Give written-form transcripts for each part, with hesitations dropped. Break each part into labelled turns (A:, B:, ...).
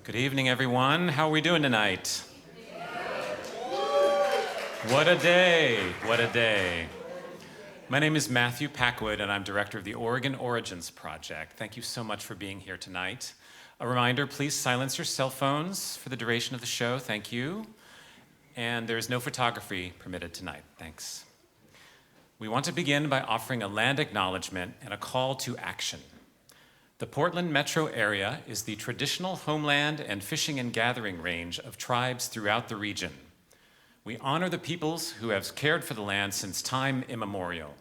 A: Good evening, everyone. How are we doing tonight? What a day, what a day. My name is Matthew Packwood, and I'm director of the Oregon Origins Project. Thank you so much for being here tonight. A reminder, please silence your cell phones for the duration of the show. Thank you. And there's no photography permitted tonight. Thanks. We want to begin by offering a land acknowledgement and a call to action. The Portland metro area is the traditional homeland and fishing and gathering range of tribes throughout the region. We honor the peoples who have cared for the land since time immemorial.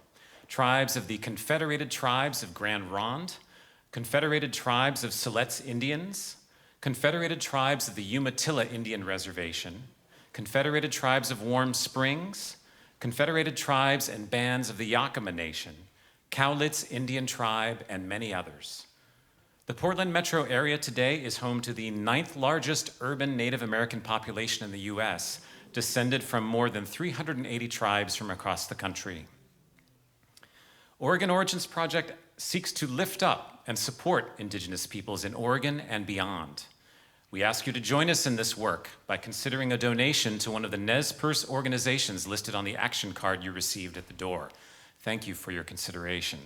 A: Tribes of the Confederated Tribes of Grand Ronde, Confederated Tribes of Siletz Indians, Confederated Tribes of the Umatilla Indian Reservation, Confederated Tribes of Warm Springs, Confederated Tribes and bands of the Yakima Nation, Cowlitz Indian Tribe, and many others. The Portland metro area today is home to the 9th largest urban Native American population in the US, descended from more than 380 tribes from across the country. Oregon Origins Project seeks to lift up and support Indigenous peoples in Oregon and beyond. We ask you to join us in this work by considering a donation to one of the Nez Perce organizations listed on the action card you received at the door. Thank you for your consideration.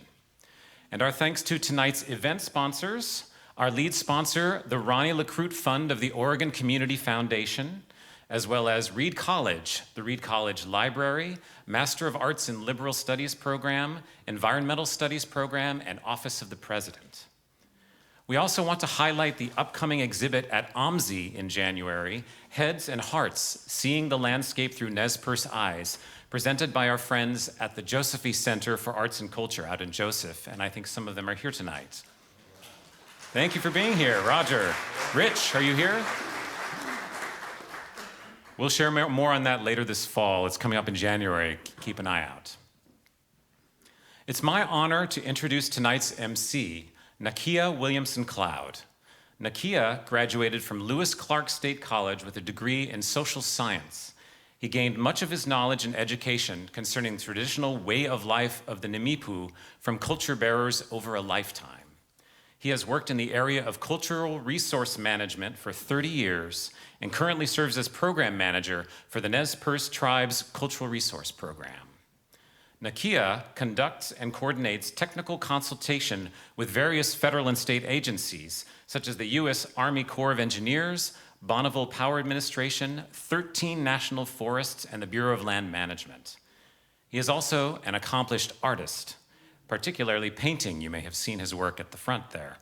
A: And our thanks to tonight's event sponsors, our lead sponsor, the Ronni Lacroute Fund of the Oregon Community Foundation, as well as Reed College, the Reed College Library, Master of Arts in Liberal Studies program, Environmental Studies program, and Office of the President. We also want to highlight the upcoming exhibit at OMSI in January, Heads and Hearts, Seeing the Landscape Through Nez Perce Eyes, presented by our friends at the Josephy Center for Arts and Culture out in Joseph, and I think some of them are here tonight. Thank you for being here. Roger. Rich, are you here? We'll share more on that later this fall. It's coming up in January. Keep an eye out. It's my honor to introduce tonight's MC, Nakia Williamson-Cloud. Nakia graduated from Lewis Clark State College with a degree in social science. He gained much of his knowledge and education concerning the traditional way of life of the Nimipu from culture bearers over a lifetime. He has worked in the area of cultural resource management for 30 years and currently serves as program manager for the Nez Perce Tribe's Cultural Resource Program. Nakia conducts and coordinates technical consultation with various federal and state agencies, such as the U.S. Army Corps of Engineers, Bonneville Power Administration, 13 national forests, and the Bureau of Land Management. He is also an accomplished artist, particularly painting. You may have seen his work at the front there,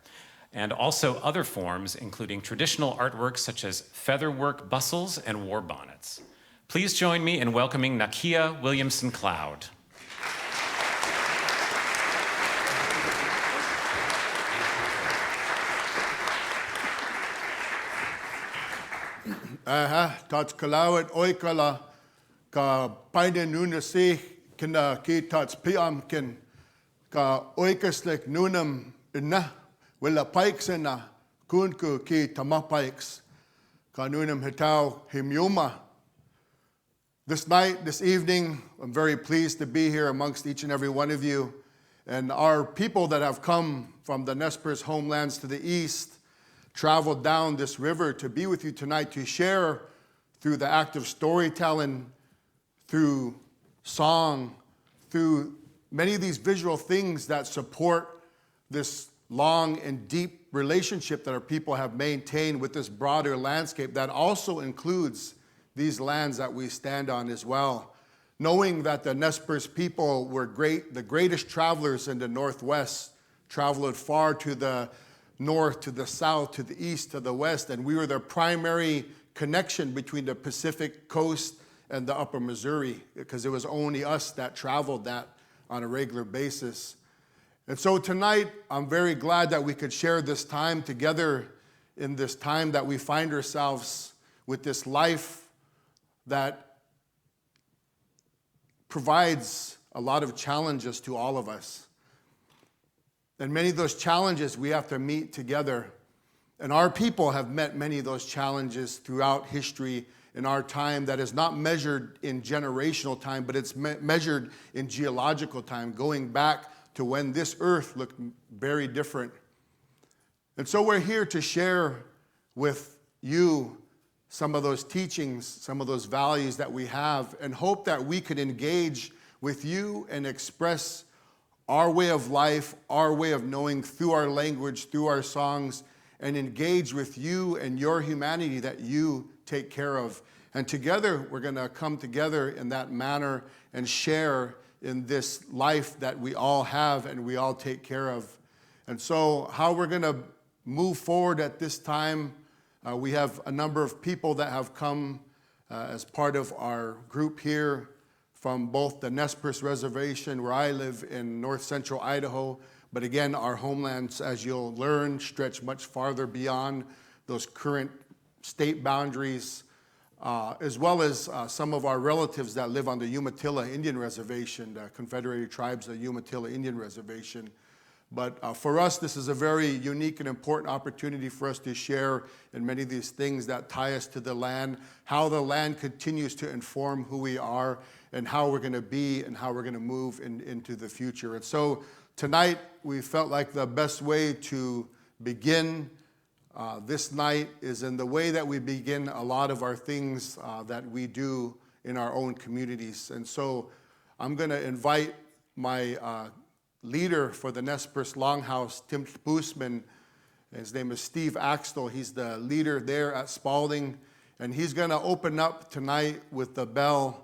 A: and also other forms, including traditional artworks such as featherwork bustles and war bonnets. Please join me in welcoming Nakia Williamson-Cloud.
B: Tots kalawat oikala ka paide nuna si kina ki tots piam kin ka oikaslik nunam inna willa pikes inna kunku ki tamapikes ka nunam hitau himyuma. This night, this evening, I'm very pleased to be here amongst each and every one of you, and our people that have come from the Nez Perce homelands to the east traveled down this river to be with you tonight to share through the act of storytelling, through song, through many of these visual things that support this long and deep relationship that our people have maintained with this broader landscape that also includes these lands that we stand on as well. Knowing that the Nez Perce people were the greatest travelers in the Northwest, traveled far to the north, to the south, to the east, to the west, and we were the primary connection between the Pacific coast and the upper Missouri, because it was only us that traveled that on a regular basis. And so tonight, I'm very glad that we could share this time together in this time that we find ourselves with this life that provides a lot of challenges to all of us. And many of those challenges we have to meet together. And our people have met many of those challenges throughout history in our time that is not measured in generational time, but it's measured in geological time, going back to when this earth looked very different. And so we're here to share with you some of those teachings, some of those values that we have, and hope that we could engage with you and express our way of life, our way of knowing through our language, through our songs, and engage with you and your humanity that you take care of. And together, we're going to come together in that manner and share in this life that we all have and we all take care of. And so how we're going to move forward at this time, we have a number of people that have come as part of our group here from both the Nez Perce Reservation, where I live in north central Idaho, but again, our homelands, as you'll learn, stretch much farther beyond those current state boundaries, as well as some of our relatives that live on the Umatilla Indian Reservation, the Confederated Tribes of the Umatilla Indian Reservation. But for us, this is a very unique and important opportunity for us to share in many of these things that tie us to the land, how the land continues to inform who we are, and how we're going to be and how we're going to move into the future. And so tonight, we felt like the best way to begin this night is in the way that we begin a lot of our things that we do in our own communities. And so I'm going to invite my leader for the Nez Perce Longhouse, Tim Boosman. His name is Steve Axtell. He's the leader there at Spalding. And he's going to open up tonight with the bell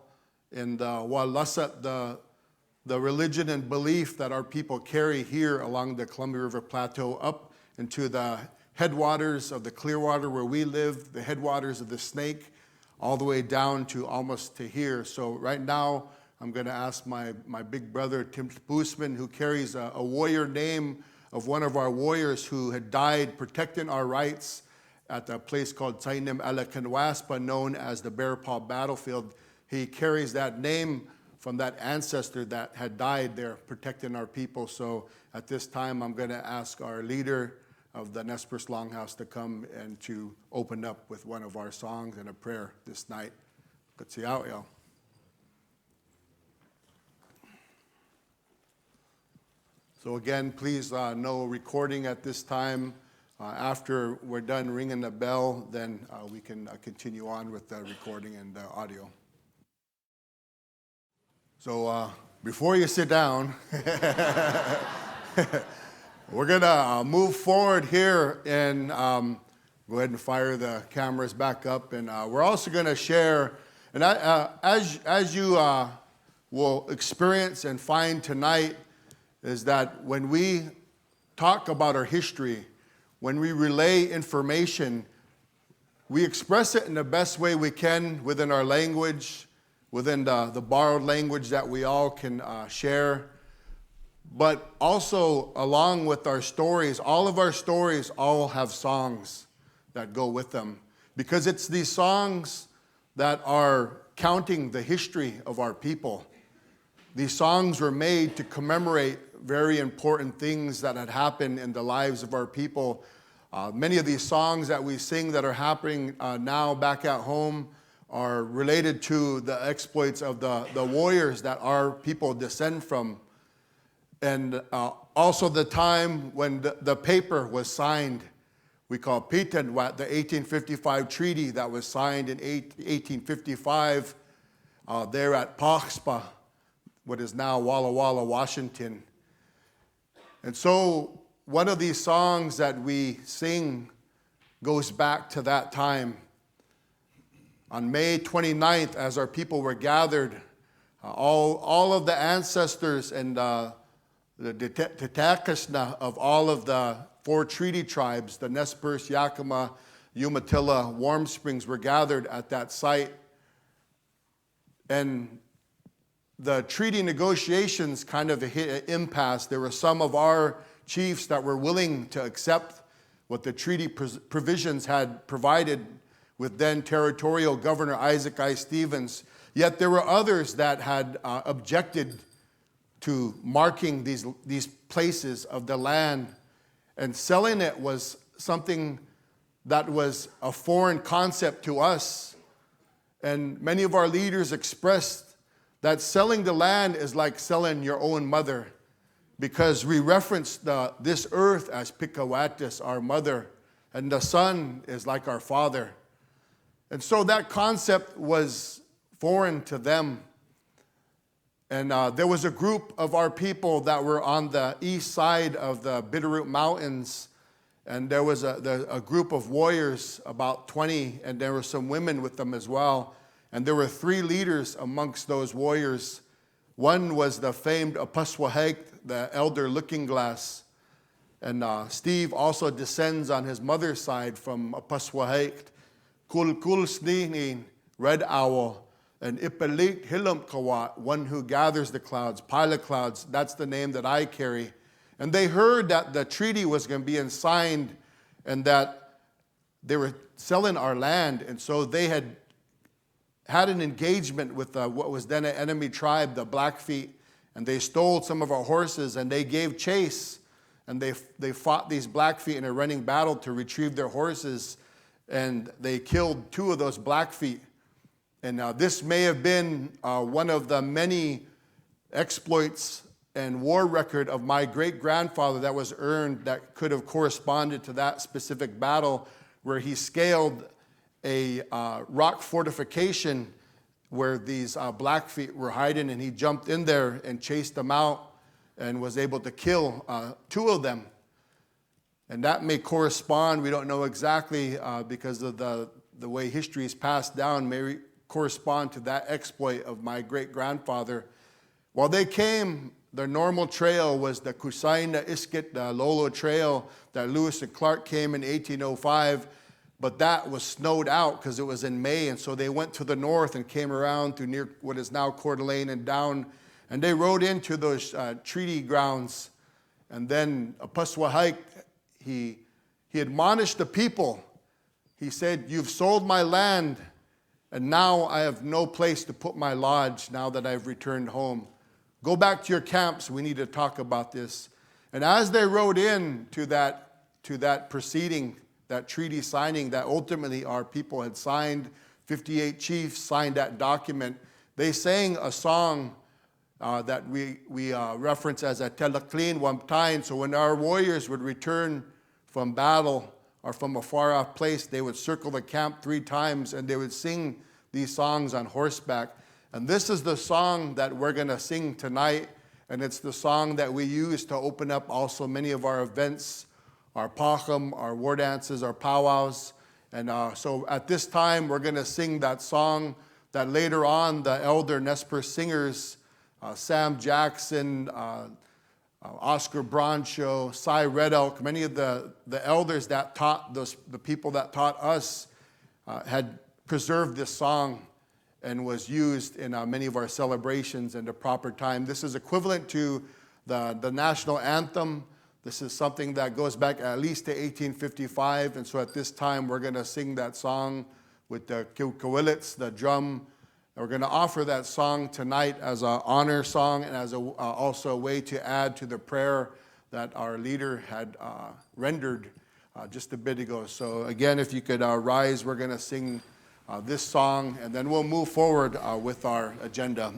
B: and Walasat, the religion and belief that our people carry here along the Columbia River Plateau up into the headwaters of the Clearwater where we live, the headwaters of the Snake, all the way down to almost to here. So right now, I'm going to ask my big brother, Tim Boosman, who carries a warrior name of one of our warriors who had died protecting our rights at a place called Tsainim Alakanwaspa, known as the Bear Paw Battlefield. He carries that name from that ancestor that had died there protecting our people. So at this time, I'm going to ask our leader of the Nez Perce Longhouse to come and to open up with one of our songs and a prayer this night. Katsiao. So again, please no recording at this time. After we're done ringing the bell, then we can continue on with the recording and the audio. So before you sit down, we're going to move forward here and go ahead and fire the cameras back up. And we're also going to share, and as you will experience and find tonight, is that when we talk about our history, when we relay information, we express it in the best way we can within our language, within the borrowed language that we all can share. But also, along with our stories, all of our stories all have songs that go with them. Because it's these songs that are counting the history of our people. These songs were made to commemorate very important things that had happened in the lives of our people. Many of these songs that we sing that are happening now back at home are related to the exploits of the warriors that our people descend from. And also the time when the paper was signed. We call Pitan, the 1855 treaty that was signed in 1855 there at Paxpa, what is now Walla Walla, Washington. And so one of these songs that we sing goes back to that time. On May 29th, as our people were gathered, all of the ancestors and the Tetakasna of all of the 4 treaty tribes, the Nez Perce, Yakima, Umatilla, Warm Springs, were gathered at that site. And the treaty negotiations kind of hit an impasse. There were some of our chiefs that were willing to accept what the treaty provisions had provided with then territorial Governor Isaac I. Stevens. Yet there were others that had objected to marking these places of the land, and selling it was something that was a foreign concept to us. And many of our leaders expressed that selling the land is like selling your own mother, because we reference this earth as Pikawatis, our mother. and the Son is like our Father. And so that concept was foreign to them. And there was a group of our people that were on the east side of the Bitterroot Mountains. And there was a group of warriors, about 20, and there were some women with them as well. And there were 3 leaders amongst those warriors. One was the famed Apuswahek, the elder looking glass. And Steve also descends on his mother's side from Apuswahek. Kulkul Sninin, red owl, and Ipelit Hilumkawat, one who gathers the clouds, pilot clouds, that's the name that I carry. And they heard that the treaty was going to be signed and that they were selling our land. And so they had an engagement with what was then an enemy tribe, the Blackfeet, and they stole some of our horses and they gave chase. And they fought these Blackfeet in a running battle to retrieve their horses, and they killed 2 of those Blackfeet. And this may have been one of the many exploits and war record of my great-grandfather that was earned that could have corresponded to that specific battle, where he scaled a rock fortification where these Blackfeet were hiding, and he jumped in there and chased them out and was able to kill 2 of them. And that may correspond, we don't know exactly, because of the way history is passed down, may correspond to that exploit of my great-grandfather. While they came, their normal trail was the Kusaina Iskit, the Lolo Trail that Lewis and Clark came in 1805, but that was snowed out because it was in May, and so they went to the north and came around to near what is now Coeur d'Alene and down, and they rode into those treaty grounds. And then Apuswahik, he admonished the people. He said, "You've sold my land, and now I have no place to put my lodge now that I've returned home. Go back to your camps. We need to talk about this." And as they rode in to that proceeding, that treaty signing that ultimately our people had signed, 58 chiefs signed that document, they sang a song that we reference as a Telakleen Wamtain. So when our warriors would return from battle or from a far off place, they would circle the camp 3 times and they would sing these songs on horseback. And this is the song that we're going to sing tonight, and it's the song that we use to open up also many of our events, our pacham, our war dances, our powwows. And so at this time, we're going to sing that song that later on the elder Nez Perce singers, Sam Jackson, Oscar Broncho, Cy Red Elk, many of the elders that taught the people that taught us had preserved this song and was used in many of our celebrations in the proper time. This is equivalent to the national anthem. This is something that goes back at least to 1855, and so at this time we're going to sing that song with the kiwkawilits, the drum. We're going to offer that song tonight as an honor song and as also a way to add to the prayer that our leader had rendered just a bit ago. So again, if you could rise, we're going to sing this song, and then we'll move forward with our agenda.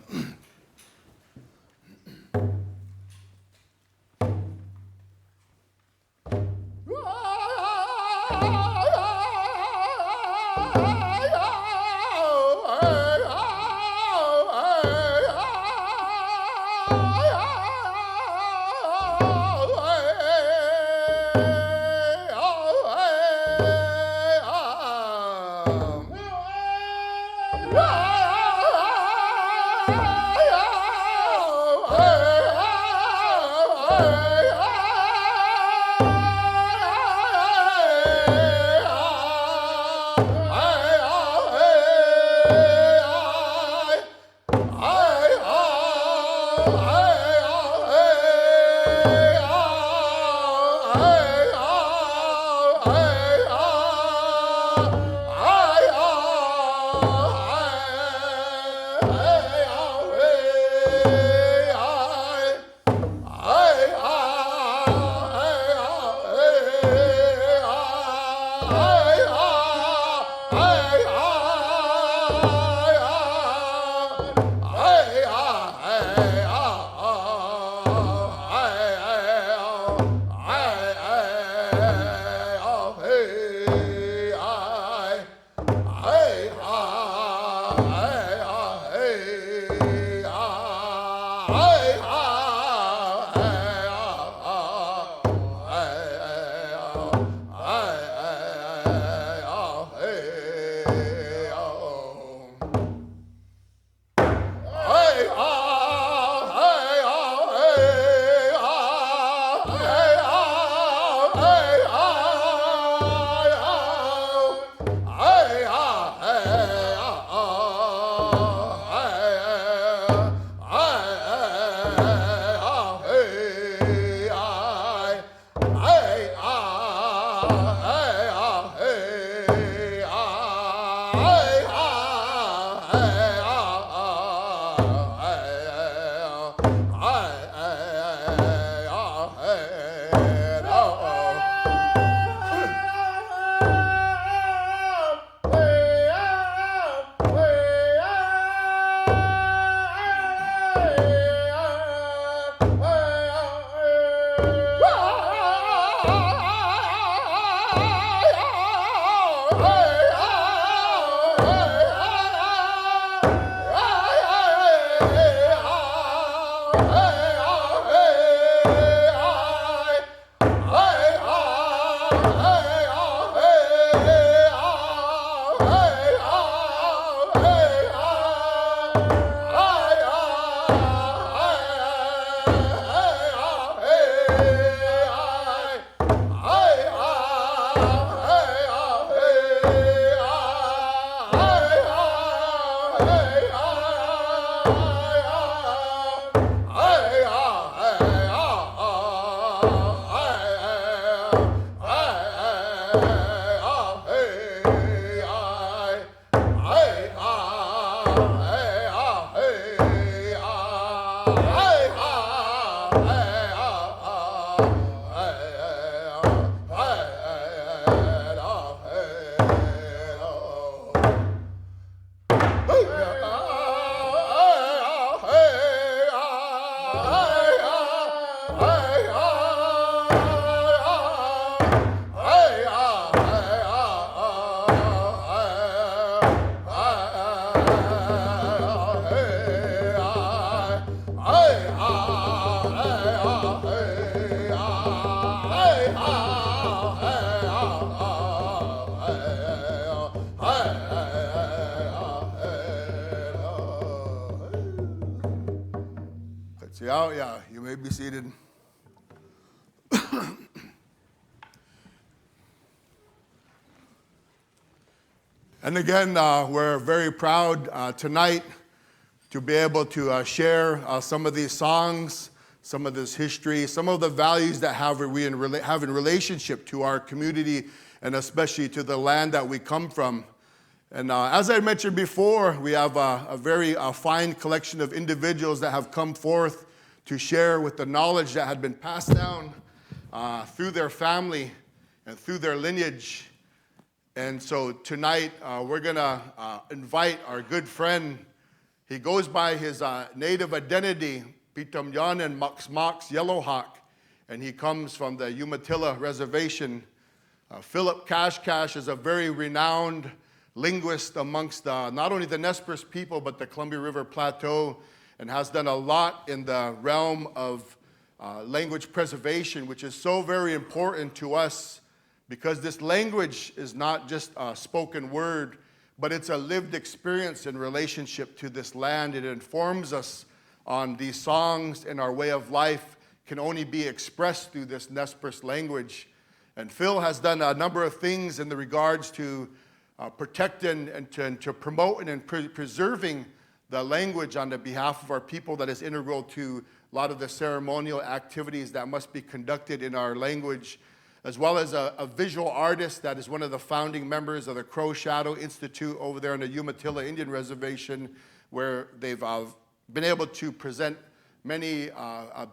B: Yeah, you may be seated. And again, we're very proud tonight to be able to share some of these songs, some of this history, some of the values that we have in relationship to our community and especially to the land that we come from. And as I mentioned before, we have a very fine collection of individuals that have come forth to share with the knowledge that had been passed down through their family and through their lineage. And so tonight, we're going to invite our good friend. He goes by his native identity, Pitamyan and Max Yellowhawk, and he comes from the Umatilla Reservation. Phillip Cash Cash is a very renowned linguist amongst not only the Nez Perce people, but the Columbia River Plateau, and has done a lot in the realm of language preservation, which is so very important to us because this language is not just a spoken word, but it's a lived experience in relationship to this land. It informs us on these songs, and our way of life can only be expressed through this Nez Perce language. And Phil has done a number of things in the regards to protecting and to promoting and preserving the language on the behalf of our people that is integral to a lot of the ceremonial activities that must be conducted in our language, as well as a visual artist that is one of the founding members of the Crow Shadow Institute over there on the Umatilla Indian Reservation, where they've been able to present many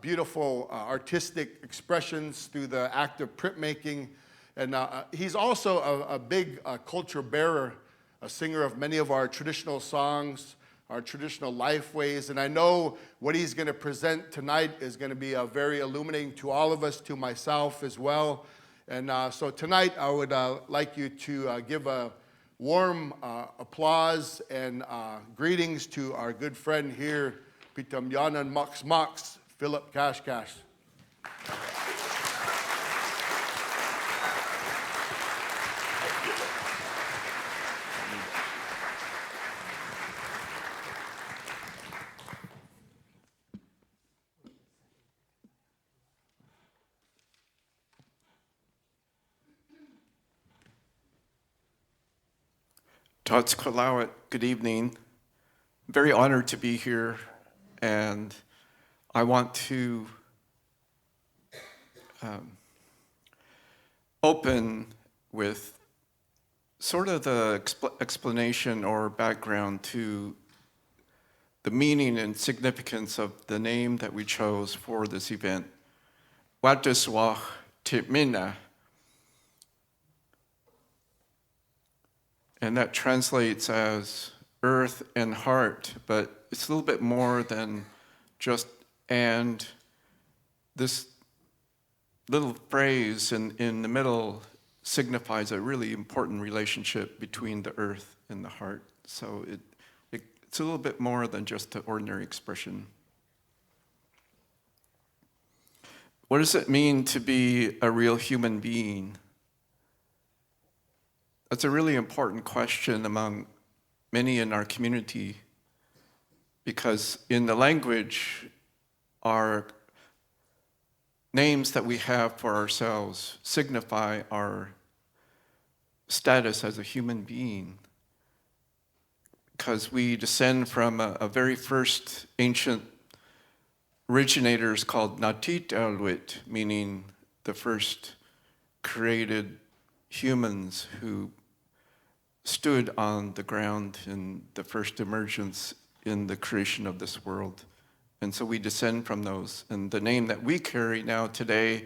B: beautiful artistic expressions through the act of printmaking. And he's also a big culture bearer, a singer of many of our traditional songs, our traditional life ways. And I know what he's going to present tonight is going to be very illuminating to all of us, to myself as well. And so tonight I would like you to give a warm applause and greetings to our good friend here, Pitamyan and Max, Phillip Cash Cash.
C: Good evening. Very honored to be here, and I want to open with sort of the explanation or background to the meaning and significance of the name that we chose for this event, wéetes Timina. And that translates as earth and heart, but it's a little bit more than just and. This little phrase in the middle signifies a really important relationship between the earth and the heart. So it's a little bit more than just an ordinary expression. What does it mean to be a real human being? That's a really important question among many in our community, because in the language, our names that we have for ourselves signify our status as a human being, because we descend from a very first ancient originators called Nakia, meaning the first created humans who stood on the ground in the first emergence in the creation of this world. And so we descend from those. And the name that we carry now today,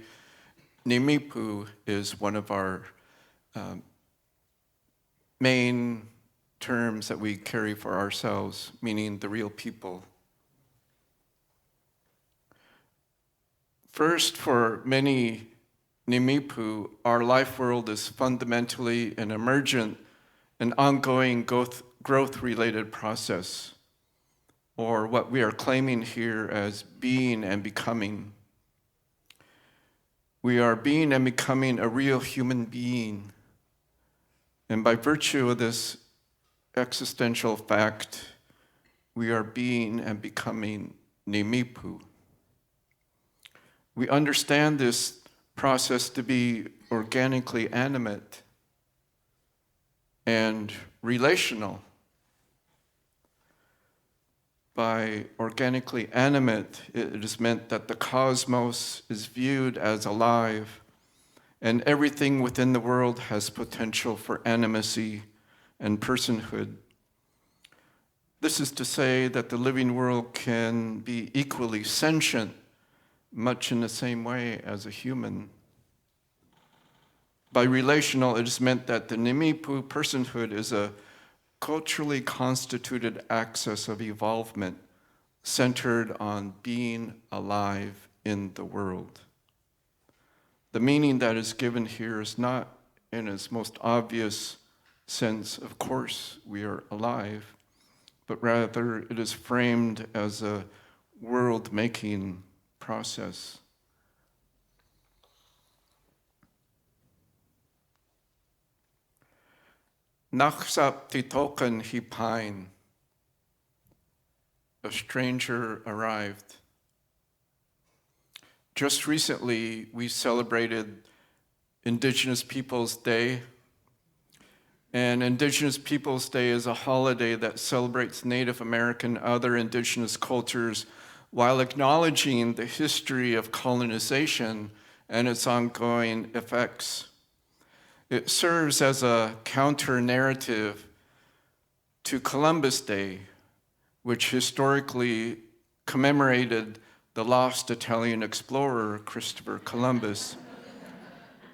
C: Nimipu, is one of our main terms that we carry for ourselves, meaning the real people. First, for many Nimipu, our life world is fundamentally an emergent and ongoing growth-related process, or what we are claiming here as being and becoming. We are being and becoming a real human being. And by virtue of this existential fact, we are being and becoming Nimipu. We understand this process to be organically animate and relational. By organically animate, it is meant that the cosmos is viewed as alive, and everything within the world has potential for animacy and personhood. This is to say that the living world can be equally sentient, much in the same way as a human. By relational, it is meant that the Nimipu personhood is a culturally constituted axis of evolvement centered on being alive in the world. The meaning that is given here is not in its most obvious sense, of course, we are alive, but rather it is framed as a world-making process. Naksap titokan hipain. A stranger arrived. Just recently, we celebrated Indigenous Peoples Day. And Indigenous Peoples Day is a holiday that celebrates Native American and other indigenous cultures while acknowledging the history of colonization and its ongoing effects. It serves as a counter-narrative to Columbus Day, which historically commemorated the lost Italian explorer, Christopher Columbus,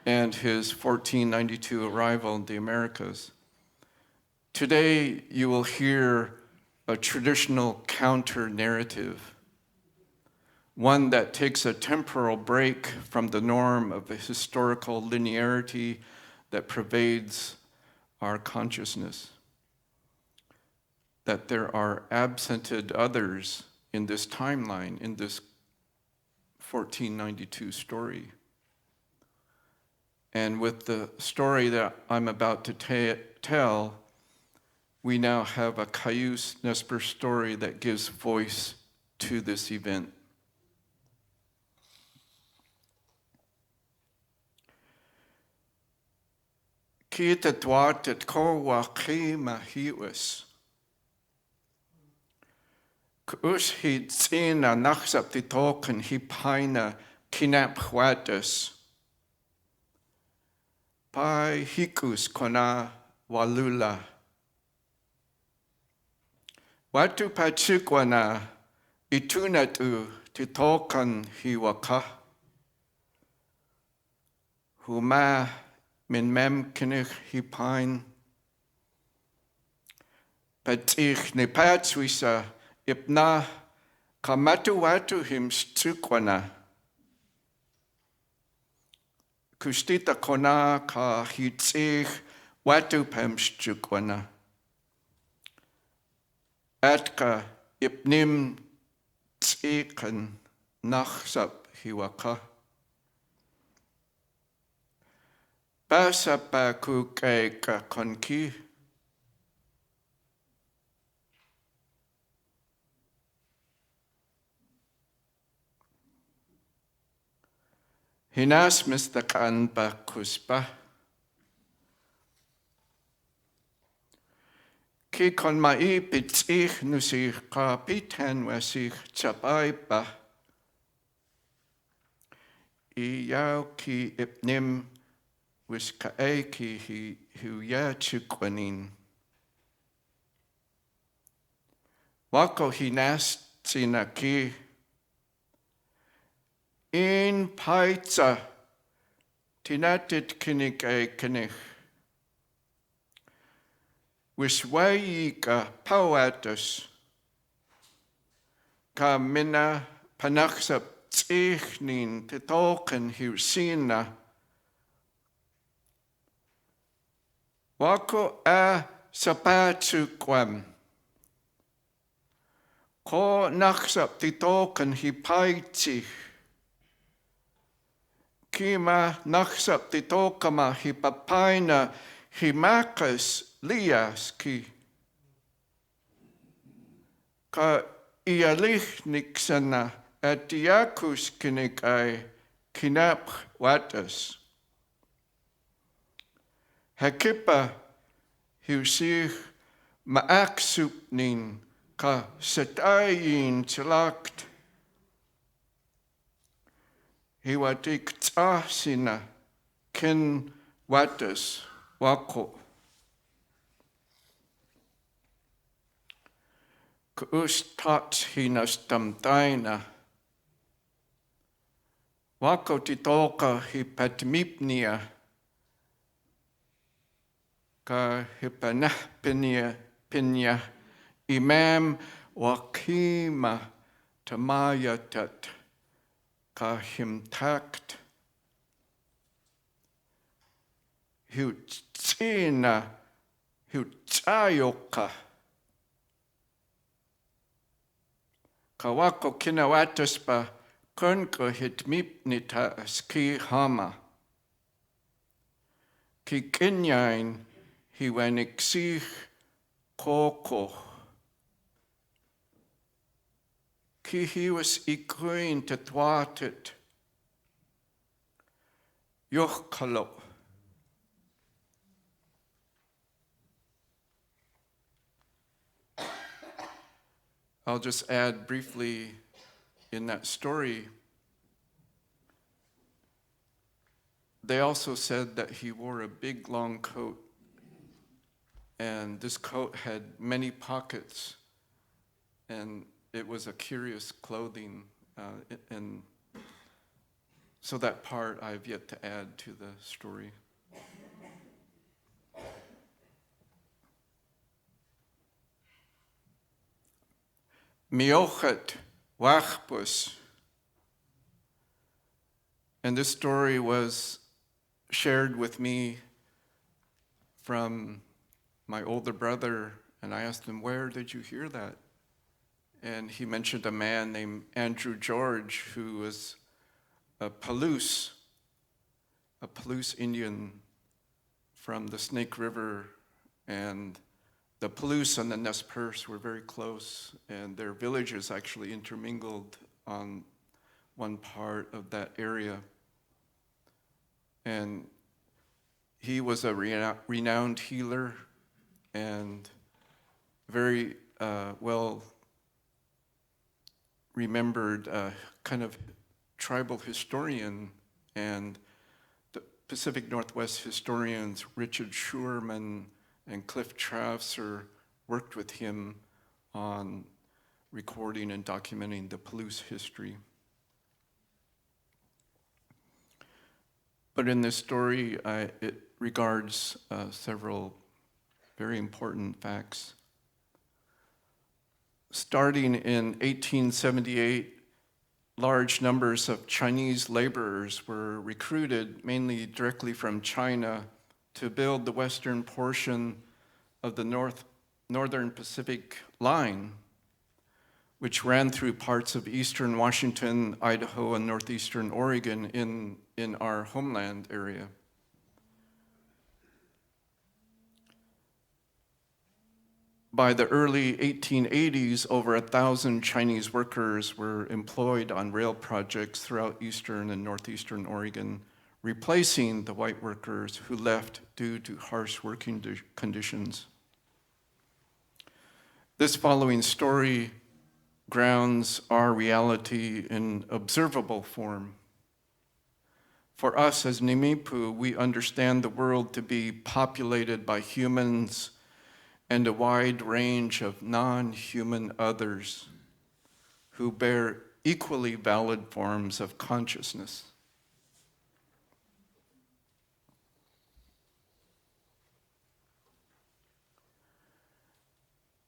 C: and his 1492 arrival in the Americas. Today, you will hear a traditional counter-narrative, one that takes a temporal break from the norm of the historical linearity that pervades our consciousness, that there are absented others in this timeline, in this 1492 story. And with the story that I'm about to tell, we now have a Cayuse Nez Perce story that gives voice to this event. Ki te tuat et ko wa ki mahiwis. Kus hi tsina naksap ti token hi paina kinap huatus. Pai hikus kona walula. Watu pachukwana itunatu ti token hi waka. Huma min mem kinich hi pain. Patich ne patswisa ipna kamatu watu him stukwana. Kustita kona ka hitsich watu pem stukwana. Atka ipnim tsikan nachsap hiwaka. Pasapa kukeka konki. Hinas mistakan ba kuspa. Ki kon mai pitsich nusich ka piten wasich chapai ba. I yau ki ipnim wis ka eki hi huya chukwanin. Wako hinas tsinaki. In paitsa tinatit kinik e kinik. Wiswayi ka pawatus. Ka mina panaksap tsichnin titoken hiusina. Wako a sapatu kwam. Ko naksap titoken hi paitsich. kima naksap titokama hipapaina himakas lias ki ka ialichniksana atiakus kinikai kinap watas. Hakipa hiusich maaksupnin ka setayin tilakt. Hiwatik tsasina kin watas wako. Kuustat hinastamtaina. Wako titoka hipatmipnia. Ka hipanahpinia pinya imam wakima tamayatat ka himtakt hutsina hutsayoka kawako kinawataspa kunko hitmipnita ski hama ki kinyain hiwaniksih koko. Ki he was ikuin tatwatit. Yochkalo. I'll just add briefly in that story. They also said that he wore a big long coat. And this coat had many pockets, and it was a curious clothing. And so that part I've yet to add to the story. Miochet wachpus. And this story was shared with me from my older brother, and I asked him, where did you hear that? And he mentioned a man named Andrew George, who was a Palouse Indian from the Snake River, and the Palouse and the Nez Perce were very close, and their villages actually intermingled on one part of that area. And he was a renowned healer and very well remembered kind of tribal historian, and the Pacific Northwest historians Richard Schurman and Cliff Travisser worked with him on recording and documenting the Palouse history. But in this story, it regards several very important facts. Starting in 1878, large numbers of Chinese laborers were recruited, mainly directly from China, to build the western portion of the Northern Pacific Line, which ran through parts of eastern Washington, Idaho, and northeastern Oregon in our homeland area. By the early 1880s, over 1,000 Chinese workers were employed on rail projects throughout eastern and northeastern Oregon, replacing the white workers who left due to harsh working conditions. This following story grounds our reality in observable form. For us as Nimipu, we understand the world to be populated by humans and a wide range of non-human others who bear equally valid forms of consciousness.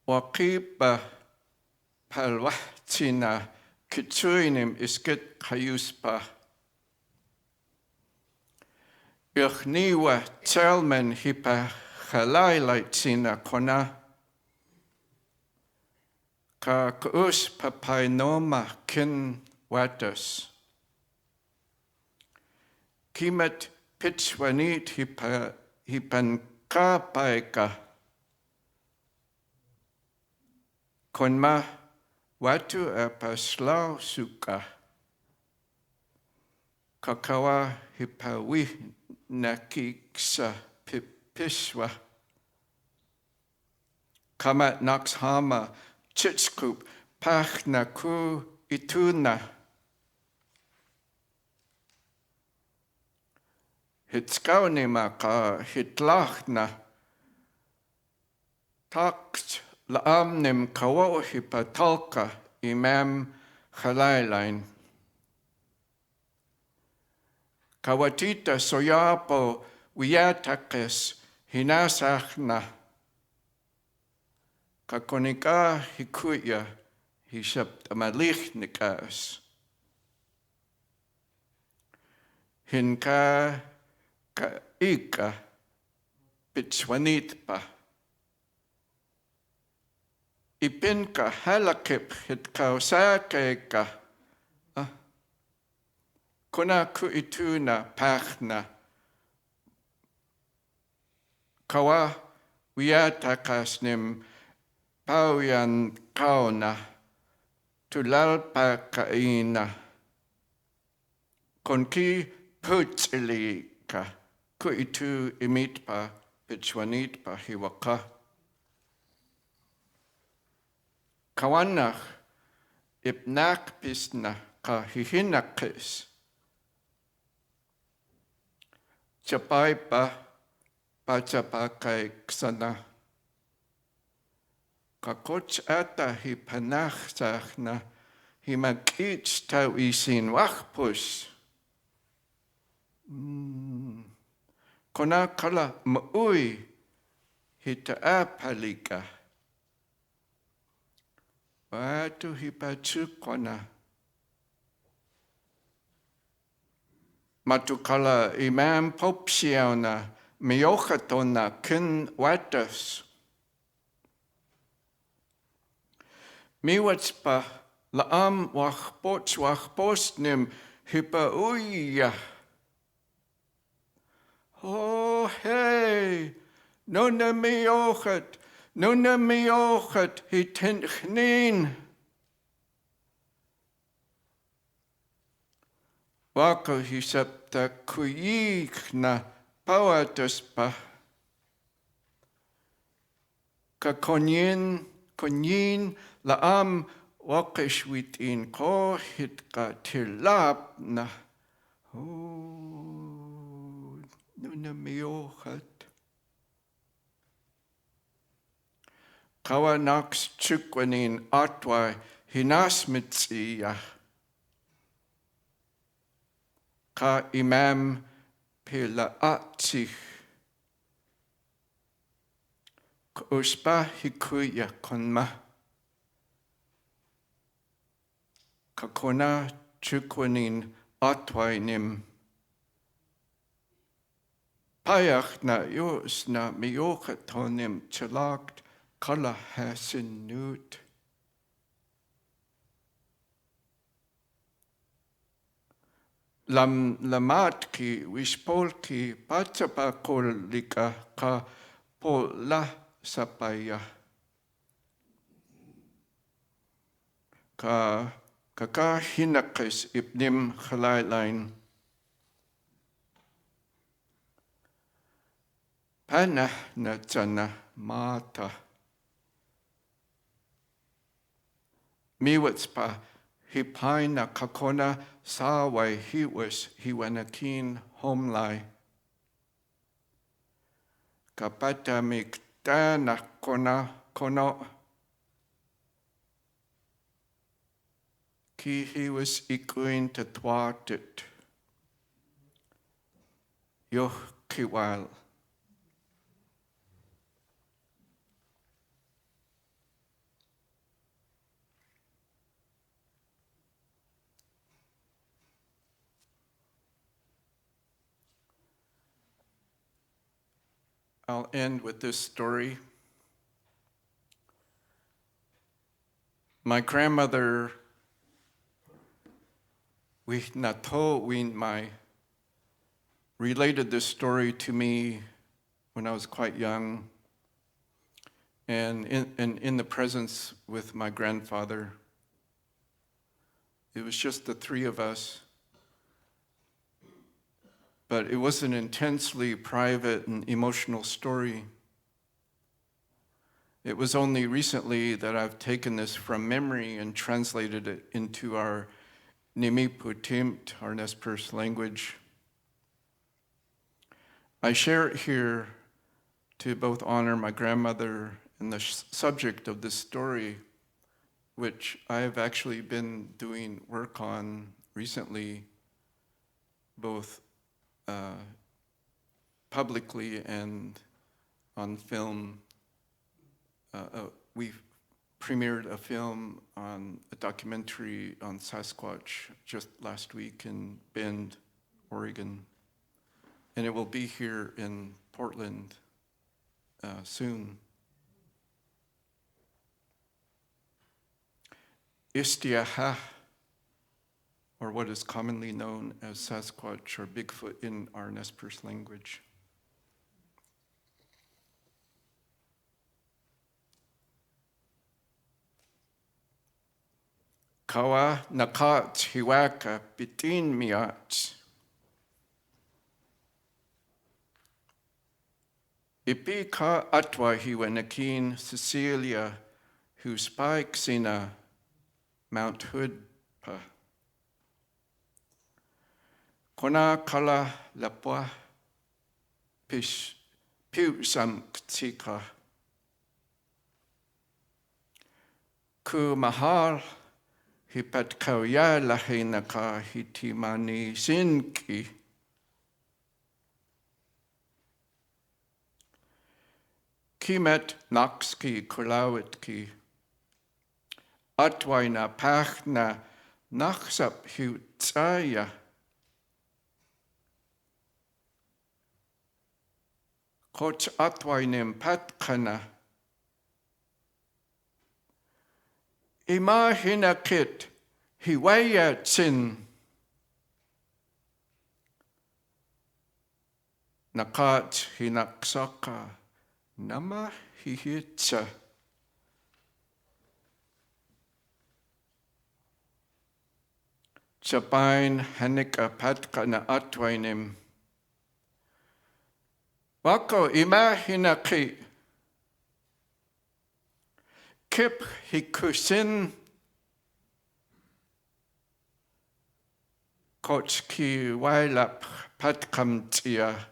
C: Waqipa palwahtina kitsuinim iskit kayuspa. Yuchniwa telmen hipa Halailaitsina kona ka kuus papainoma kin watas. kimet pitchwanit hipan kapaika. Konma watu apaslau suka. Kakawa hipawi nakiksa pipiswa. Kamat naxhama chitskub pachnaku ituna. Hitskaunima ka hitlachna. Takt laamnim kawo hipatalka imam Khalailain. Kawatita soyapo wiatakes hinasachna. Kakonika hikuya hishapt amalichnikas. Hinka ka ika pitswanitpa. Ipinka halakip hitkausakeka. Kuna kuituna pachna. Kawa wiatakasnim pauyan kauna. Tulalpa kaina. Konki putzilika. Kuitu imitpa pitchwanitpa hiwaka. Kawanach ipnak pisna ka hihinakis. Chapaipa pachapakai ksana. Kakoch ata hipanachsachna himakich tau isin wachpus. Kona kala maui hitaapalika. Watu hipachukwana. Matukala imam popsiauna miochatona kin watas. Miwatspa laam wachposnim hipa uya. Oh hey, nuna miochat hitintchnin. Wako hisapta kuyikna pawatuspa. Ka konyin laam wakishwitin ko hitka tilapna. Oh, nuna miochat. Kawa nax chukwanin atwa hinasmitsiya. Ka imam pila atsich. Ka uspa hikuya konma. Ka kona chukwanin atwainim. Payach na yus na miyokatonim chalakt kala hasinut. Lamatki wispolki patsapakolika ka pola sapaya. Ka hinakis ibnim Khalailain. Panah na tsana mata. Miwatspa hipaina kakona sawai hiwanakin homlai. Kapata miktana kono. Ki he was ikuin to thwarted. Yoh kiwal. I'll end with this story. My grandmother, we nato win my related this story to me when I was quite young, and in the presence with my grandfather. It was just the three of us, but it was an intensely private and emotional story. It was only recently that I've taken this from memory and translated it into our Nimiputimpt, our Nez Perce language. I share it here to both honor my grandmother and the subject of this story, which I have actually been doing work on recently, both publicly and on film. We premiered a film on a documentary on Sasquatch just last week in Bend, Oregon. And it will be here in Portland soon. Istiaha, or what is commonly known as Sasquatch or Bigfoot in our Nez Perce language. Kawa nakat hiwaka bitin miat. Ipi ka atwa hiwa nakin Cecilia, who spikes in a Mount Hood pa. Kona kala lapwa piu sam ktika. Ku mahal hipat kauya lahinaka hitimani sinki. Kimet nakski kulawitki. Atwaina pachna naksap hutsaya. Koch atwainim patkana. Ima hinakit hiwaya tsin. Nakat hinaksaka nama hihitsa. Chapain hanika patka na atwainim. Wako ima hinaki. Kip hikusin. Kochki wailap patkamtia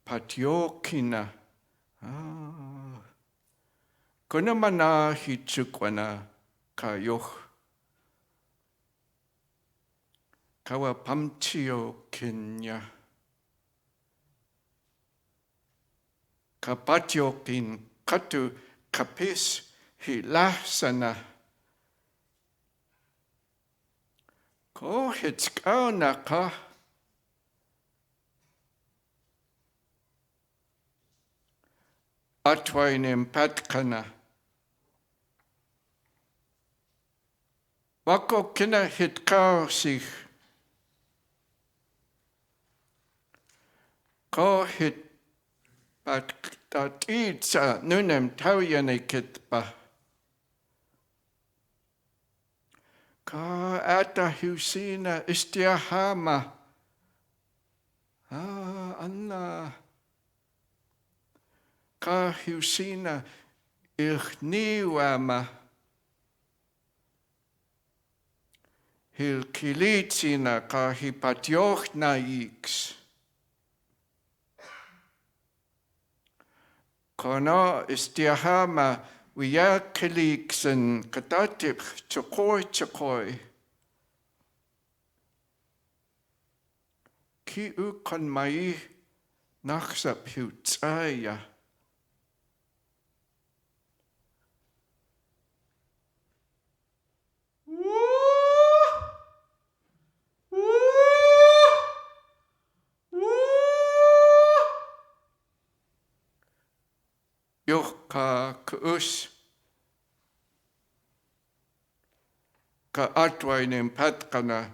C: patyokina. Kunamana hichukwana kayoh. Kawa pamchio kinya. Kapatyo kin katu kapis hilasana. Ko hitskana ka. Atwainim patkana. Wako kina hitkao sich. Ko hit patatitsa nunem tauyanikitpa. Ka ata husina istiahama. Anna. Ka husina ichniwama. Hil kilitsina ka hipatyochna iks. Kono istiahama wiyakiliksen katatip chakoi. Ki u kon mai naksap hutsaya. Ka kuus ka atwainim patkana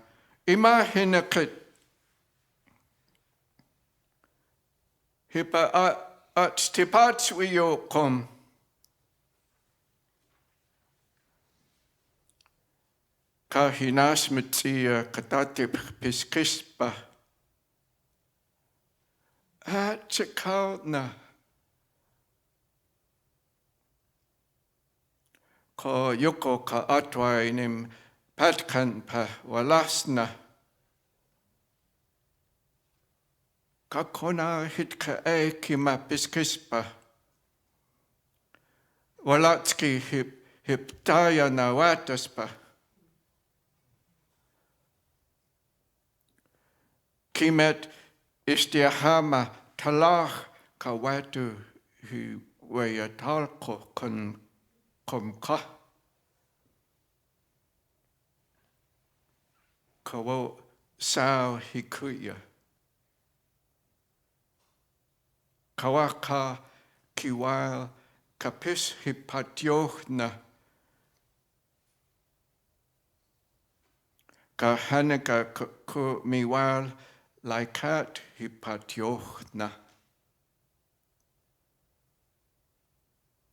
C: ima hinakit Hipa at stipats wiyo kom. Ka hinas mitsia katatip piskispa. At chikau na. Ko yoko ka atwai nim patkan pa walasna. Ka kona hit ka e ki ma piskispa. Walatski hip taya na wataspa. Kimet istiahama talach ka watu hu wayatalko kon komka. Kawo sao hikuya. Kawaka kiwal kapis hipatyohna. Kahanaka ku miwal laikat hipatyohna.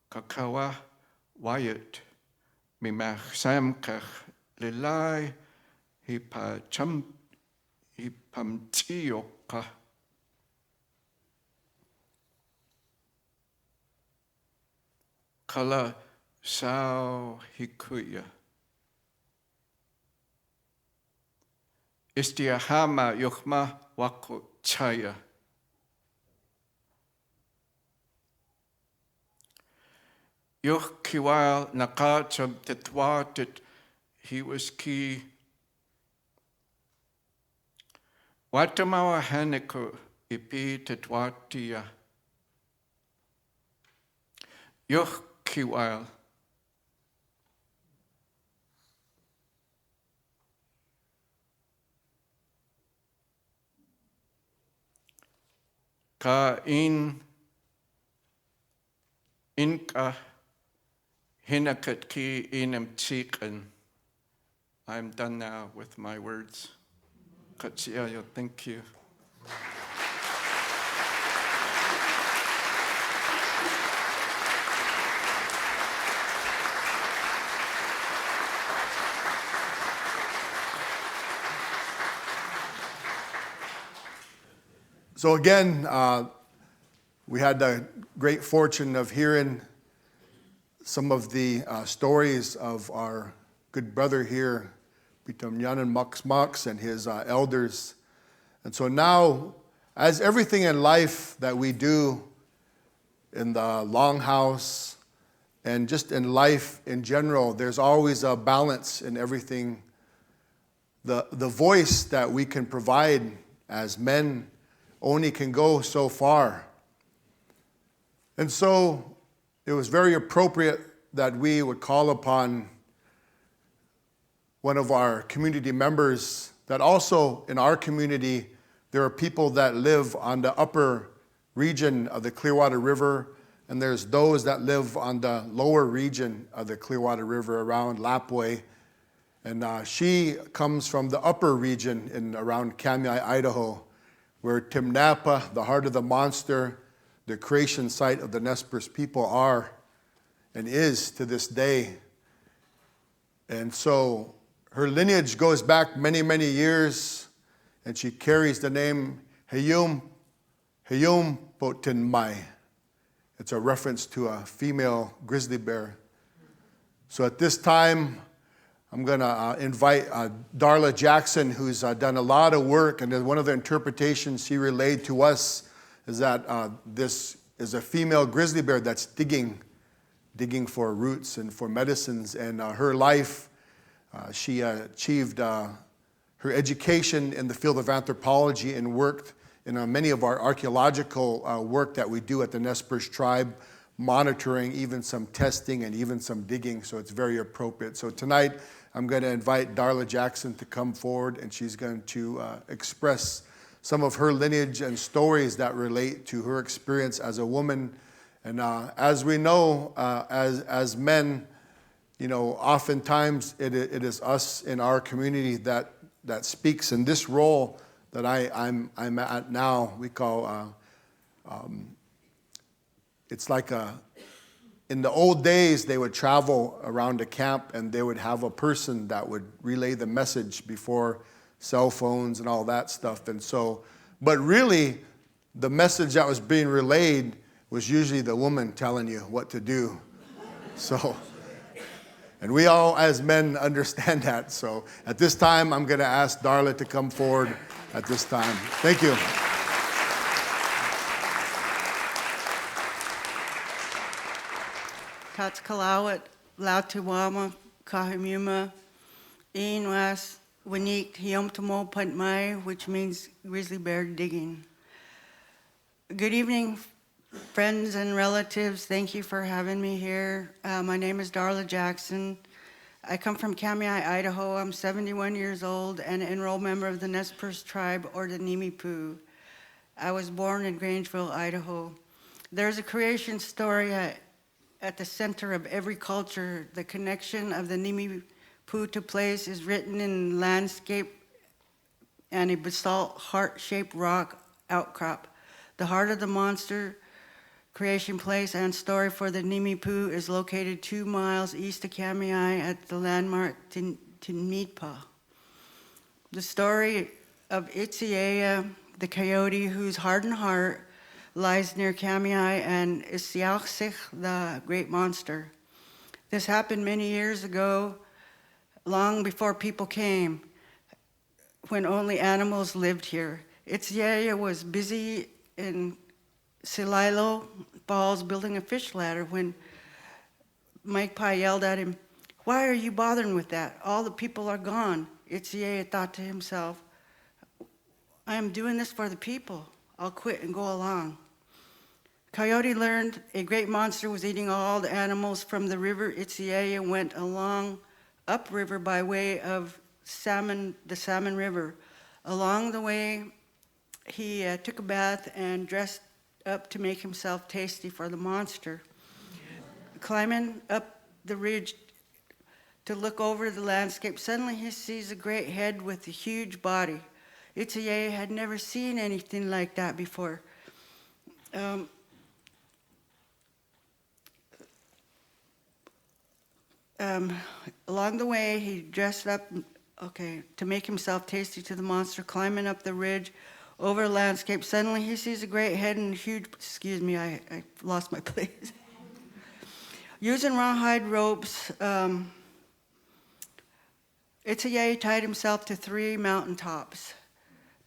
C: Kakawa wayat mimach samkach lilai hipamtioka. Kala sao hikuya. Istiahama yukhma wako chaya. Yuch kiwal nakacham tetwatit he was ki. Watamawa haneko ipi tetwatia. Yuch kiwal. Ka inka hinakat ki inem tsikan. I'm done now with my words. Katsiayo, thank you.
B: So again, we had the great fortune of hearing some of the stories of our good brother here, Pitam Yanan Max and his elders. And so now, as everything in life that we do in the longhouse and just in life in general, there's always a balance in everything. The voice that we can provide as men only can go so far. And so it was very appropriate that we would call upon one of our community members, that also in our community, there are people that live on the upper region of the Clearwater River, and there's those that live on the lower region of the Clearwater River around Lapwai. And she comes from the upper region in around Kamai, Idaho, where Timnapa, the heart of the monster, the creation site of the Nez Perce people are and is to this day. And so her lineage goes back many, many years, and she carries the name Hayum Potinmai. It's a reference to a female grizzly bear. So at this time, I'm going to invite Darla Jackson, who's done a lot of work, and one of the interpretations she relayed to us is that this is a female grizzly bear that's digging for roots and for medicines. And her life, she achieved her education in the field of anthropology and worked in many of our archaeological work that we do at the Nez Perce Tribe, monitoring, even some testing and even some digging, so it's very appropriate. So tonight, I'm going to invite Darla Jackson to come forward, and she's going to express some of her lineage and stories that relate to her experience as a woman. And as we know, as men, you know, oftentimes it is us in our community that speaks in this role that I'm at now. We call It's like in the old days, they would travel around a camp and they would have a person that would relay the message before cell phones and all that stuff. And so, but really, the message that was being relayed was usually the woman telling you what to do. So, and we all as men understand that. So at this time, I'm going to ask Darla to come forward at this time. Thank you.
D: Katskalawat, Lautiwama, Kahimuma, Inwas, Wanik, Yomtamo, Pantmai, which means grizzly bear digging. Good evening, friends and relatives. Thank you for having me here. My name is Darla Jackson. I come from Kamiai, Idaho. I'm 71 years old and an enrolled member of the Nez Perce Tribe, or the Nimipu. I was born in Grangeville, Idaho. There's a creation story at the center of every culture. The connection of the Nimipu to place is written in landscape and a basalt heart-shaped rock outcrop. The heart of the monster creation place and story for the Nimipu is located 2 miles east of Kamiai at the landmark Tinmitpa. The story of Itziea, the coyote whose hardened heart lies near Kamiai, and Isiaxich, the great monster. This happened many years ago, long before people came, when only animals lived here. Itziea was busy in Sililo Falls building a fish ladder when Mike Pye yelled at him, "Why are you bothering with that? All the people are gone." Itziea thought to himself, "I am doing this for the people. I'll quit and go along." Coyote learned a great monster was eating all the animals from the river. Itziea went along upriver by way of the Salmon River. Along the way, he took a bath and dressed up to make himself tasty for the monster. Climbing up the ridge to look over the landscape, suddenly he sees a great head with a huge body. Itziea had never seen anything like that before. Along the way, he dressed up, to make himself tasty to the monster, climbing up the ridge over the landscape. Suddenly, he sees a great head and huge, I lost my place. Using rawhide ropes, Itziea tied himself to 3 mountaintops: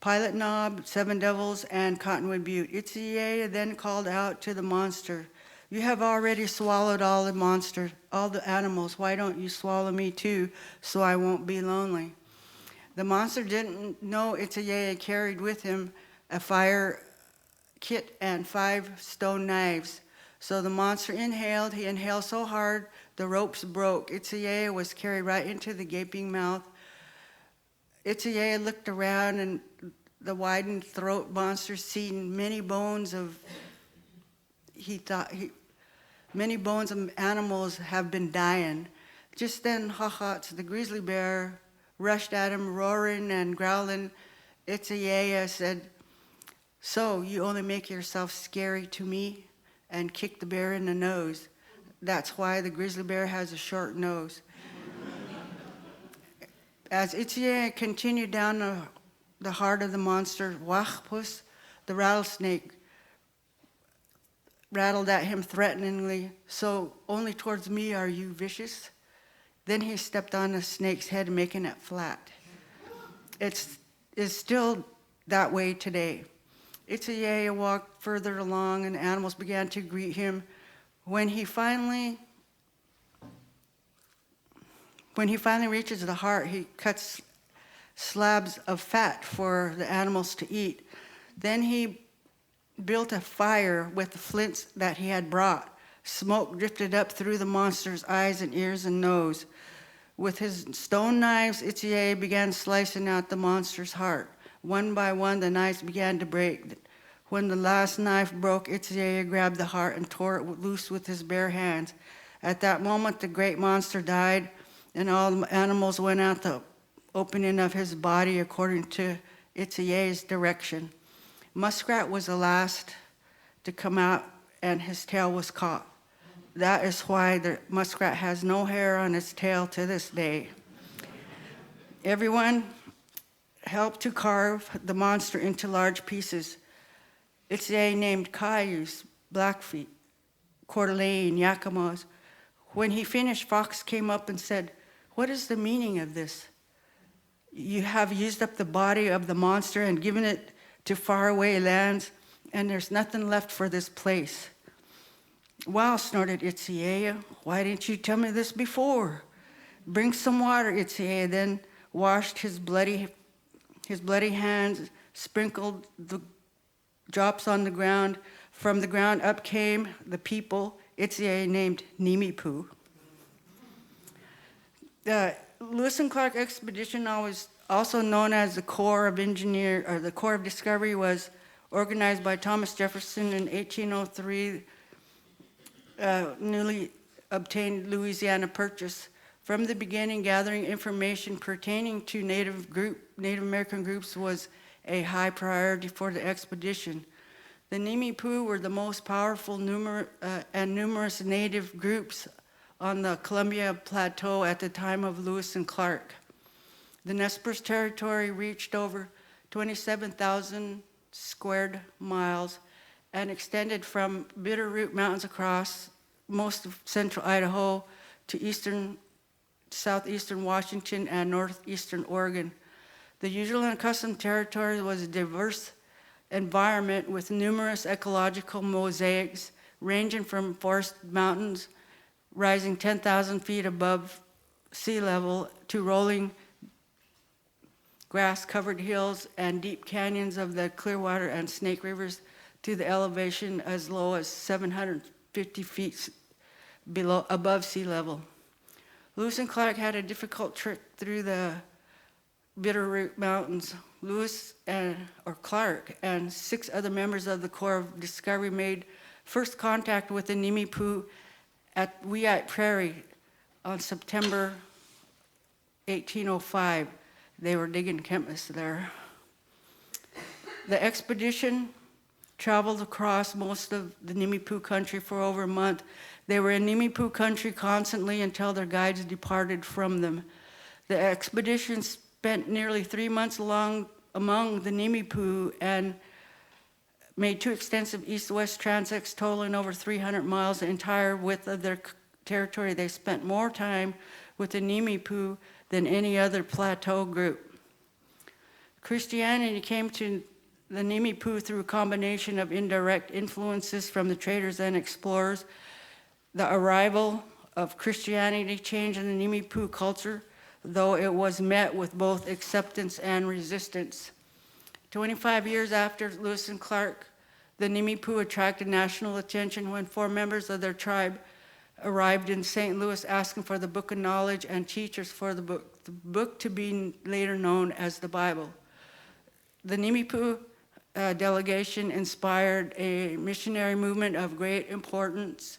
D: Pilot Knob, Seven Devils, and Cottonwood Butte. Itziea then called out to the monster, "You have already swallowed all the animals. Why don't you swallow me too, so I won't be lonely?" The monster didn't know Itziea carried with him a fire kit and 5 stone knives. So the monster inhaled. He inhaled so hard, the ropes broke. Itziea was carried right into the gaping mouth. Itziea looked around, and the widened throat monster seen many bones of animals have been dying. Just then, Hachats, the grizzly bear, rushed at him, roaring and growling. Itziea said, "So you only make yourself scary to me?" and kicked the bear in the nose. That's why the grizzly bear has a short nose. As Itziea continued down the heart of the monster, Wachpus, the rattlesnake, rattled at him threateningly. "So only towards me are you vicious?" Then he stepped on the snake's head, making it flat. It's still that way today. Itziea walked further along, and animals began to greet him. When he finally reaches the heart, he cuts slabs of fat for the animals to eat. Then he built a fire with the flints that he had brought. Smoke drifted up through the monster's eyes and ears and nose. With his stone knives, Itziea began slicing out the monster's heart. One by one, the knives began to break. When the last knife broke, Itziea grabbed the heart and tore it loose with his bare hands. At that moment, the great monster died, and all the animals went out the opening of his body according to Itziea's direction. Muskrat was the last to come out, and his tail was caught. That is why the muskrat has no hair on its tail to this day. Everyone helped to carve the monster into large pieces. Itzay named Cayuse, Blackfeet, Coeur d'Alene, Yakimas. When he finished, Fox came up and said, "What is the meaning of this? You have used up the body of the monster and given it to faraway lands, and there's nothing left for this place." "Wow," snorted Itzay, "why didn't you tell me this before? Bring some water," Itzay then washed his bloody hands, sprinkled the drops on the ground. From the ground up came the people Itzay named Nimipu. The Lewis and Clark expedition, also known as the Corps of Discovery, was organized by Thomas Jefferson in 1803, newly obtained Louisiana Purchase. From the beginning, gathering information pertaining to Native American groups was a high priority for the expedition. The Nimipu were the most powerful and numerous Native groups on the Columbia Plateau at the time of Lewis and Clark. The Nez Perce territory reached over 27,000 square miles and extended from Bitterroot Mountains across most of central Idaho to southeastern Washington and northeastern Oregon. The usual and accustomed territory was a diverse environment with numerous ecological mosaics ranging from forest mountains rising 10,000 feet above sea level to rolling grass-covered hills and deep canyons of the Clearwater and Snake Rivers to the elevation as low as 750 feet above sea level. Lewis and Clark had a difficult trip through the Bitterroot Mountains. Clark and 6 other members of the Corps of Discovery made first contact with the Nimipu at Wéetes Prairie on September 1805. They were digging chemists there. The expedition traveled across most of the Nimipu country for over a month. They were in Nimipu country constantly until their guides departed from them. The expedition spent nearly 3 months among the Nimipu and made 2 extensive east-west transects totaling over 300 miles, the entire width of their territory. They spent more time with the Nimipu than any other plateau group. Christianity came to the Nimipu through a combination of indirect influences from the traders and explorers. The arrival of Christianity changed the Nimipu culture, though it was met with both acceptance and resistance. 25 years after Lewis and Clark, the Nimipu attracted national attention when 4 members of their tribe arrived in St. Louis asking for the Book of Knowledge and teachers for the book to be later known as the Bible. The Nimipu delegation inspired a missionary movement of great importance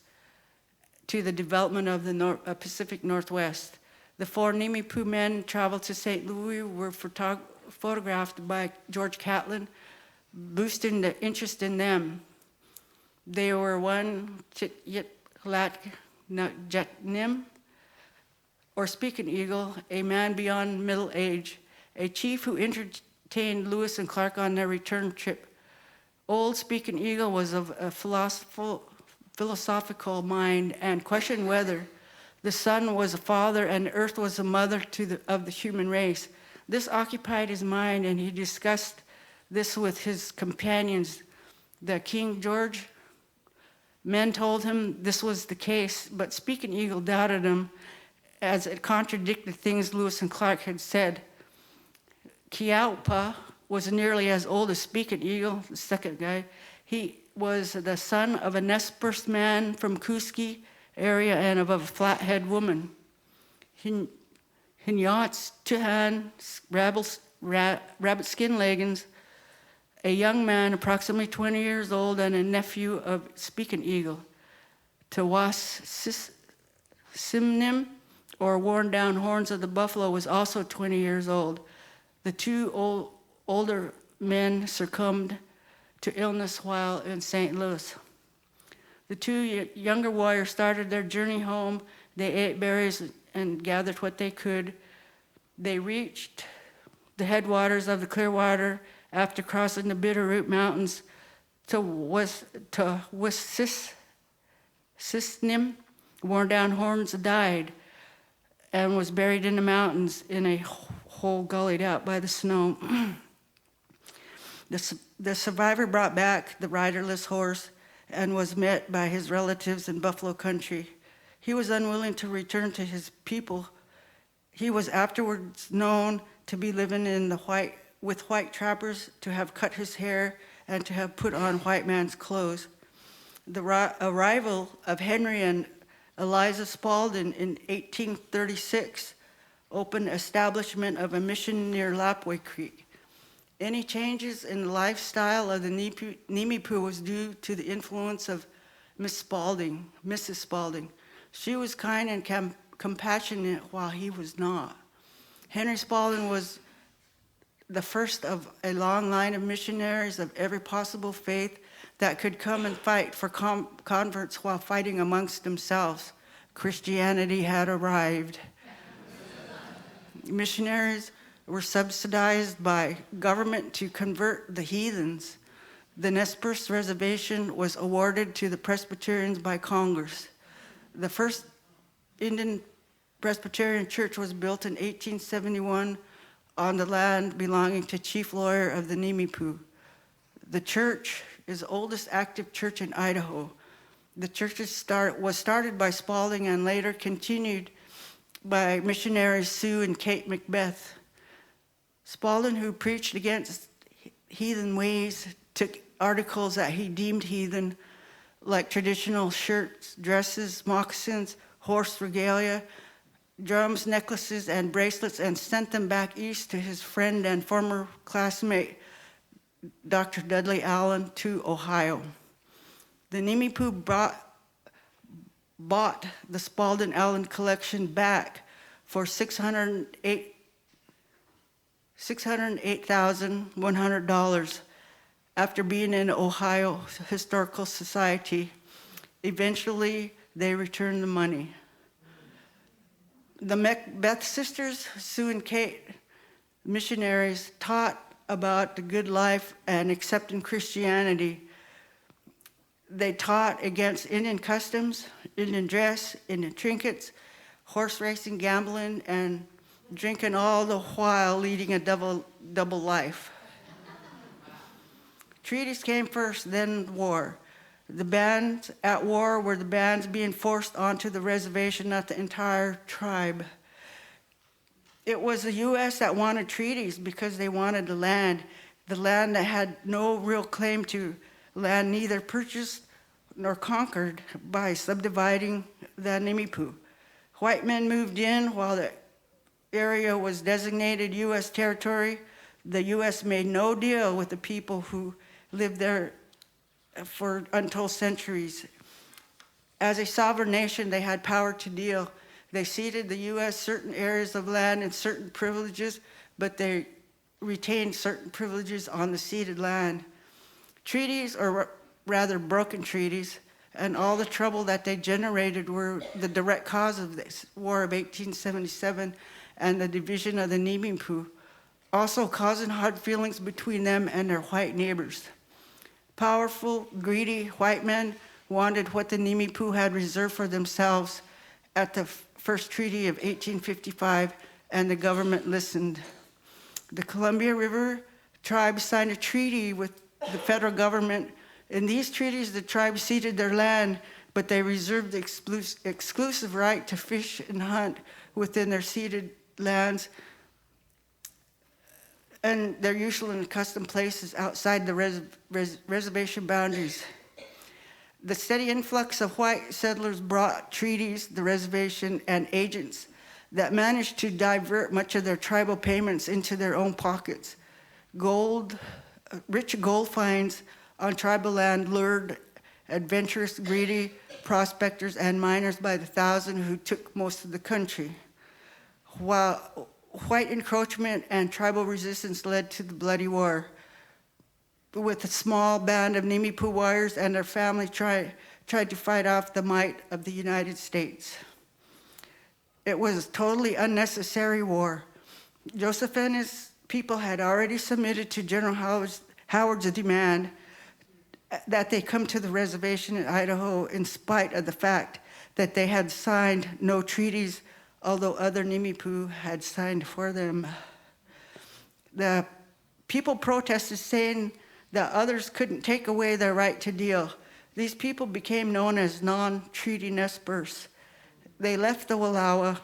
D: to the development of the Pacific Northwest. The 4 Nimipu men traveled to St. Louis, were photographed by George Catlin, boosting the interest in them. They were one Chit-Yit-Lat-Nim, or Speaking Eagle, a man beyond middle age, a chief who entertained Lewis and Clark on their return trip. Old Speaking Eagle was of a philosophical mind and questioned whether the sun was a father and the earth was a mother of the human race. This occupied his mind, and he discussed this with his companions. The King George men told him this was the case, but Speaking Eagle doubted him as it contradicted things Lewis and Clark had said. Kiaupa was nearly as old as Speaking Eagle, the second guy. He was the son of a Nez Perce man from Kuski area and of a flathead woman. Hinyats, Tuhan, rabbit skin leggings, a young man approximately 20 years old and a nephew of Speaking Eagle. Tawas Simnim, or worn down horns of the buffalo, was also 20 years old. The 2 older men succumbed to illness while in St. Louis. The two younger warriors started their journey home. They ate berries and gathered what they could. They reached the headwaters of the Clearwater after crossing the Bitterroot Mountains to Wiscisnim. Worn down horns died and was buried in the mountains in a hole gullied out by the snow. The survivor brought back the riderless horse and was met by his relatives in Buffalo Country. He was unwilling to return to his people. He was afterwards known to be living with white trappers, to have cut his hair, and to have put on white man's clothes. The arrival of Henry and Eliza Spalding in 1836 opened establishment of a mission near Lapwai Creek. Any changes in the lifestyle of the Nimipu was due to the influence of Mrs. Spalding. She was kind and compassionate while he was not. Henry Spalding was the first of a long line of missionaries of every possible faith that could come and fight for converts while fighting amongst themselves. Christianity had arrived. Missionaries were subsidized by government to convert the heathens. The Nez Perce reservation was awarded to the Presbyterians by Congress. The first Indian Presbyterian church was built in 1871 on the land belonging to chief lawyer of the Nimipu. The church is the oldest active church in Idaho. The church was started by Spalding and later continued by missionaries Sue and Kate Macbeth. Spalding, who preached against heathen ways, took articles that he deemed heathen, like traditional shirts, dresses, moccasins, horse regalia, drums, necklaces, and bracelets, and sent them back east to his friend and former classmate, Dr. Dudley Allen, to Ohio. The Nimipu bought the Spalding Allen collection back for $608,100 after being in Ohio Historical Society. Eventually, they returned the money. The Macbeth sisters, Sue and Kate, missionaries, taught about the good life and accepting Christianity. They taught against Indian customs, Indian dress, Indian trinkets, horse racing, gambling, and drinking, all the while leading a double life. Treaties came first, then war. The bands at war were the bands being forced onto the reservation, not the entire tribe. It was the U.S. that wanted treaties because they wanted the land that had no real claim to land, neither purchased nor conquered by subdividing the Nimipu. White men moved in while the area was designated U.S. territory. The U.S. made no deal with the people who lived there for untold centuries. As a sovereign nation, they had power to deal. They ceded the U.S. certain areas of land and certain privileges, but they retained certain privileges on the ceded land. Treaties, or rather broken treaties, and all the trouble that they generated were the direct cause of this War of 1877 and the division of the Nimipu, also causing hard feelings between them and their white neighbors. Powerful, greedy white men wanted what the Nimipu had reserved for themselves at the First Treaty of 1855, and the government listened. The Columbia River tribe signed a treaty with the federal government. In these treaties, the tribe ceded their land, but they reserved the exclusive right to fish and hunt within their ceded lands and their usual and custom places outside the reservation boundaries. The steady influx of white settlers brought treaties, the reservation, and agents that managed to divert much of their tribal payments into their own pockets. Rich gold finds on tribal land lured adventurous, greedy prospectors and miners by the thousand who took most of the country. While white encroachment and tribal resistance led to the bloody war. with a small band of Nimipu warriors and their family tried to fight off the might of the United States. It was a totally unnecessary war. Joseph and his people had already submitted to General Howard's demand that they come to the reservation in Idaho in spite of the fact that they had signed no treaties, although other Nimipu had signed for them. The people protested, saying that others couldn't take away their right to deal. These people became known as non-treaty Nez Perce. They left the Wallowa.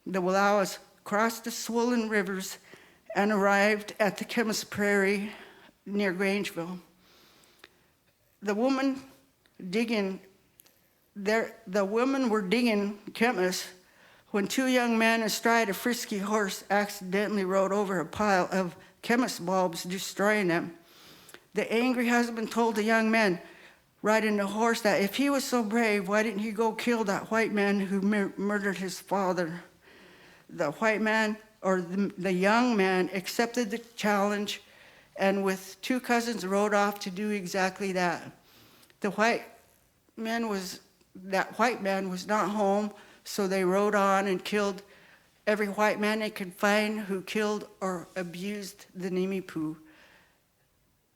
D: The Wallowas crossed the swollen rivers and arrived at the Chemist Prairie near Grangeville. The women were digging Chemist when two young men astride a frisky horse accidentally rode over a pile of chemist bulbs, destroying them. The angry husband told the young men riding the horse that if he was so brave, why didn't he go kill that white man who murdered his father? The white man, or the young man, accepted the challenge and with two cousins rode off to do exactly that. That white man was not home, so they rode on and killed every white man they could find who killed or abused the Nimipu.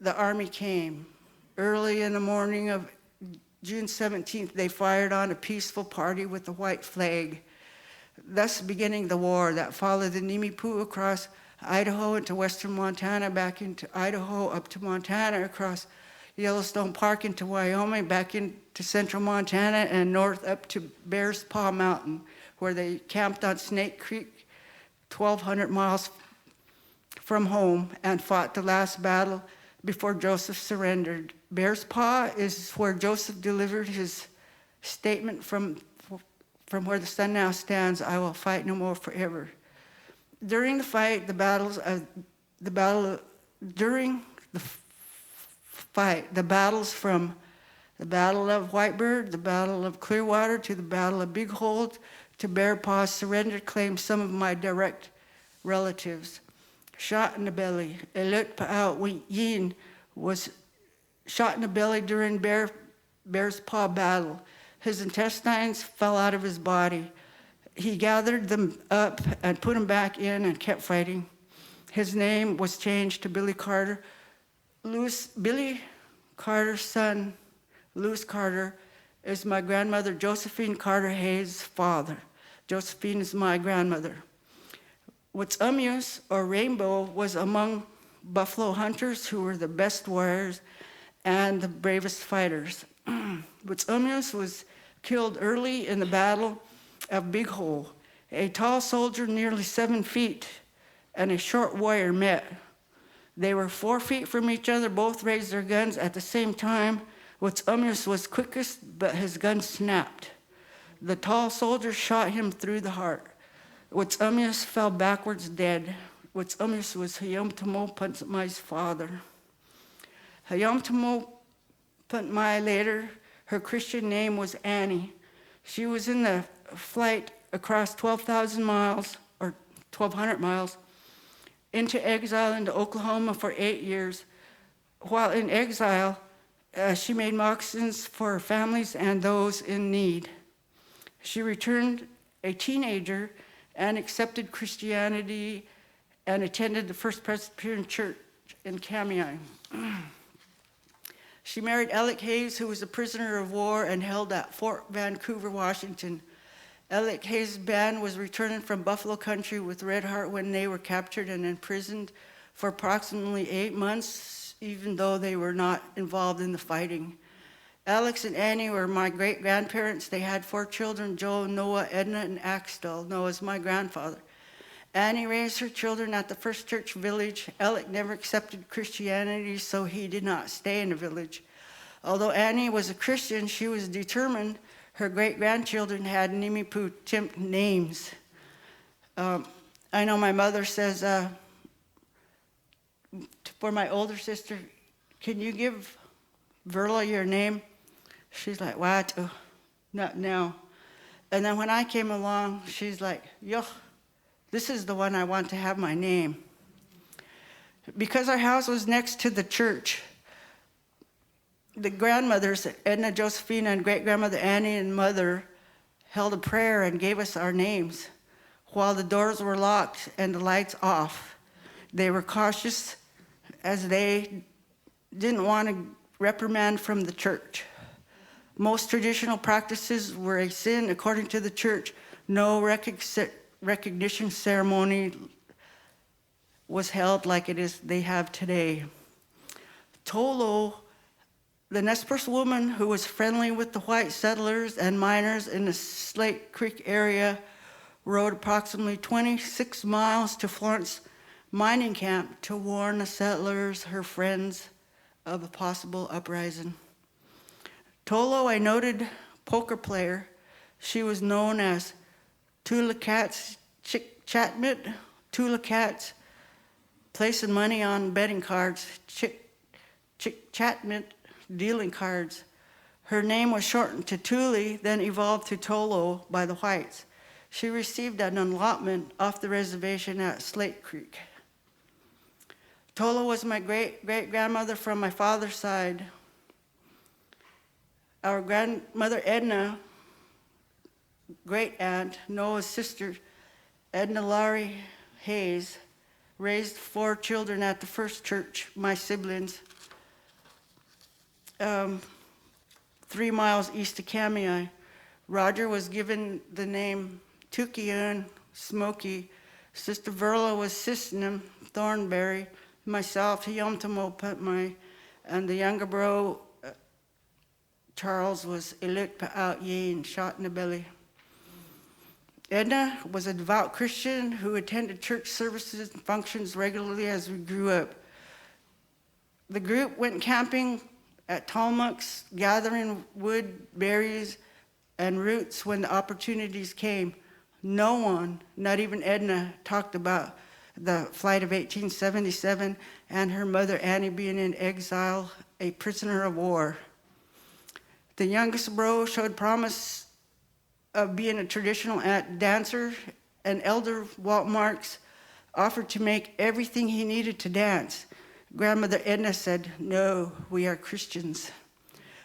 D: The army came. Early in the morning of June 17th, they fired on a peaceful party with the white flag, thus beginning the war that followed the Nimipu across Idaho into western Montana, back into Idaho, up to Montana, across Yellowstone Park into Wyoming, back into central Montana, and north up to Bears Paw Mountain, where they camped on Snake Creek, 1,200 miles from home, and fought the last battle before Joseph surrendered. Bears Paw is where Joseph delivered his statement from where the sun now stands, "I will fight no more forever." During the fight, the battles from the Battle of Whitebird, the Battle of Clearwater, to the Battle of Big Hole, to Bear Paw surrender, claimed some of my direct relatives. Shot in the belly. Elut Pa'au Yin was shot in the belly during Bear's Paw battle. His intestines fell out of his body. He gathered them up and put them back in and kept fighting. His name was changed to Billy Carter. Billy Carter's son, Lewis Carter, is my grandmother, Josephine Carter Hayes' father. Josephine is my grandmother. Wéetes, or Rainbow, was among buffalo hunters who were the best warriors and the bravest fighters. Wéetes was killed early in the Battle of Big Hole. A tall soldier, nearly 7 feet, and a short warrior met. They were 4 feet from each other, both raised their guns at the same time. Wéetes was quickest, but his gun snapped. The tall soldier shot him through the heart. Wéetes fell backwards dead. Wéetes was Hayamtamo Puntmai's father. Hayamtamo Puntmai later, her Christian name was Annie. She was in the flight across 12,000 miles, or 1,200 miles, into exile into Oklahoma for 8 years. While in exile, she made moccasins for her families and those in need. She returned a teenager and accepted Christianity and attended the First Presbyterian Church in Kamiah. She married Alec Hayes, who was a prisoner of war and held at Fort Vancouver, Washington. Alec Hayes' band was returning from Buffalo Country with Red Heart when they were captured and imprisoned for approximately 8 months, even though they were not involved in the fighting. Alex and Annie were my great-grandparents. They had 4 children, Joe, Noah, Edna, and Axtell. Noah's my grandfather. Annie raised her children at the First Church Village. Alec never accepted Christianity, so he did not stay in the village. Although Annie was a Christian, she was determined her great-grandchildren had Nimipu Timp names. I know my mother says, for my older sister, "Can you give Verla your name?" She's like, "What? Oh, not now." And then when I came along, she's like, "Yo, this is the one I want to have my name." Because our house was next to the church, The grandmothers, Edna, Josephina, and great-grandmother Annie and mother, held a prayer and gave us our names while the doors were locked and the lights off. They were cautious as they didn't want to reprimand from the church. Most traditional practices were a sin according to the church. No recognition ceremony was held like they have today. Tolo, the Nez Perce woman who was friendly with the white settlers and miners in the Slate Creek area, rode approximately 26 miles to Florence mining camp to warn the settlers, her friends, of a possible uprising. Tolo, a noted poker player, she was known as Tula Cats Chatmit, Tula Cats, placing money on betting cards, Chick Chatmit, dealing cards. Her name was shortened to Tuli, then evolved to Tolo by the whites. She received an allotment off the reservation at Slate Creek. Tolo was my great-great-grandmother from my father's side. Our grandmother Edna, great-aunt, Noah's sister, Edna Laurie Hayes, raised 4 children at the first church, my siblings, 3 miles east of Kamei. Roger was given the name Tukiun, Smoky. Sister Verla was Sisnum, Thornberry. Myself, Hiyomtamo Putmai, and the younger bro, Charles, was Ilik Pa'at Yin, shot in the belly. Edna was a devout Christian who attended church services and functions regularly as we grew up. The group went camping at Talmuks, gathering wood, berries, and roots when the opportunities came. No one, not even Edna, talked about the flight of 1877 and her mother Annie being in exile, a prisoner of war. The youngest bro showed promise of being a traditional dancer, and elder Walt Marks offered to make everything he needed to dance. Grandmother Edna said, "No, we are Christians."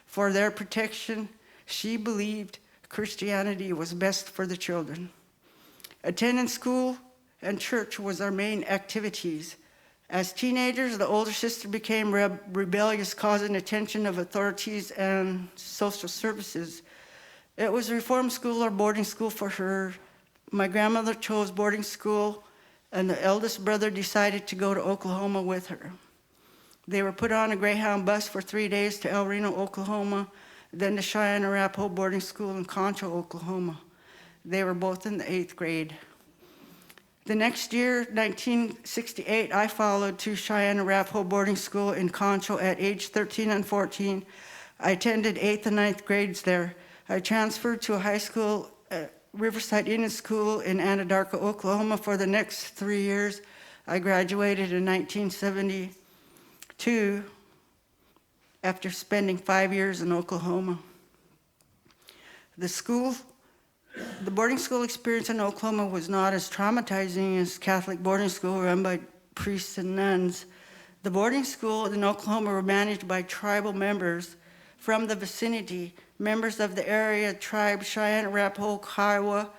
D: For their protection, she believed Christianity was best for the children. Attending school and church was our main activities. As teenagers, the older sister became rebellious, causing attention of authorities and social services. It was reform school or boarding school for her. My grandmother chose boarding school, and the eldest brother decided to go to Oklahoma with her. They were put on a Greyhound bus for 3 days to El Reno, Oklahoma, then to Cheyenne Arapaho boarding school in Concho, Oklahoma. They were both in the 8th grade. The next year, 1968, I followed to Cheyenne Arapaho boarding school in Concho at age 13 and 14. I attended 8th and 9th grades there. I transferred to a high school at Riverside Indian School in Anadarko, Oklahoma for the next 3 years. I graduated in 1972 after spending 5 years in Oklahoma. The boarding school experience in Oklahoma was not as traumatizing as Catholic boarding school run by priests and nuns. The boarding schools in Oklahoma were managed by tribal members from the vicinity, members of the area tribe, Cheyenne, Arapaho, Kiowa,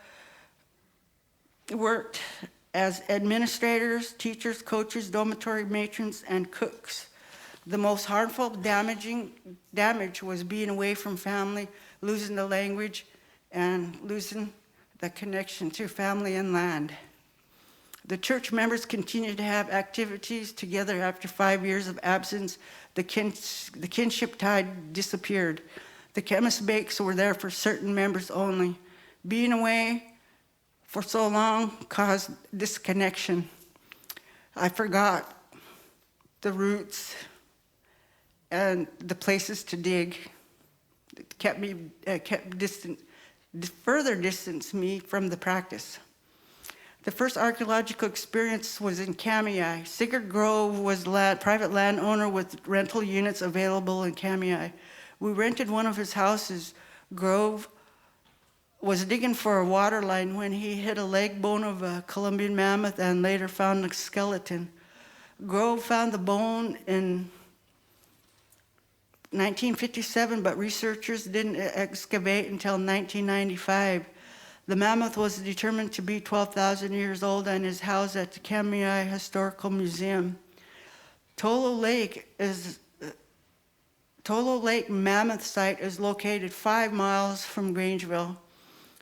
D: worked as administrators, teachers, coaches, dormitory matrons, and cooks. The most harmful damage was being away from family, losing the language, and losing the connection to family and land. The church members continued to have activities together after 5 years of absence. The kinship tie disappeared. The chemist bakes were there for certain members only. Being away for so long caused disconnection. I forgot the roots and the places to dig. It further distanced me from the practice. The first archaeological experience was in Kamei. Sigurd Grove was private landowner with rental units available in Kamei. We rented one of his houses. Grove was digging for a water line when he hit a leg bone of a Columbian mammoth and later found a skeleton. Grove found the bone in 1957, but researchers didn't excavate until 1995. The mammoth was determined to be 12,000 years old and is housed at the Kamiai Historical Museum. Tolo Lake Mammoth Site is located 5 miles from Grangeville,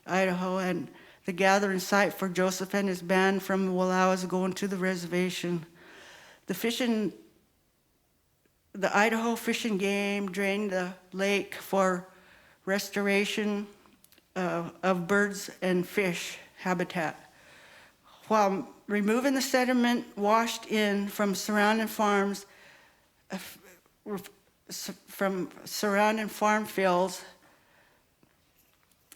D: Idaho, and the gathering site for Joseph and his band from the Wallowas going to the reservation. The Idaho Fish and Game drained the lake for restoration of birds and fish habitat. While removing the sediment washed in from surrounding farms, from surrounding farm fields,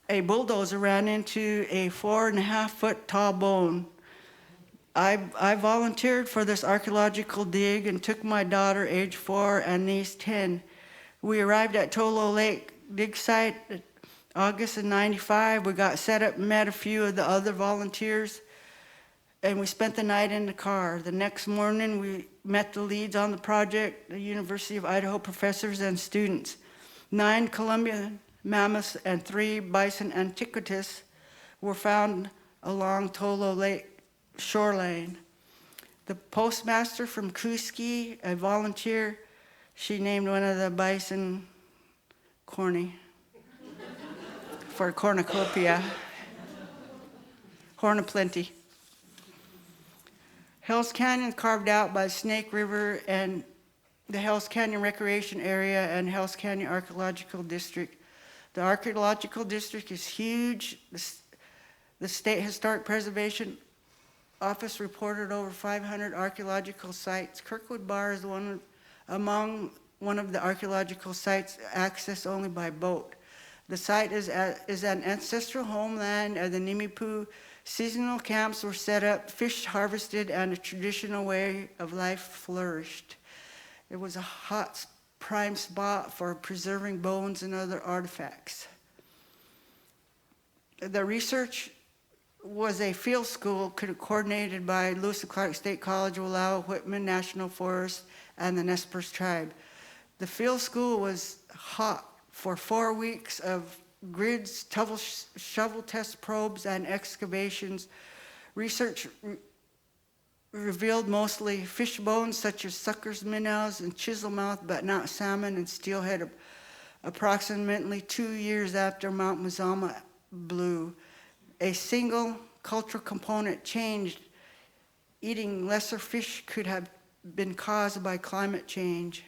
D: a bulldozer ran into a 4.5-foot tall bone. I volunteered for this archaeological dig and took my daughter, age 4, and niece, 10. We arrived at Tolo Lake dig site in August of '95. We got set up and met a few of the other volunteers, and we spent the night in the car. The next morning, we met the leads on the project, the University of Idaho professors and students. 9 Columbian mammoths and 3 bison antiquities were found along Tolo Lake shoreline. The postmaster from Kuski, a volunteer, she named one of the bison Corny for cornucopia, horn of plenty. Hell's Canyon carved out by Snake River and the Hell's Canyon Recreation Area and Hell's Canyon Archaeological District. The Archaeological District is huge. The State Historic Preservation Office reported over 500 archaeological sites. Kirkwood Bar is one of the archaeological sites accessed only by boat. The site is an ancestral homeland of the Nimipu. Seasonal camps were set up, fish harvested, and a traditional way of life flourished. It was a hot, prime spot for preserving bones and other artifacts. The research was a field school coordinated by Lewis and Clark State College, Wallowa, Whitman National Forest, and the Nez Perce Tribe. The field school was hot for 4 weeks of grids, shovel test probes, and excavations. Research revealed mostly fish bones such as suckers, minnows, and chiselmouth, but not salmon and steelhead, approximately 2 years after Mount Mazama blew. A single cultural component changed. Eating lesser fish could have been caused by climate change.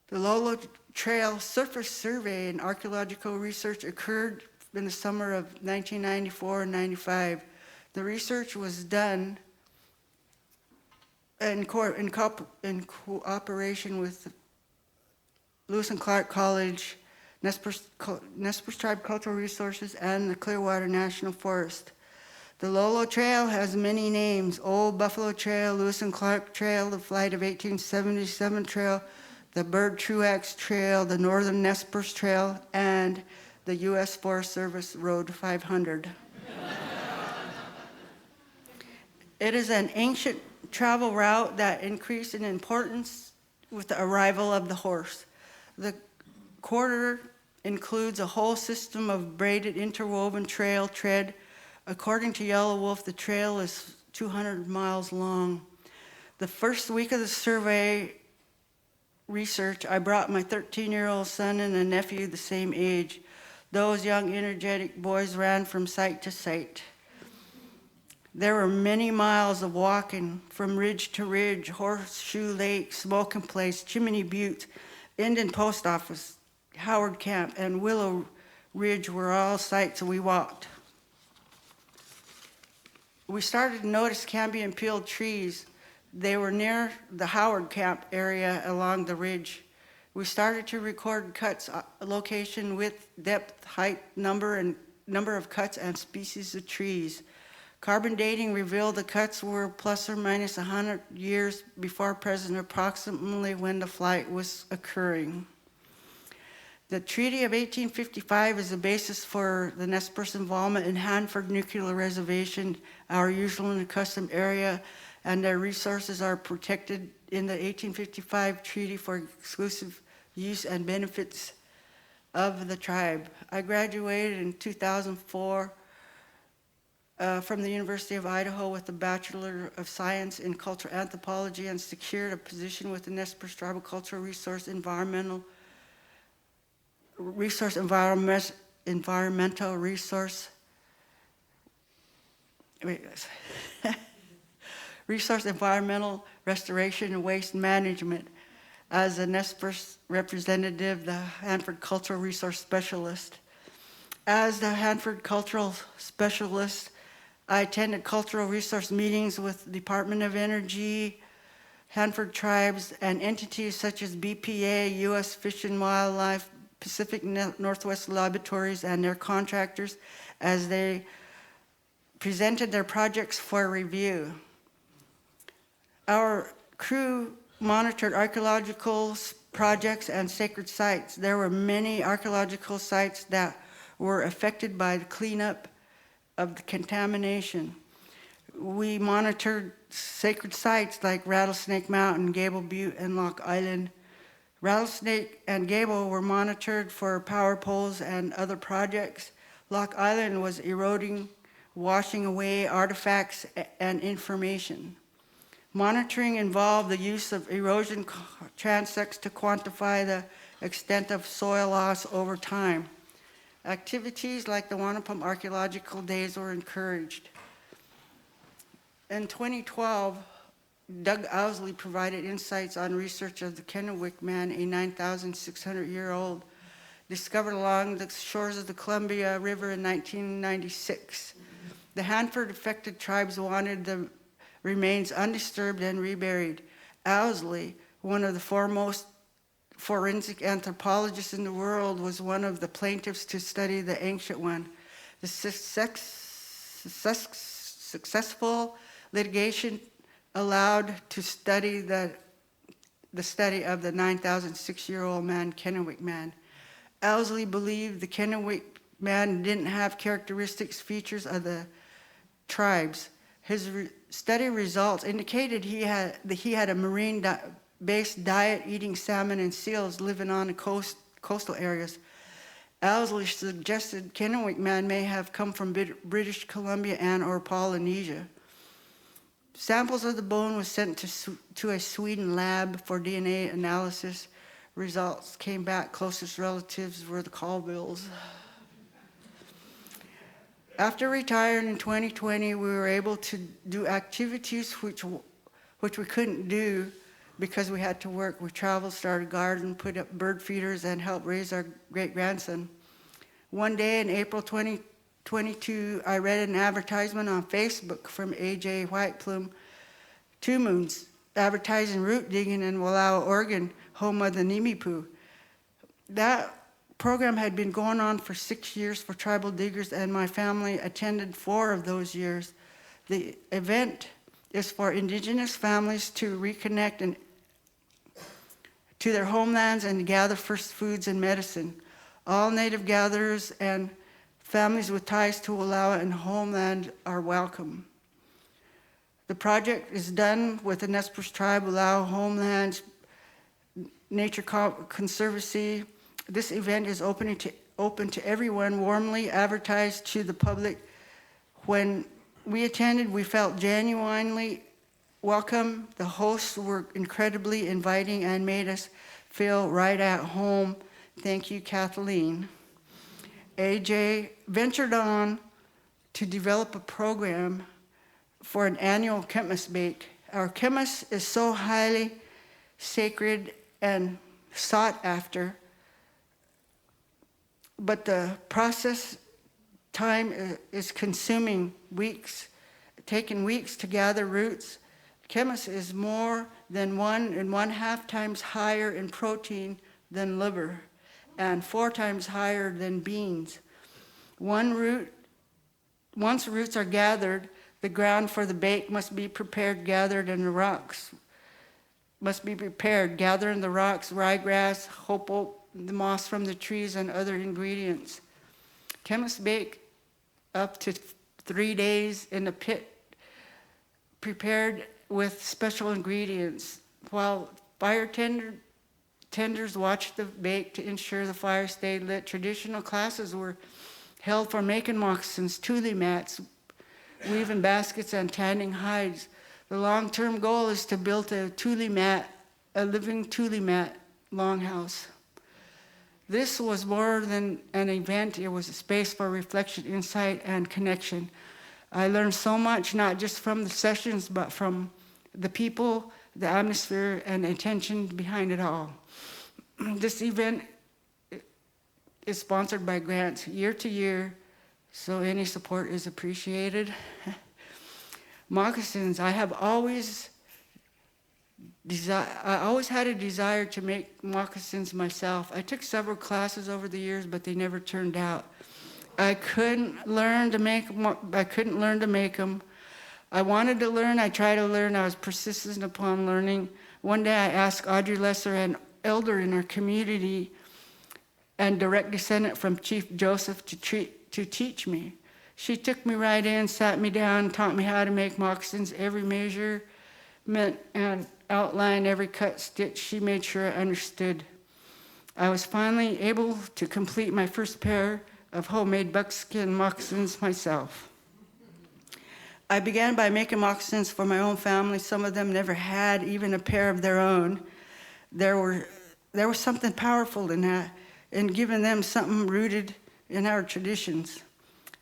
D: The Lolo Trail surface survey and archaeological research occurred in the summer of 1994 and 95. The research was done in cooperation with Lewis and Clark College, Nez Perce Tribe Cultural Resources, and the Clearwater National Forest. The Lolo Trail has many names: Old Buffalo Trail, Lewis and Clark Trail, the Flight of 1877 Trail, the Bird Truax Trail, the Northern Nez Perce Trail, and the U.S. Forest Service Road 500. It is an ancient travel route that increased in importance with the arrival of the horse. The corridor includes a whole system of braided interwoven trail tread. According to Yellow Wolf, the trail is 200 miles long. The first week of the survey research, I brought my 13-year-old son and a nephew the same age. Those young, energetic boys ran from site to site. There were many miles of walking from ridge to ridge: Horseshoe Lake, Smoking Place, Chimney Butte, Indian Post Office, Howard Camp, and Willow Ridge were all sites we walked. We started to notice cambium peeled trees. They were near the Howard Camp area along the ridge. We started to record cuts, location, width, depth, height, number of cuts, and species of trees. Carbon dating revealed the cuts were plus or minus 100 years before present, approximately when the flight was occurring. The Treaty of 1855 is the basis for the Nez Perce involvement in Hanford Nuclear Reservation, our usual and accustomed area, and their resources are protected in the 1855 Treaty for exclusive use and benefits of the tribe. I graduated in 2004 from the University of Idaho with a Bachelor of Science in Cultural Anthropology and secured a position with the Nez Perce Tribal Cultural Environmental Resource Environmental Restoration and Waste Management as a Nez Perce representative, the Hanford Cultural Resource Specialist. As the Hanford Cultural Specialist, I attended cultural resource meetings with the Department of Energy, Hanford tribes, and entities such as BPA, U.S. Fish and Wildlife, Pacific Northwest Laboratories, and their contractors as they presented their projects for review. Our crew monitored archaeological projects and sacred sites. There were many archaeological sites that were affected by the cleanup of the contamination. We monitored sacred sites like Rattlesnake Mountain, Gable Butte, and Lock Island. Rattlesnake and Gable were monitored for power poles and other projects. Lock Island was eroding, washing away artifacts and information. Monitoring involved the use of erosion transects to quantify the extent of soil loss over time. Activities like the Wanapum Archaeological Days were encouraged. In 2012, Doug Owsley provided insights on research of the Kennewick Man, a 9,600-year-old, discovered along the shores of the Columbia River in 1996. The Hanford-affected tribes wanted the remains undisturbed and reburied. Owsley, one of the foremost forensic anthropologists in the world, was one of the plaintiffs to study the ancient one. The successful litigation allowed to study the study of the 9,006-year-old man, Kennewick Man. Owsley believed the Kennewick Man didn't have characteristics, features of the tribes. His study results indicated he had a marine-based diet, eating salmon and seals, living on the coastal areas. Owsley suggested Kennewick Man may have come from British Columbia and or Polynesia. Samples of the bone was sent to a Sweden lab for DNA analysis. Results came back. Closest relatives were the Colvilles. After retiring in 2020, we were able to do activities which we couldn't do because we had to work. We traveled, started a garden, put up bird feeders, and helped raise our great-grandson. One day in April 2022, I read an advertisement on Facebook from A.J. Whiteplume, 2 Moons, advertising root digging in Wallowa, Oregon, home of the Nimipu. That program had been going on for 6 years for tribal diggers, and my family attended 4 of those years. The event is for indigenous families to reconnect to their homelands and gather first foods and medicine. All native gatherers and families with ties to Wallowa and homeland are welcome. The project is done with the Nez Perce Tribe, Wallowa Homelands Nature Conservancy. This event is open to everyone, warmly advertised to the public. When we attended, we felt genuinely welcome. The hosts were incredibly inviting and made us feel right at home. Thank you, Kathleen. AJ ventured on to develop a program for an annual Kemis bake. Our Kemis is so highly sacred and sought after, but the process time is consuming weeks, taking weeks to gather roots. Kemis is more than 1.5 times higher in protein than liver, and 4 times higher than beans. Once roots are gathered, the ground for the bake must be prepared, gathered in the rocks. Gather in the rocks, ryegrass, hopo, the moss from the trees, and other ingredients. Chemists bake up to 3 days in a pit, prepared with special ingredients. While fire tenders watched the bake to ensure the fire stayed lit. Traditional classes were held for making moccasins, tule mats, weaving baskets, and tanning hides. The long-term goal is to build a living tule mat longhouse. This was more than an event. It was a space for reflection, insight, and connection. I learned so much, not just from the sessions, but from the people, the atmosphere, and the intention behind it all. This event is sponsored by grants year to year, so any support is appreciated. Moccasins, I always had a desire to make moccasins myself. I took several classes over the years, but they never turned out. I couldn't learn to make them. I wanted to learn, I tried to learn, I was persistent upon learning. One day I asked Audrey Lesser, an elder in our community and direct descendant from Chief Joseph, to teach me. She took me right in, sat me down, taught me how to make moccasins, every measurement and outline, every cut, stitch. She made sure I understood. I was finally able to complete my first pair of homemade buckskin moccasins myself. I began by making moccasins for my own family. Some of them never had even a pair of their own. There was something powerful in that, in giving them something rooted in our traditions.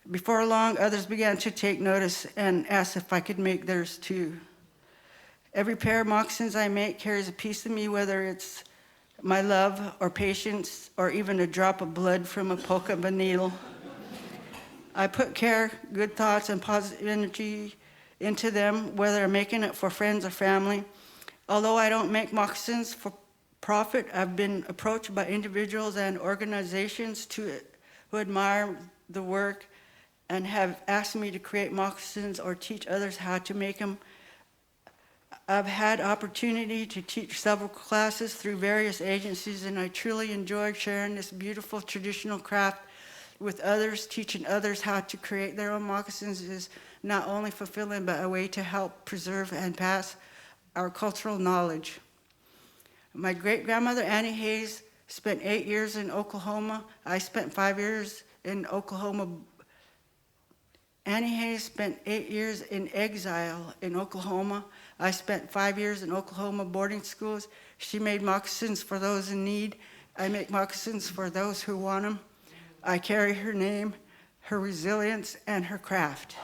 D: Before long, others began to take notice and asked if I could make theirs too. Every pair of moccasins I make carries a piece of me, whether it's my love or patience or even a drop of blood from a poke of a needle. I put care, good thoughts, and positive energy into them, whether I'm making it for friends or family. Although I don't make moccasins for profit, I've been approached by individuals and organizations who admire the work and have asked me to create moccasins or teach others how to make them. I've had opportunity to teach several classes through various agencies, and I truly enjoy sharing this beautiful traditional craft with others. Teaching others how to create their own moccasins is not only fulfilling, but a way to help preserve and pass our cultural knowledge. My great-grandmother, Annie Hayes, spent 8 years in Oklahoma. I spent 5 years in Oklahoma. Annie Hayes spent 8 years in exile in Oklahoma. I spent 5 years in Oklahoma boarding schools. She made moccasins for those in need. I make moccasins for those who want them. I carry her name, her resilience, and her craft.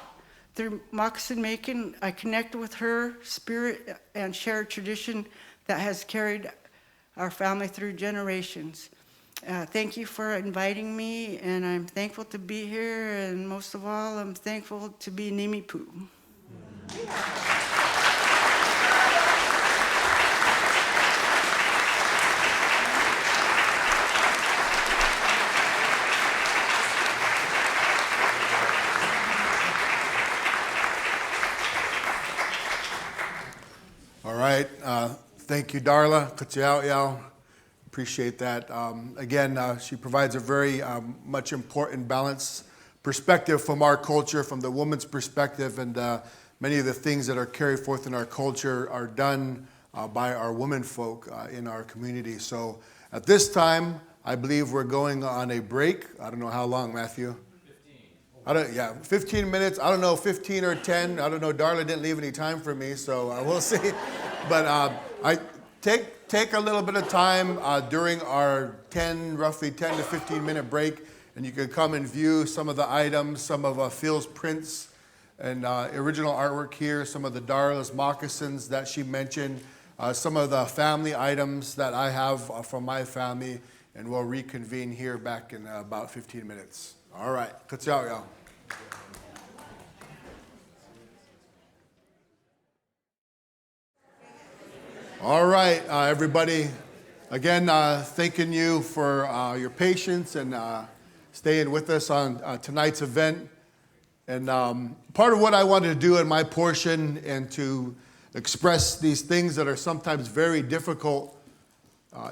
D: Through moccasin making, I connect with her spirit and share a tradition that has carried our family through generations. Thank you for inviting me, and I'm thankful to be here, and most of all, I'm thankful to be Nimipu.
B: All right. Thank you, Darla. Katsiao. Appreciate that. Again, she provides a very much important balanced perspective from our culture, from the woman's perspective, and many of the things that are carried forth in our culture are done by our women folk in our community. So at this time, I believe we're going on a break. I don't know how long, Matthew. 15 minutes. I don't know, 15 or 10. I don't know. Darla didn't leave any time for me, so we'll see. But I take a little bit of time during our roughly 10 to 15 minute break, and you can come and view some of the items, some of Phil's prints and original artwork here, some of the Darla's moccasins that she mentioned, some of the family items that I have from my family, and we'll reconvene here back in about 15 minutes. All right. Katsiao, y'all. All right, everybody. Again, thanking you for your patience and staying with us on tonight's event. And part of what I wanted to do in my portion and to express these things that are sometimes very difficult,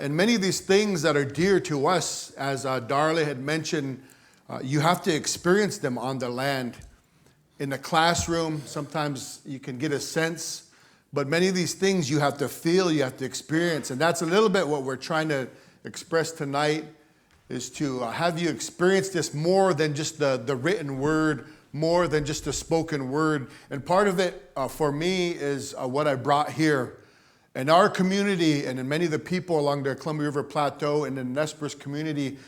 B: and many of these things that are dear to us, as Darla had mentioned, you have to experience them on the land. In the classroom, sometimes you can get a sense, But many of these things you have to feel, you have to experience. And that's a little bit what we're trying to express tonight, is to have you experience this more than just the written word, more than just the spoken word. And part of it for me is what I brought here. In our community and in many of the people along the Columbia River Plateau and in the Nez Perce community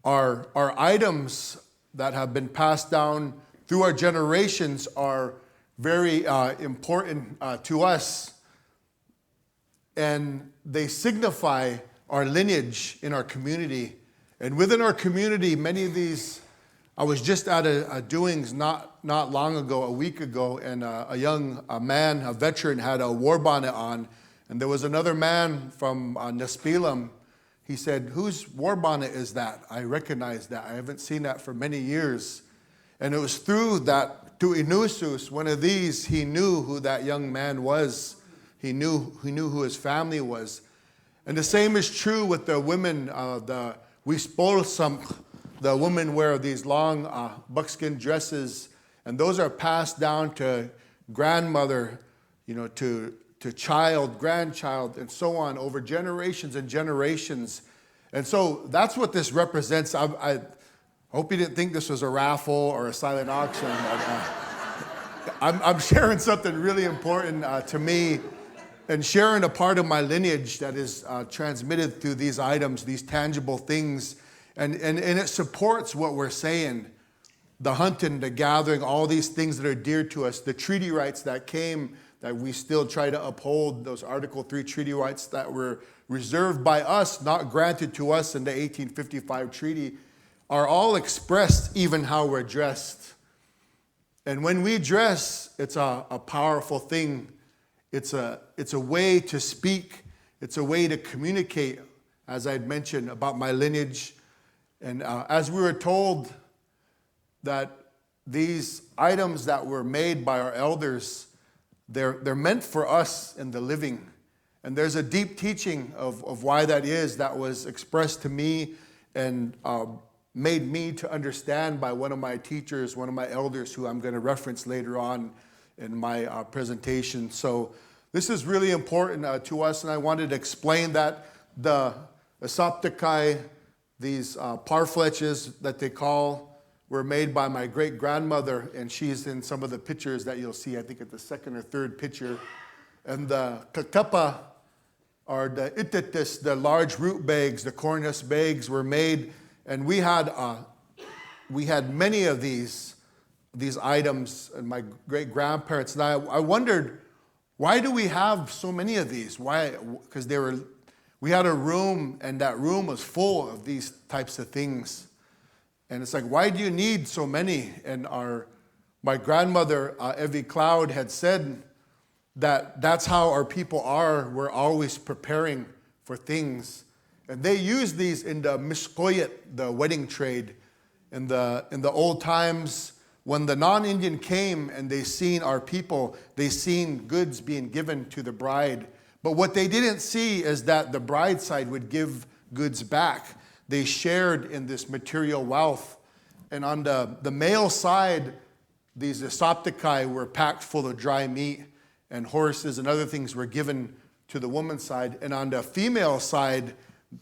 B: are items that have been passed down through our generations are very important to us. And they signify our lineage in our community. And within our community, many of these, I was just at a doings not long ago, a week ago, and a young man, a veteran, had a war bonnet on. And there was another man from Nespelem. He said, "Whose war bonnet is that? I recognize that. I haven't seen that for many years." And it was through that, to Inusus, one of these, he knew who that young man was. He knew who his family was. And the same is true with the women, the Wispolsam. The women wear these long buckskin dresses, and those are passed down to grandmother, to child, grandchild, and so on over generations and generations. And so that's what this represents. I hope you didn't think this was a raffle or a silent auction. I'm sharing something really important to me and sharing a part of my lineage that is transmitted through these items, these tangible things. And it supports what we're saying. The hunting, the gathering, all these things that are dear to us, the treaty rights that came, that we still try to uphold, those Article 3 treaty rights that were reserved by us, not granted to us in the 1855 treaty, are all expressed even how we're dressed. And when we dress, it's a powerful thing. It's a way to speak. It's a way to communicate, as I'd mentioned, about my lineage. And as we were told that these items that were made by our elders, they're meant for us in the living. And there's a deep teaching of why that is that was expressed to me and made me to understand by one of my teachers, one of my elders, who I'm going to reference later on in my presentation. So this is really important to us, and I wanted to explain that the Asoptakai, these parfleches that they call, were made by my great-grandmother, and she's in some of the pictures that you'll see, I think at the second or third picture. And the kakapa, or the ititis, the large root bags, the cornus bags, were made, and we had many of these items, and my great-grandparents and I wondered, why do we have so many of these? Why? Because we had a room, and that room was full of these types of things. And it's like, why do you need so many? And my grandmother, Evie Cloud, had said that that's how our people are. We're always preparing for things. And they used these in the mishkoyet, the wedding trade. In the old times, when the non-Indian came and they seen our people, they seen goods being given to the bride. But what they didn't see is that the bride side would give goods back. They shared in this material wealth. And on the male side, these Asoptakai were packed full of dry meat, and horses and other things were given to the woman's side. And on the female side,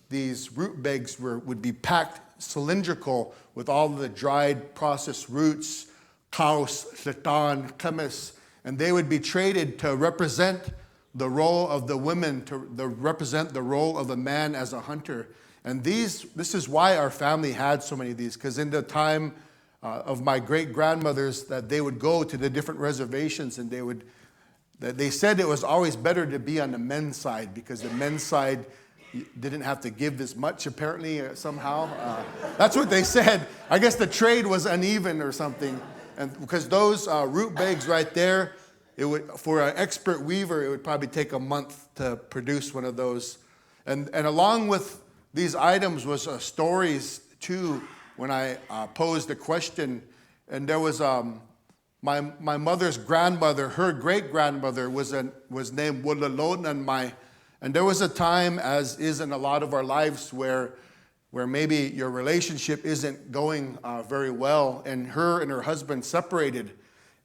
B: these root bags would be packed cylindrical with all of the dried processed roots, kaus, setan, kemis, and they would be traded to represent the role of the women, to represent the role of a man as a hunter. And this is why our family had so many of these, because in the time of my great-grandmothers, that they would go to the different reservations, and they said it was always better to be on the men's side, because the men's side didn't have to give as much, apparently, somehow. That's what they said. I guess the trade was uneven or something. And because those root bags right there, for an expert weaver, it would probably take a month to produce one of those. And along with these items was stories too. When I posed the question, and there was my mother's grandmother, her great grandmother was named Wulalonan. And there was a time, as is in a lot of our lives, where maybe your relationship isn't going very well, and her husband separated,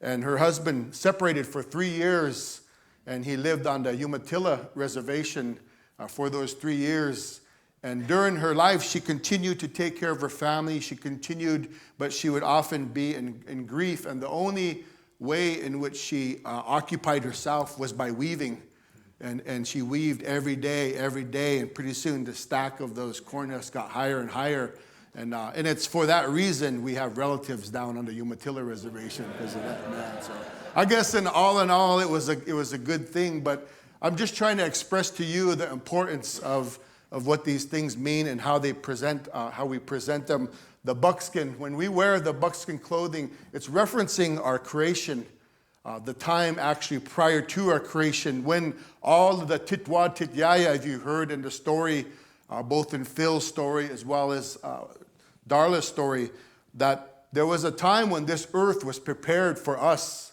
B: and her husband separated for 3 years, and he lived on the Umatilla Reservation for those 3 years. And during her life, she continued to take care of her family. She continued, but she would often be in grief. And the only way in which she occupied herself was by weaving. And she weaved every day. And pretty soon the stack of those corn husks got higher and higher. And it's for that reason we have relatives down on the Umatilla Reservation, because of that man. So I guess in all, it was a good thing. But I'm just trying to express to you the importance of what these things mean and how they present, how we present them. The buckskin, when we wear the buckskin clothing, it's referencing our creation, the time actually prior to our creation, when all of the titwa tityaya, if you heard in the story, both in Phil's story as well as Darla's story, that there was a time when this earth was prepared for us,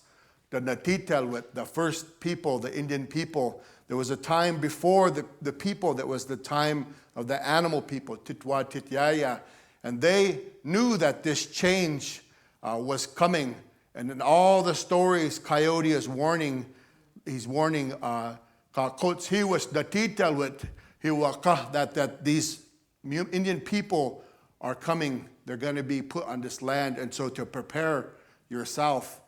B: the Natitalwit, the first people, the Indian people. There was a time before the people that was the time of the animal people, Titwa Tityaya. And they knew that this change was coming. And in all the stories, Coyote is warning, he's warning, he was Natitalwit, that these Indian people are coming. They're going to be put on this land. And so to prepare yourself.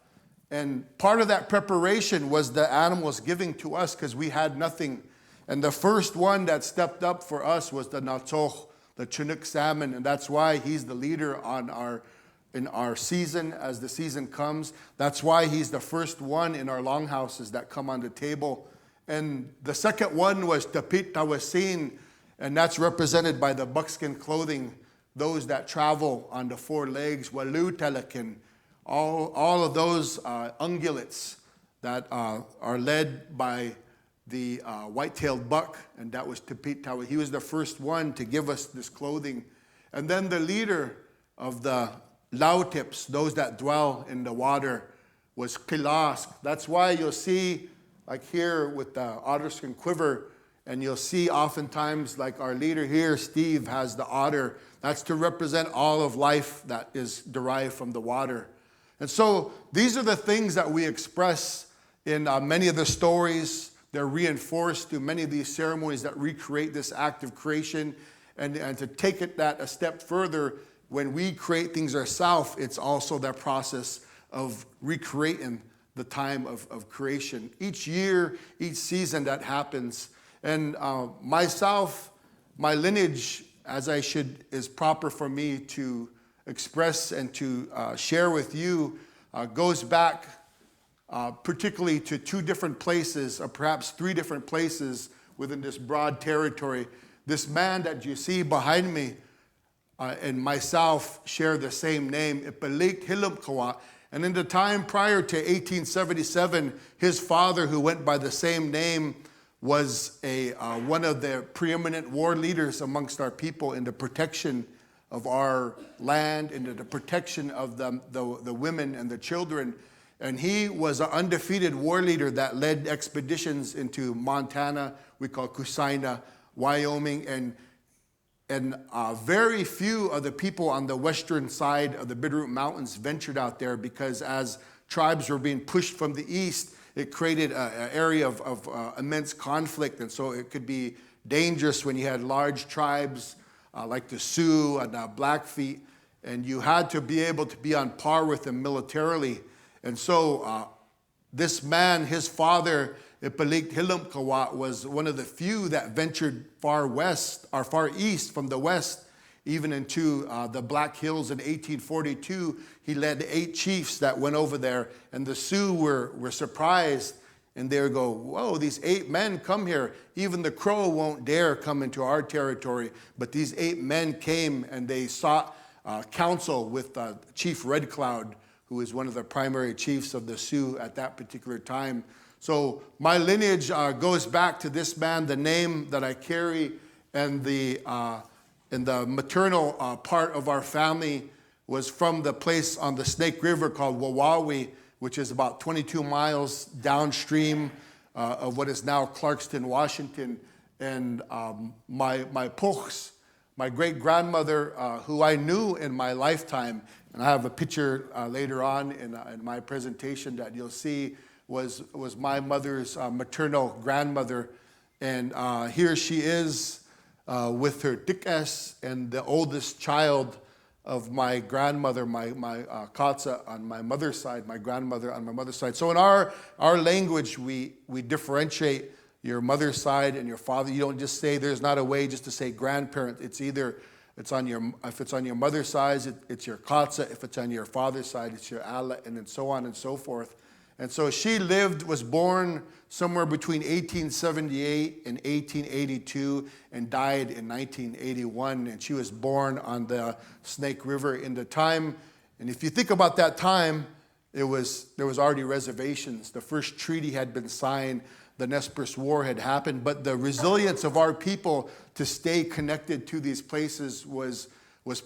B: And part of that preparation was the animals giving to us, because we had nothing. And the first one that stepped up for us was the Natsoch, the Chinook salmon. And that's why he's the leader in our season as the season comes. That's why he's the first one in our longhouses that come on the table. And the second one was Tapit Tawasin, and that's represented by the buckskin clothing, those that travel on the 4 legs, Walu Telekin, all of those ungulates that are led by the white-tailed buck, and that was Tapit Tawa. He was the first one to give us this clothing. And then the leader of the Lautips, those that dwell in the water, was Kilask. That's why you'll see, like here with the otterskin quiver, and you'll see oftentimes, like our leader here, Steve, has the otter. That's to represent all of life that is derived from the water. And so these are the things that we express in many of the stories. They're reinforced through many of these ceremonies that recreate this act of creation. And to take it that a step further, when we create things ourselves, it's also that process of recreating the time of creation. Each year, each season that happens. And myself, my lineage, as is proper for me to express and to share with you, goes back particularly to 2 different places, or perhaps 3 different places within this broad territory. This man that you see behind me and myself share the same name, Phillip Cash. And in the time prior to 1877, his father, who went by the same name, was one of the preeminent war leaders amongst our people in the protection of our land, into the protection of the women and the children. And he was an undefeated war leader that led expeditions into Montana, we call Kusaina, Wyoming, and very few of the people on the western side of the Bitterroot Mountains ventured out there, because as tribes were being pushed from the east, it created an area of immense conflict. And so it could be dangerous when you had large tribes like the Sioux and Blackfeet, and you had to be able to be on par with them militarily. And so this man, his father, Phillip Cash, was one of the few that ventured far west, or far east from the west, even into the Black Hills in 1842. He led 8 chiefs that went over there, and the Sioux were surprised, and they would go, whoa, these 8 men come here. Even the Crow won't dare come into our territory. But these 8 men came, and they sought counsel with Chief Red Cloud, who is one of the primary chiefs of the Sioux at that particular time. So my lineage goes back to this man. The name that I carry and in the maternal part of our family was from the place on the Snake River called Wawawi, which is about 22 miles downstream of what is now Clarkston, Washington. And my pochs, my great-grandmother, who I knew in my lifetime, and I have a picture later on in my presentation that you'll see, was my mother's maternal grandmother. And here she is with her tikas and the oldest child of my grandmother, my katsa on my mother's side, my grandmother on my mother's side. So in our language, we differentiate your mother's side and your father. You don't just say, there's not a way just to say grandparent. It's either, if it's on your mother's side, it's your katsa. If it's on your father's side, it's your ala, and then so on and so forth. And so she was born somewhere between 1878 and 1882 and died in 1981. And she was born on the Snake River in the time. And if you think about that time, there was already reservations. The first treaty had been signed. The Nez Perce War had happened. But the resilience of our people to stay connected to these places was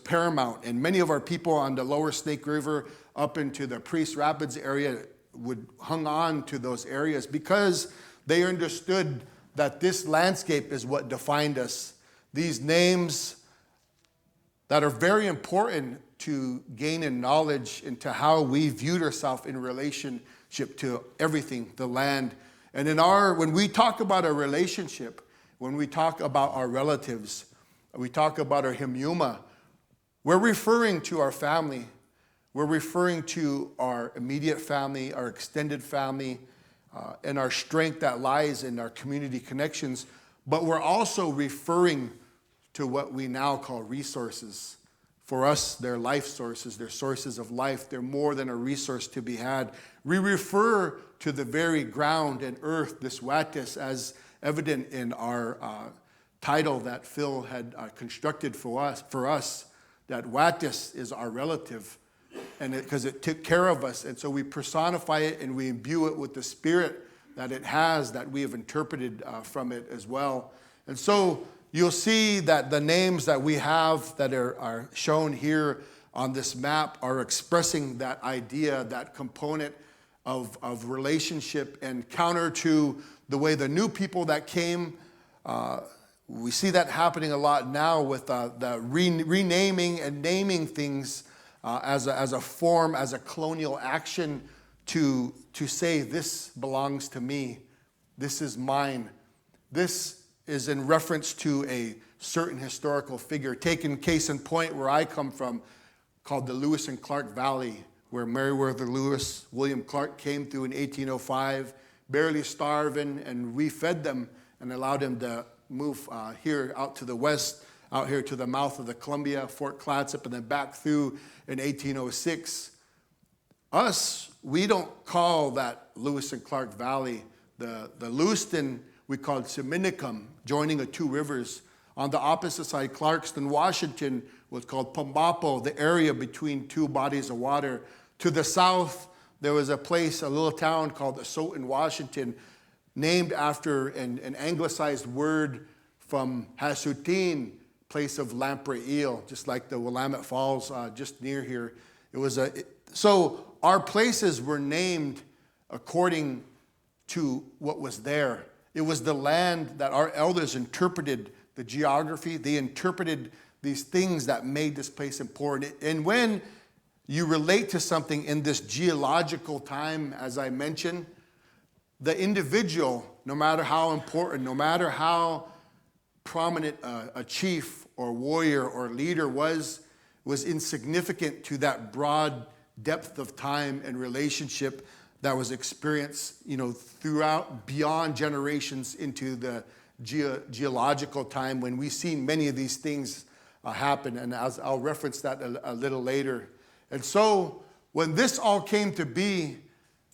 B: paramount. And many of our people on the lower Snake River up into the Priest Rapids area would hung on to those areas because they understood that this landscape is what defined us. These names that are very important to gain in knowledge into how we viewed ourselves in relationship to everything, the land. And when we talk about our relationship, when we talk about our relatives, we talk about our himyuma, we're referring to our family. We're referring to our immediate family, our extended family, and our strength that lies in our community connections. But we're also referring to what we now call resources. For us, they're life sources. They're sources of life. They're more than a resource to be had. We refer to the very ground and earth, this wéetes, as evident in our title that Phil had constructed for us, that wéetes is our relative. And because it took care of us. And so we personify it and we imbue it with the spirit that it has, that we have interpreted from it as well. And so you'll see that the names that we have that are shown here on this map are expressing that idea, that component of relationship, and counter to the way the new people that came. We see that happening a lot now with the renaming and naming things as a form, as a colonial action to say, this belongs to me, this is mine. This is in reference to a certain historical figure. Taken case in point where I come from, called the Lewis and Clark Valley, where Meriwether Lewis, William Clark came through in 1805, barely starving, and we fed them and allowed them to move here out to the west, out here to the mouth of the Columbia, Fort Clatsop, and then back through in 1806. Us, we don't call that Lewis and Clark Valley. The Lewiston, we called Seminicum, joining the two rivers. On the opposite side, Clarkston, Washington, was called Pambapo, the area between two bodies of water. To the south, there was a place, a little town called Asotin, Washington, named after an anglicized word from Hasutin, place of lamprey eel, just like the Willamette Falls just near here. So our places were named according to what was there. It was the land that our elders interpreted the geography. They interpreted these things that made this place important. And when you relate to something in this geological time, as I mentioned, the individual, no matter how important, no matter how prominent a chief or warrior or leader was insignificant to that broad depth of time and relationship that was experienced, throughout, beyond generations into the geological time when we've seen many of these things happen. And I'll reference that a little later. And so when this all came to be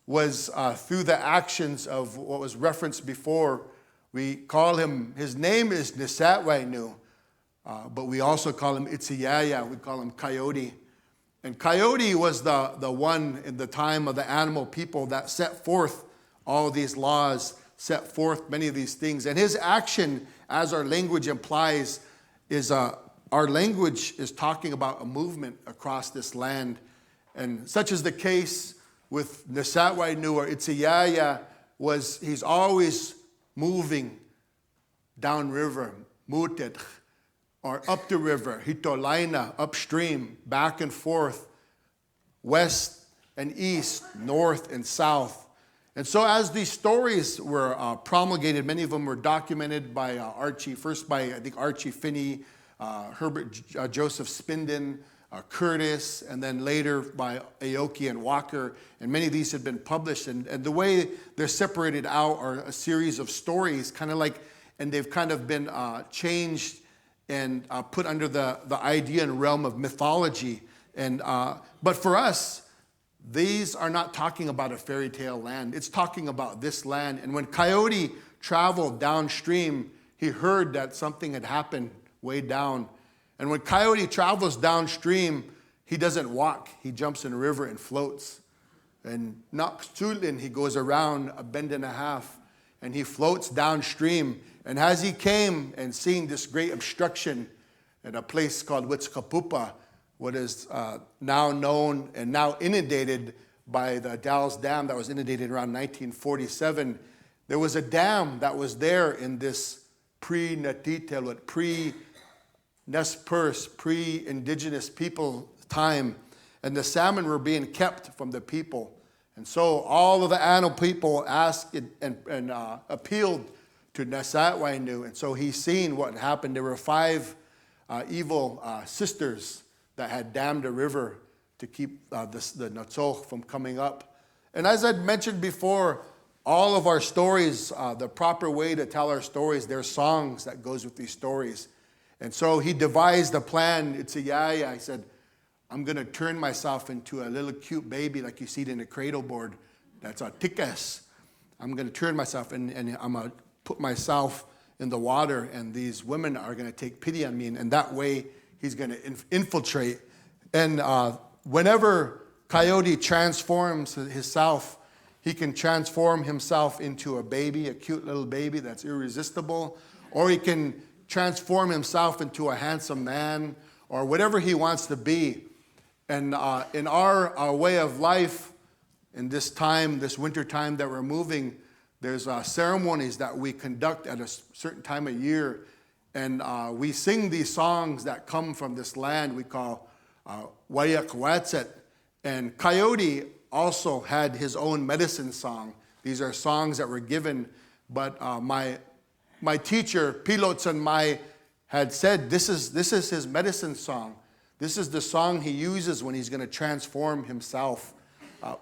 B: was through the actions of what was referenced before. We call him, his name is Nisatwainu, but we also call him Itziyaya, we call him Coyote. And Coyote was the one in the time of the animal people that set forth all these laws, set forth many of these things. And his action, as our language implies, is our language is talking about a movement across this land. And such is the case with Nisatwainu or Itziyaya, he's always moving downriver, mutet, or up the river, hitolaina, upstream, back and forth, west and east, north and south. And so as these stories were promulgated, many of them were documented by Archie, first by, I think, Archie Finney, Herbert Joseph Spindon, Curtis, and then later by Aoki and Walker. And many of these had been published. And the way they're separated out are a series of stories, kind of like, and they've kind of been changed and put under the idea and realm of mythology. And but for us, these are not talking about a fairy tale land. It's talking about this land. And when Coyote traveled downstream, he heard that something had happened way down. And when Coyote travels downstream, he doesn't walk. He jumps in a river and floats. And Naksulin, he goes around a bend and a half, and he floats downstream. And as he came and seeing this great obstruction at a place called Witskapupa, what is now known and now inundated by the Dalles Dam that was inundated around 1947. There was a dam that was there in this pre-Natitelwit, pre-Nez Perce, pre-indigenous people time, and the salmon were being kept from the people. And so all of the Ano people asked and appealed to Nesatwainu, and so he seen what happened. There were 5 evil sisters that had dammed a river to keep the Natsoch from coming up. And as I'd mentioned before, all of our stories, the proper way to tell our stories, there's songs that goes with these stories. And so he devised a plan. It's a yaya. I said, I'm going to turn myself into a little cute baby like you see it in a cradle board. That's a tikas. I'm going to turn myself and I'm going to put myself in the water, and these women are going to take pity on me. And that way, he's going to infiltrate. And whenever Coyote transforms himself, he can transform himself into a baby, a cute little baby that's irresistible, or he can transform himself into a handsome man, or whatever he wants to be. And in our way of life, in this time, this winter time that we're moving, there's ceremonies that we conduct at a certain time of year. And we sing these songs that come from this land we call wéetes. And Coyote also had his own medicine song. These are songs that were given, but my teacher, Pilotson Mai, had said this is his medicine song. This is the song he uses when he's going to transform himself.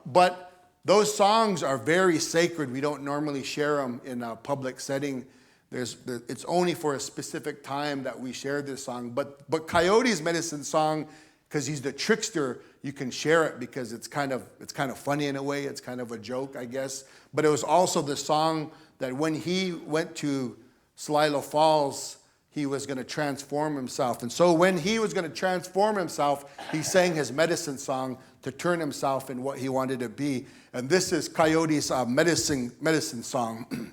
B: But those songs are very sacred. We don't normally share them in a public setting. It's only for a specific time that we share this song. But Coyote's medicine song, because he's the trickster, you can share it because it's kind of funny in a way. It's kind of a joke, I guess. But it was also the song that when he went to Celilo Falls, he was going to transform himself. And so when he was going to transform himself, he sang his medicine song to turn himself in what he wanted to be. And this is Coyote's medicine song.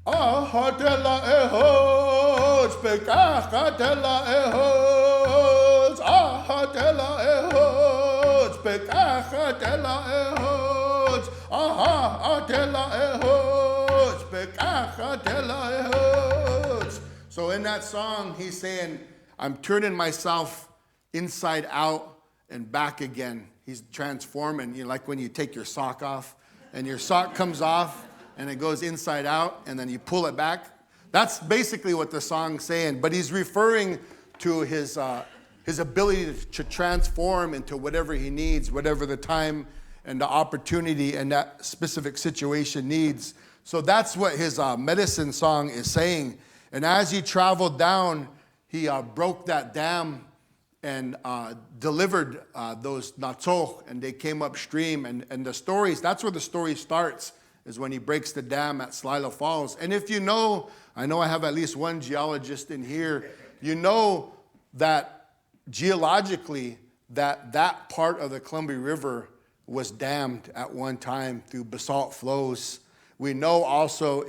B: Ahatela ehos, pekachatela ehos, ahatela ehos, pekachatela ehos, ahatela ehos, pekachatela ehos. So in that song, he's saying, I'm turning myself inside out and back again. He's transforming, like when you take your sock off and your sock comes off and it goes inside out and then you pull it back. That's basically what the song's saying. But he's referring to his ability to transform into whatever he needs, whatever the time and the opportunity and that specific situation needs. So that's what his medicine song is saying. And as he traveled down, he broke that dam and delivered those Natsoch, and they came upstream. And the stories, that's where the story starts, is when he breaks the dam at Celilo Falls. And if you know, I know I have at least one geologist in here, you know that geologically that part of the Columbia River was dammed at one time through basalt flows. We know also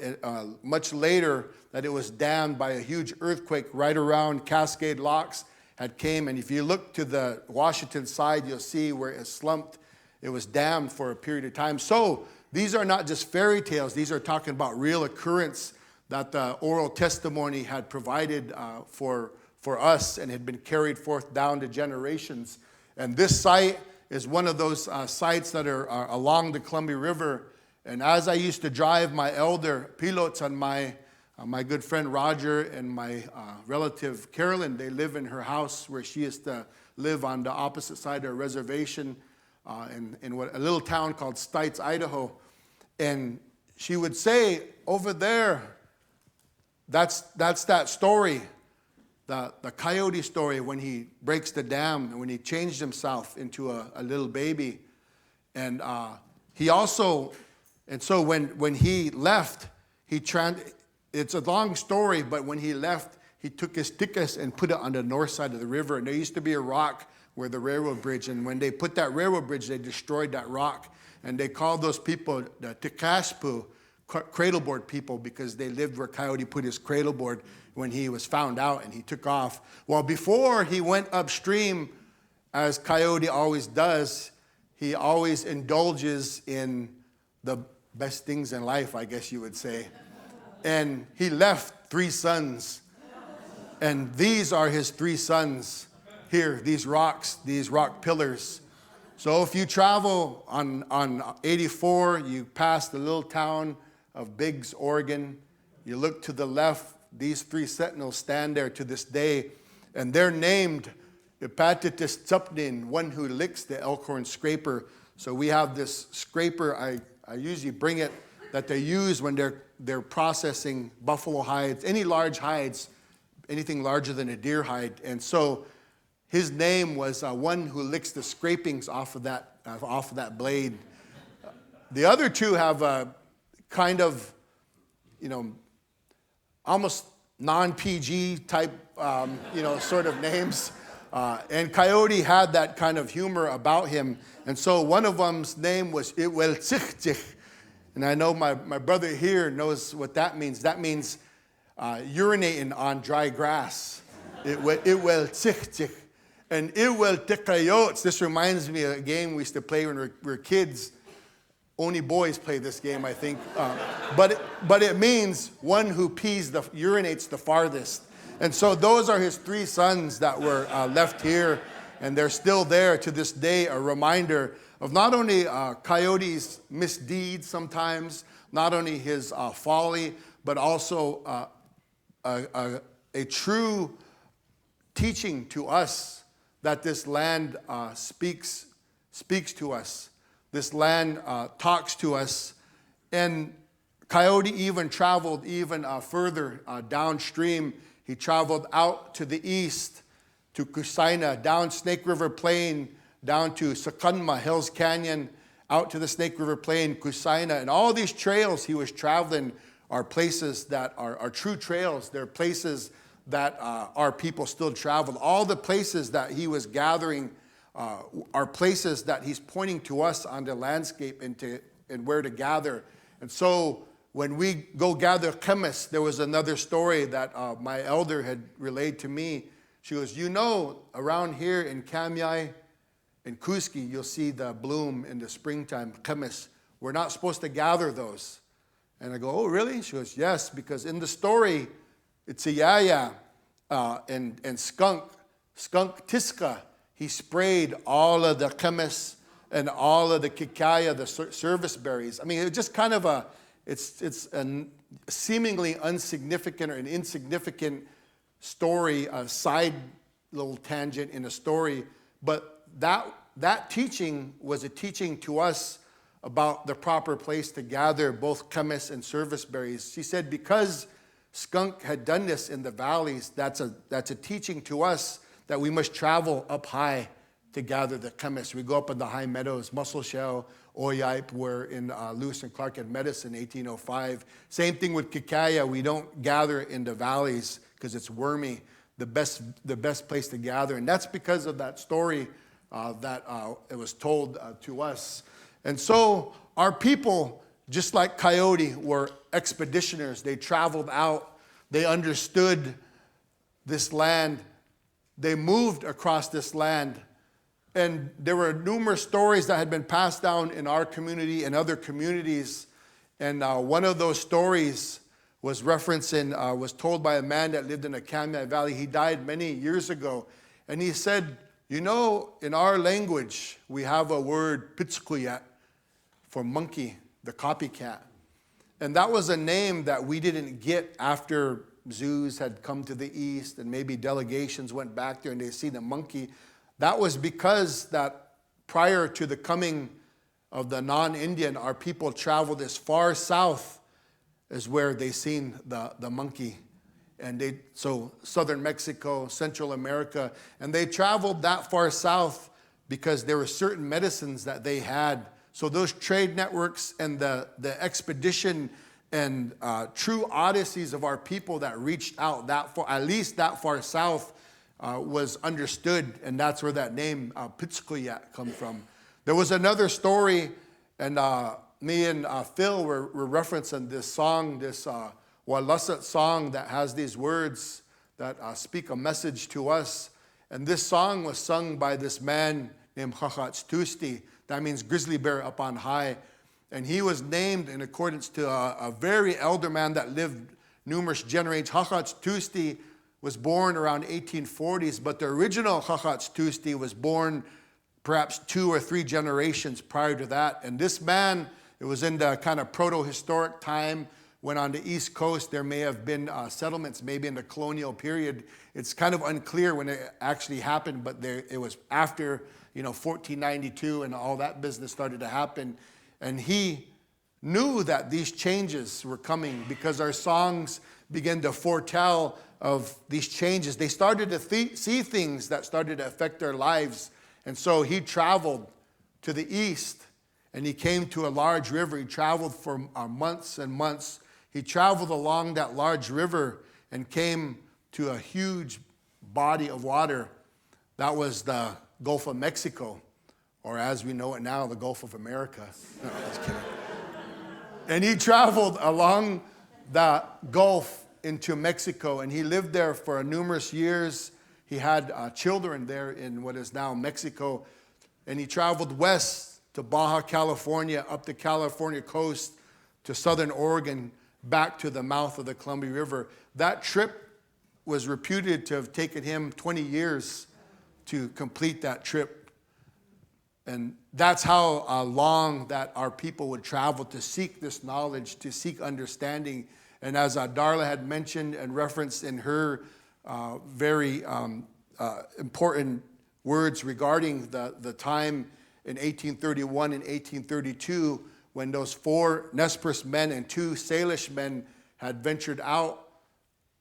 B: much later that it was dammed by a huge earthquake right around Cascade Locks had came. And if you look to the Washington side, you'll see where it slumped. It was dammed for a period of time. So these are not just fairy tales. These are talking about real occurrence that the oral testimony had provided for us and had been carried forth down to generations. And this site is one of those sites that are along the Columbia River. And as I used to drive my elder pilots and my good friend Roger and my relative Carolyn, they live in her house where she used to live on the opposite side of a reservation in a little town called Stites, Idaho. And she would say, over there, that's that story, the coyote story when he breaks the dam and when he changed himself into a little baby. And he also, and so when he left, it's a long story, but when he left, he took his tikas and put it on the north side of the river. And there used to be a rock where the railroad bridge, and when they put that railroad bridge, they destroyed that rock. And they called those people the Tikashpu, cradleboard people, because they lived where Coyote put his cradleboard when he was found out and he took off. Well, before he went upstream, as Coyote always does, he always indulges in the best things in life, I guess you would say. And he left 3 sons. And these are his 3 sons here, these rock pillars. So if you travel on 84, you pass the little town of Biggs, Oregon. You look to the left, these 3 sentinels stand there to this day. And they're named Epatitis Tsupnin, one who licks the elkhorn scraper. So we have this scraper, I usually bring it, that they use when they're processing buffalo hides, any large hides, anything larger than a deer hide. And so his name was one who licks the scrapings off of that blade. The other 2 have a kind of, almost non-PG type, sort of names. And Coyote had that kind of humor about him. And so one of them's name was Iweltsichtich. And I know my brother here knows what that means. That means urinating on dry grass. Iweltsichtich. And Iweltikayots, this reminds me of a game we used to play when we were kids. Only boys play this game, I think. But it means one who urinates the farthest. And so those are his 3 sons that were left here, and they're still there to this day, a reminder of not only Coyote's misdeeds sometimes, not only his folly, but also a true teaching to us that this land speaks to us. This land talks to us. And Coyote even traveled even further downstream. He traveled out to the east to Kusaina, down Snake River Plain, down to Sakanma, Hills Canyon, out to the Snake River Plain, Kusaina. And all these trails he was traveling are places that are true trails. They're places that our people still traveled. All the places that he was gathering are places that he's pointing to us on the landscape and where to gather. And so when we go gather chemis, there was another story that my elder had relayed to me. She goes, around here in Kamyai and Kuski, you'll see the bloom in the springtime, chemis. We're not supposed to gather those. And I go, oh, really? She goes, yes, because in the story, it's a yaya and skunk Tiska. He sprayed all of the chemis and all of the kikaya, the service berries. I mean, it's just kind of it's a seemingly insignificant or an insignificant story, a side little tangent in a story. But that teaching was a teaching to us about the proper place to gather both chemis and service berries. She said because skunk had done this in the valleys, that's a teaching to us that we must travel up high to gather the chemis. We go up in the high meadows, Muscle Shell, Oyipe, where in Lewis and Clark had met us in 1805. Same thing with kikaya. We don't gather in the valleys because it's wormy. The best place to gather, and that's because of that story that it was told to us. And so our people, just like Coyote, were expeditioners. They traveled out. They understood this land. They moved across this land. And there were numerous stories that had been passed down in our community and other communities. And one of those stories was told by a man that lived in the Kamyai Valley. He died many years ago. And he said You know, in our language, we have a word, pitskuyat, for monkey, the copycat. And that was a name that we didn't get after zoos had come to the east and maybe delegations went back there and they see the monkey. That was because that prior to the coming of the non-Indian, our people traveled as far south as where they seen the monkey. And so southern Mexico, Central America, and they traveled that far south because there were certain medicines that they had. So those trade networks and the expedition and true odysseys of our people that reached out that far, at least that far south, was understood, and that's where that name Pitskuyat come from. There was another story, and me and Phil were referencing this song, this Walasat song that has these words that speak a message to us. And this song was sung by this man named Tusti. That means grizzly bear up on high. And he was named in accordance to a very elder man that lived numerous generations. Tusti was born around 1840s, but the original Tusti was born perhaps 2 or 3 generations prior to that. And this man, it was in the kind of proto-historic time when on the East Coast there may have been settlements, maybe in the colonial period. It's kind of unclear when it actually happened, but it was after 1492 and all that business started to happen. And he knew that these changes were coming because our songs began to foretell of these changes. They started to see things that started to affect their lives. And so he traveled to the east and he came to a large river. He traveled for months and months. He traveled along that large river and came to a huge body of water. That was the Gulf of Mexico, or as we know it now, the Gulf of America. No, just kidding. And he traveled along that Gulf into Mexico, and he lived there for numerous years. He had children there in what is now Mexico, and he traveled west to Baja California, up the California coast to southern Oregon, back to the mouth of the Columbia River. That trip was reputed to have taken him 20 years to complete that trip. And that's how long that our people would travel to seek this knowledge, to seek understanding. And as Darla had mentioned and referenced in her very important words regarding the time in 1831 and 1832 when those 4 Nez Perce men and 2 Salish men had ventured out.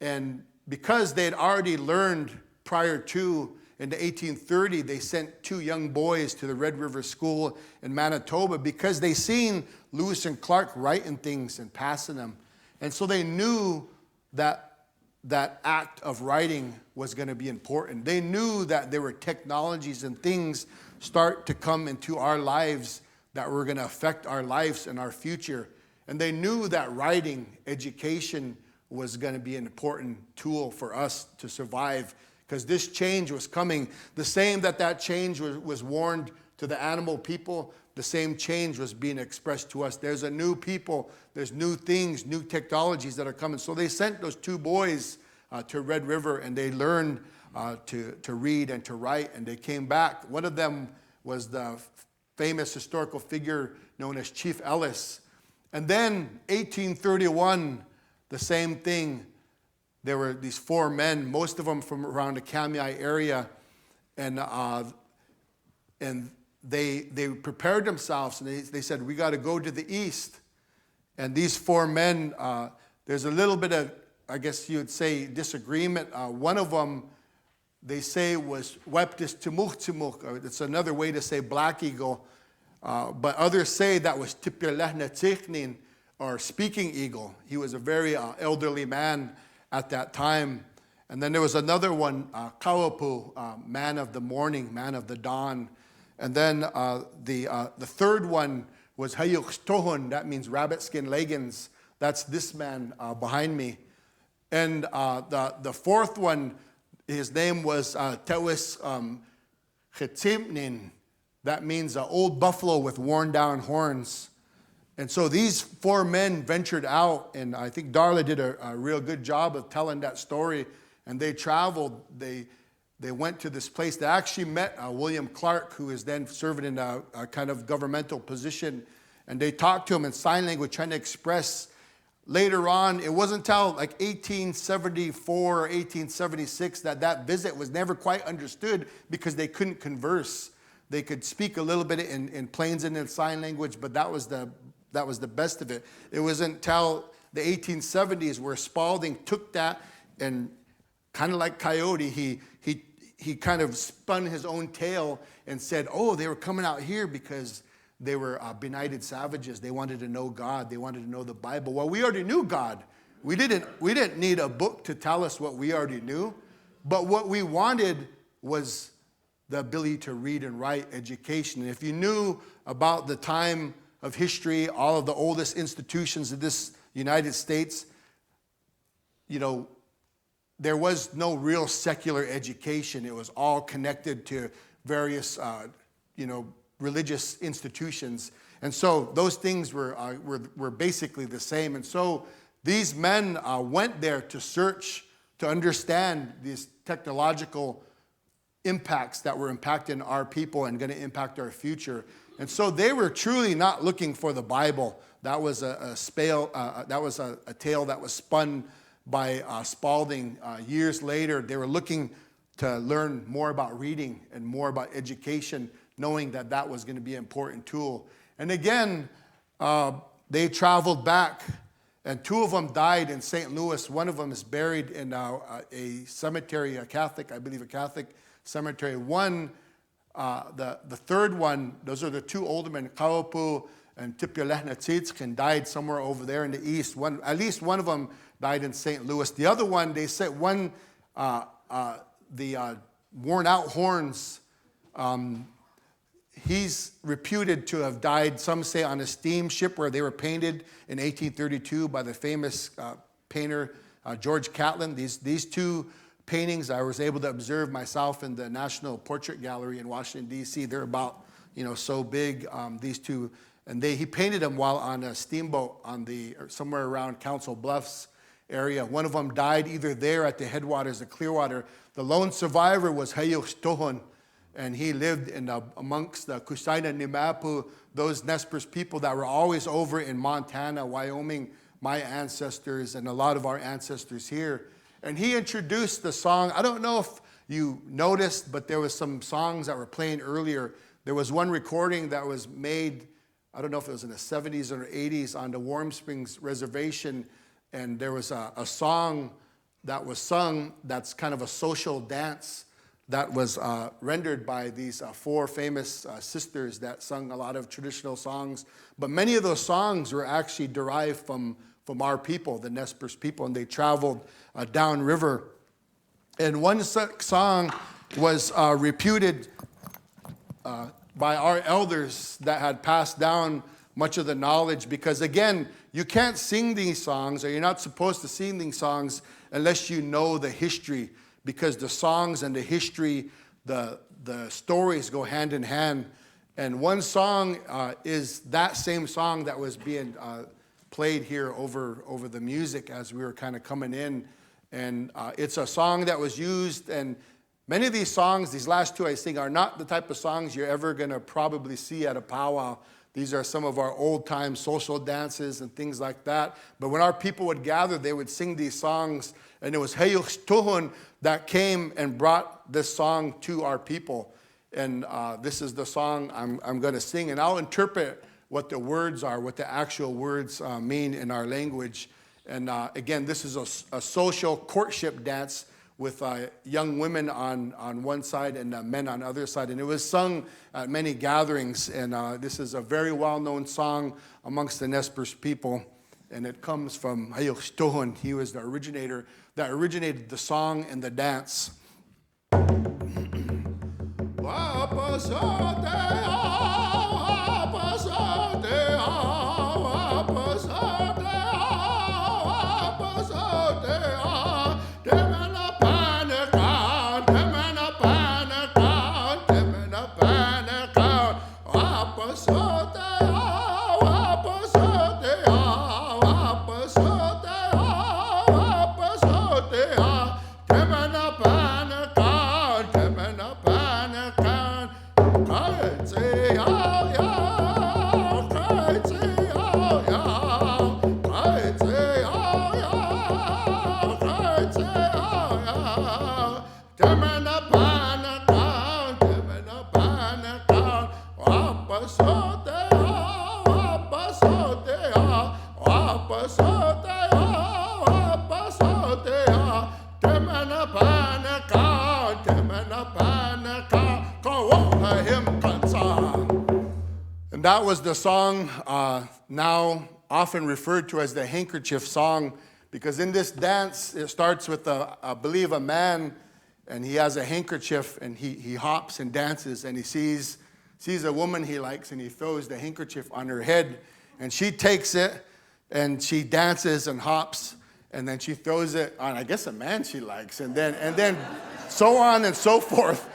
B: And because they had already learned prior to, in the 1830, they sent 2 young boys to the Red River School in Manitoba because they seen Lewis and Clark writing things and passing them. And so they knew that that act of writing was going to be important. They knew that there were technologies and things start to come into our lives that were going to affect our lives and our future. And they knew that writing, education, was going to be an important tool for us to survive because this change was coming. The same that change was warned to the animal people, the same change was being expressed to us. There's a new people, there's new things, new technologies that are coming. So they sent those 2 boys to Red River and they learned to read and to write, and they came back. One of them was the famous historical figure known as Chief Ellis. And then 1831, the same thing. There were these 4 men, most of them from around the Kamiah area, and they prepared themselves, and they said, we got to go to the east. And these 4 men, there's a little bit of, I guess you would say, disagreement. One of them, they say, was wéetes timuch. It's another way to say black eagle. But others say that was tipirlehna tichnin, or speaking eagle. He was a very elderly man at that time. And then there was another one, Kawapu, man of the morning, man of the dawn. And then the third one was Hayuk Tohun, that means rabbit skin leggings. That's this man behind me. And the fourth one, his name was Tewis Chetimnin. That means an old buffalo with worn down horns. And so these 4 men ventured out, and I think Darla did a real good job of telling that story. And they traveled. They they went to this place. They actually met William Clark, who is then serving in a kind of governmental position. And they talked to him in sign language, trying to express. Later on, it wasn't until like 1874 or 1876 that visit was never quite understood because they couldn't converse. They could speak a little bit in Plains Indian Sign Language, but that was the best of it. It wasn't until the 1870s where Spalding took that and kind of like Coyote, he kind of spun his own tale and said, oh, they were coming out here because they were benighted savages. They wanted to know God. They wanted to know the Bible. Well, we already knew God. We didn't need a book to tell us what we already knew. But what we wanted was the ability to read and write, education. And if you knew about the time of history, all of the oldest institutions of this United States, you know, there was no real secular education. It was all connected to various, religious institutions. And so those things were basically the same. And so these men went there to search, to understand these technological impacts that were impacting our people and going to impact our future. And so they were truly not looking for the Bible. That was a tale that was spun by Spalding years later. They were looking to learn more about reading and more about education, knowing that was going to be an important tool. And again, they traveled back, and two of them died in St. Louis. One of them is buried in a cemetery, I believe a Catholic cemetery. One, the third one, those are the two older men, Kaupu and Tipulehnatsitskin, died somewhere over there in the east. At least one of them died in St. Louis. The other one, they said the worn out horns, he's reputed to have died, some say, on a steamship where they were painted in 1832 by the famous painter George Catlin. These two paintings I was able to observe myself in the National Portrait Gallery in Washington, D.C. They're about, so big, these two. And he painted them while on a steamboat somewhere around Council Bluffs area. One of them died either there at the headwaters of Clearwater. The lone survivor was Hayuk Stohon, and he lived amongst the Kusaina Nimapu, those Nez Perce people that were always over in Montana, Wyoming, my ancestors and a lot of our ancestors here. And he introduced the song. I don't know if you noticed, but there was some songs that were playing earlier. There was one recording that was made, I don't know if it was in the 70s or 80s, on the Warm Springs Reservation, and there was a song that was sung that's kind of a social dance that was rendered by these four famous sisters that sung a lot of traditional songs. But many of those songs were actually derived from our people, the Nez Perce people, and they traveled downriver. And one song was reputed by our elders that had passed down much of the knowledge, because again, you can't sing these songs, or you're not supposed to sing these songs unless you know the history, because the songs and the history, the stories go hand in hand. And one song is that same song that was being played here over the music as we were kind of coming in. And it's a song that was used, and many of these songs, these last two I sing, are not the type of songs you're ever going to probably see at a powwow. These are some of our old-time social dances and things like that. But when our people would gather, they would sing these songs, and it was Hayuk Tuhun that came and brought this song to our people. And this is the song I'm going to sing, and I'll interpret what the words are, what the actual words mean in our language. And again, this is a social courtship dance with young women on one side and men on the other side. And it was sung at many gatherings. And this is a very well-known song amongst the Nez Perce people. And it comes from Hayuk Stohon. He was the originator that originated the song and the dance. panakan, kaitse yao yao, kaitse yao yao, kaitse yao yao, kaitse yao yao. Temena panakan, wapasote yao, wapasote yao, wapasote yao, wapasote yao. Temena panakan, kawoha him kansa. And that was the song now often referred to as the handkerchief song, because in this dance it starts with I believe a man, and he has a handkerchief, and he hops and dances, and he sees a woman he likes, and he throws the handkerchief on her head, and she takes it, and she dances and hops, and then she throws it on, I guess, a man she likes, and then so on and so forth.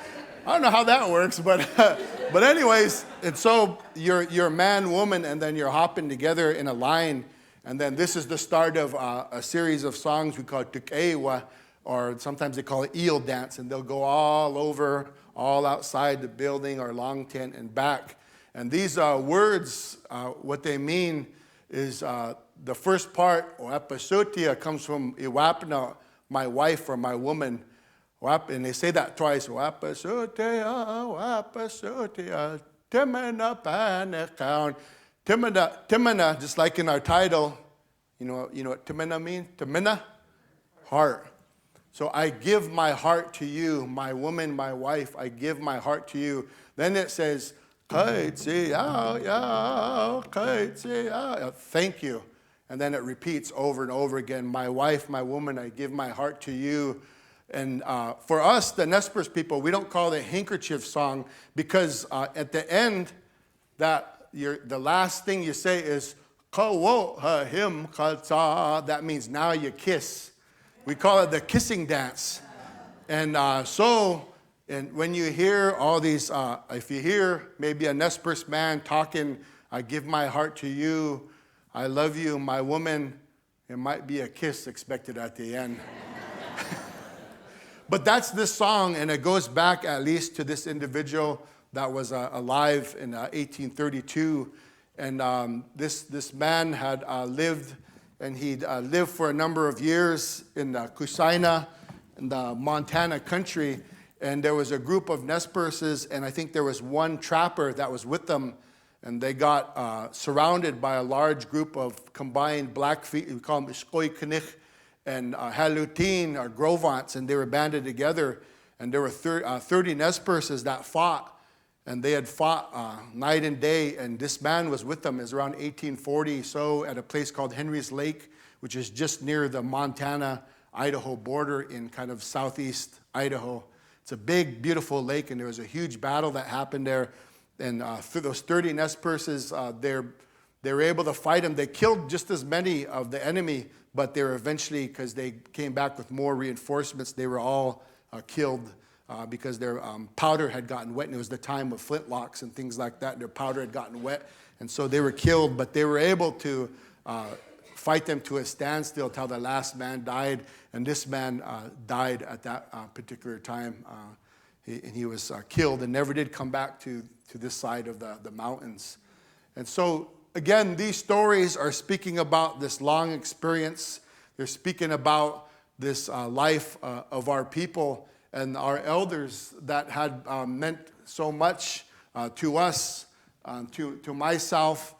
B: I don't know how that works, but anyways, and so you're man, woman, and then you're hopping together in a line, and then this is the start of a series of songs we call tukewa, or sometimes they call it eel dance, and they'll go all over, all outside the building or long tent and back. And these words, what they mean is the first part, Oapasotia, comes from Iwapna, my wife or my woman. And they say that twice. Oapasotia, Oapasotia, Timena Panakan. Timena, just like in our title, you know what Timena means? Timena? Heart. So I give my heart to you, my woman, my wife, I give my heart to you. Then it says, thank you. And then it repeats over and over again, my wife, my woman, I give my heart to you. And for us, the Nez Perce people, we don't call it a handkerchief song, because at the end, the last thing you say is, that means now you kiss. We call it the kissing dance. And and when you hear all these, if you hear maybe a Nez Perce man talking, I give my heart to you, I love you, my woman, it might be a kiss expected at the end. But that's this song, and it goes back at least to this individual that was alive in 1832. And this man had lived, and he'd lived for a number of years in Kusaina, in the Montana country. And there was a group of Nez Perces, and I think there was one trapper that was with them. And they got surrounded by a large group of combined Blackfeet, we call them Ishkoikinich, and Halutin, or Grovants, and they were banded together. And there were 30 Nez Perces that fought, and they had fought night and day, and this man was with them. It was around 1840, so at a place called Henry's Lake, which is just near the Montana-Idaho border in kind of southeast Idaho. It's a big, beautiful lake, and there was a huge battle that happened there. And through those 30 Nez Perces, they were able to fight him. They killed just as many of the enemy, but they were eventually, because they came back with more reinforcements, they were all killed because their powder had gotten wet, and it was the time of flintlocks and things like that, and their powder had gotten wet, and so they were killed, but they were able to fight them to a standstill till the last man died, and this man died at that particular time. He was killed and never did come back to this side of the mountains. And so, again, these stories are speaking about this long experience. They're speaking about this life of our people and our elders that had meant so much to us, to myself.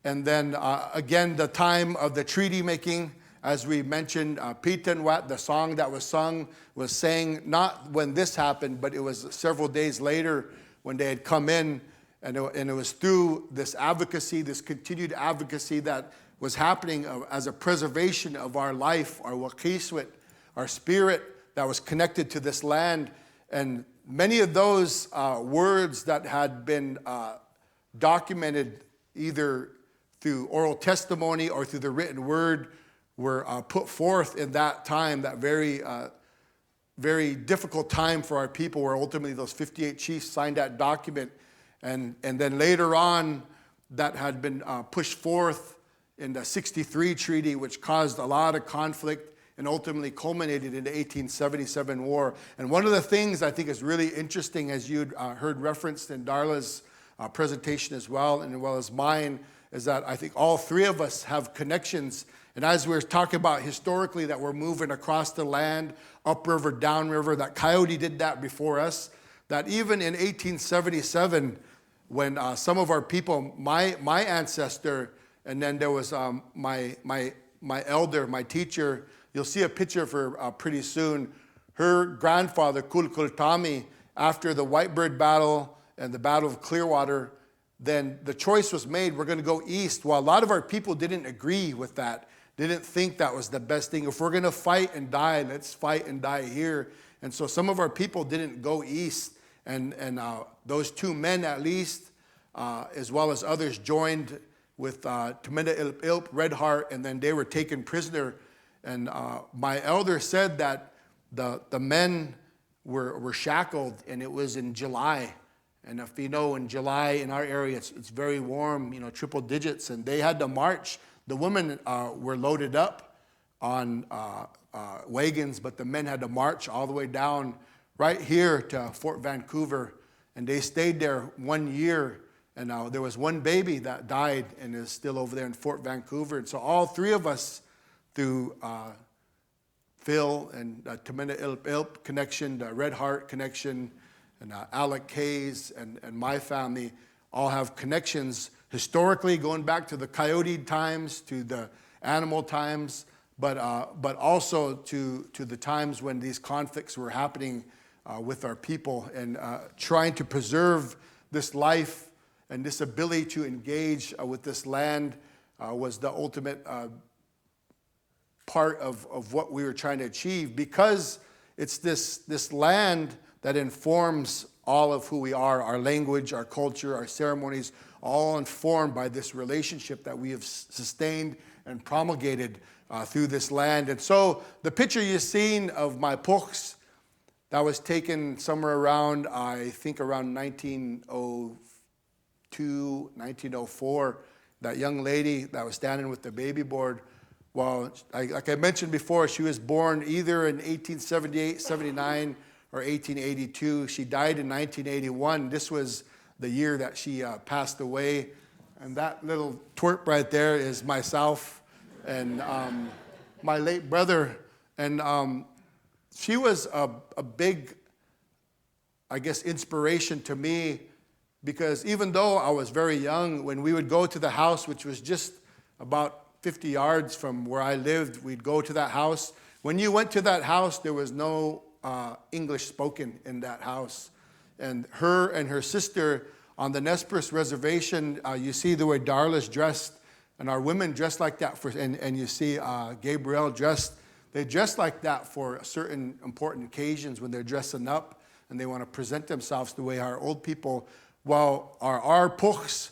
B: And then, again, the time of the treaty making, as we mentioned, Pitanwat, the song that was sung, was saying not when this happened, but it was several days later when they had come in. And it was through this advocacy, this continued advocacy that was happening as a preservation of our life, our wakiswit, our spirit that was connected to this land. And many of those words that had been documented either through oral testimony or through the written word were put forth in that time, that very, very difficult time for our people, where ultimately those 58 chiefs signed that document. And then later on, that had been pushed forth in the 63 treaty, which caused a lot of conflict and ultimately culminated in the 1877 war. And one of the things I think is really interesting, as you heard referenced in Darla's presentation as well, and as well as mine, is that I think all three of us have connections. And as we're talking about historically that we're moving across the land, upriver, downriver, that Coyote did that before us, that even in 1877, when some of our people, my ancestor, and then there was my elder, my teacher, you'll see a picture of her pretty soon. Her grandfather, Kulkultami, after the Whitebird Battle and the Battle of Clearwater, then the choice was made, we're going to go east. Well, a lot of our people didn't agree with that, didn't think that was the best thing. If we're going to fight and die, let's fight and die here. And so some of our people didn't go east. And those two men, at least, as well as others, joined with Tumena Ilp, Red Heart, and then they were taken prisoner. And my elder said that the men were shackled, and it was in July. And if you know, in July in our area, it's very warm, triple digits, and they had to march. The women were loaded up on wagons, but the men had to march all the way down right here to Fort Vancouver, and they stayed there 1 year. And there was one baby that died and is still over there in Fort Vancouver. And so all three of us, through Phil and Tumena Ilp connection, the Red Heart connection, and Alec Hayes and my family, all have connections historically going back to the Coyote times, to the animal times, but also to the times when these conflicts were happening with our people, and trying to preserve this life and this ability to engage with this land was the ultimate part of what we were trying to achieve, because it's this land that informs all of who we are, our language, our culture, our ceremonies, all informed by this relationship that we have sustained and promulgated through this land. And so the picture you've seen of my puchs, that was taken somewhere around, I think around 1902, 1904, that young lady that was standing with the baby board. Well, like I mentioned before, she was born either in 1878, 79, or 1882. She died in 1981. This was the year that she passed away. And that little twerp right there is myself and my late brother. And she was a big, I guess, inspiration to me, because even though I was very young, when we would go to the house, which was just about 50 yards from where I lived, we'd go to that house. When you went to that house, there was no English spoken in that house. And her sister on the Nez Perce reservation, you see the way Darla's dressed, and our women dressed like that and you see Gabrielle dressed. They dress like that for certain important occasions when they're dressing up and they want to present themselves the way our old people. Well, our puchs,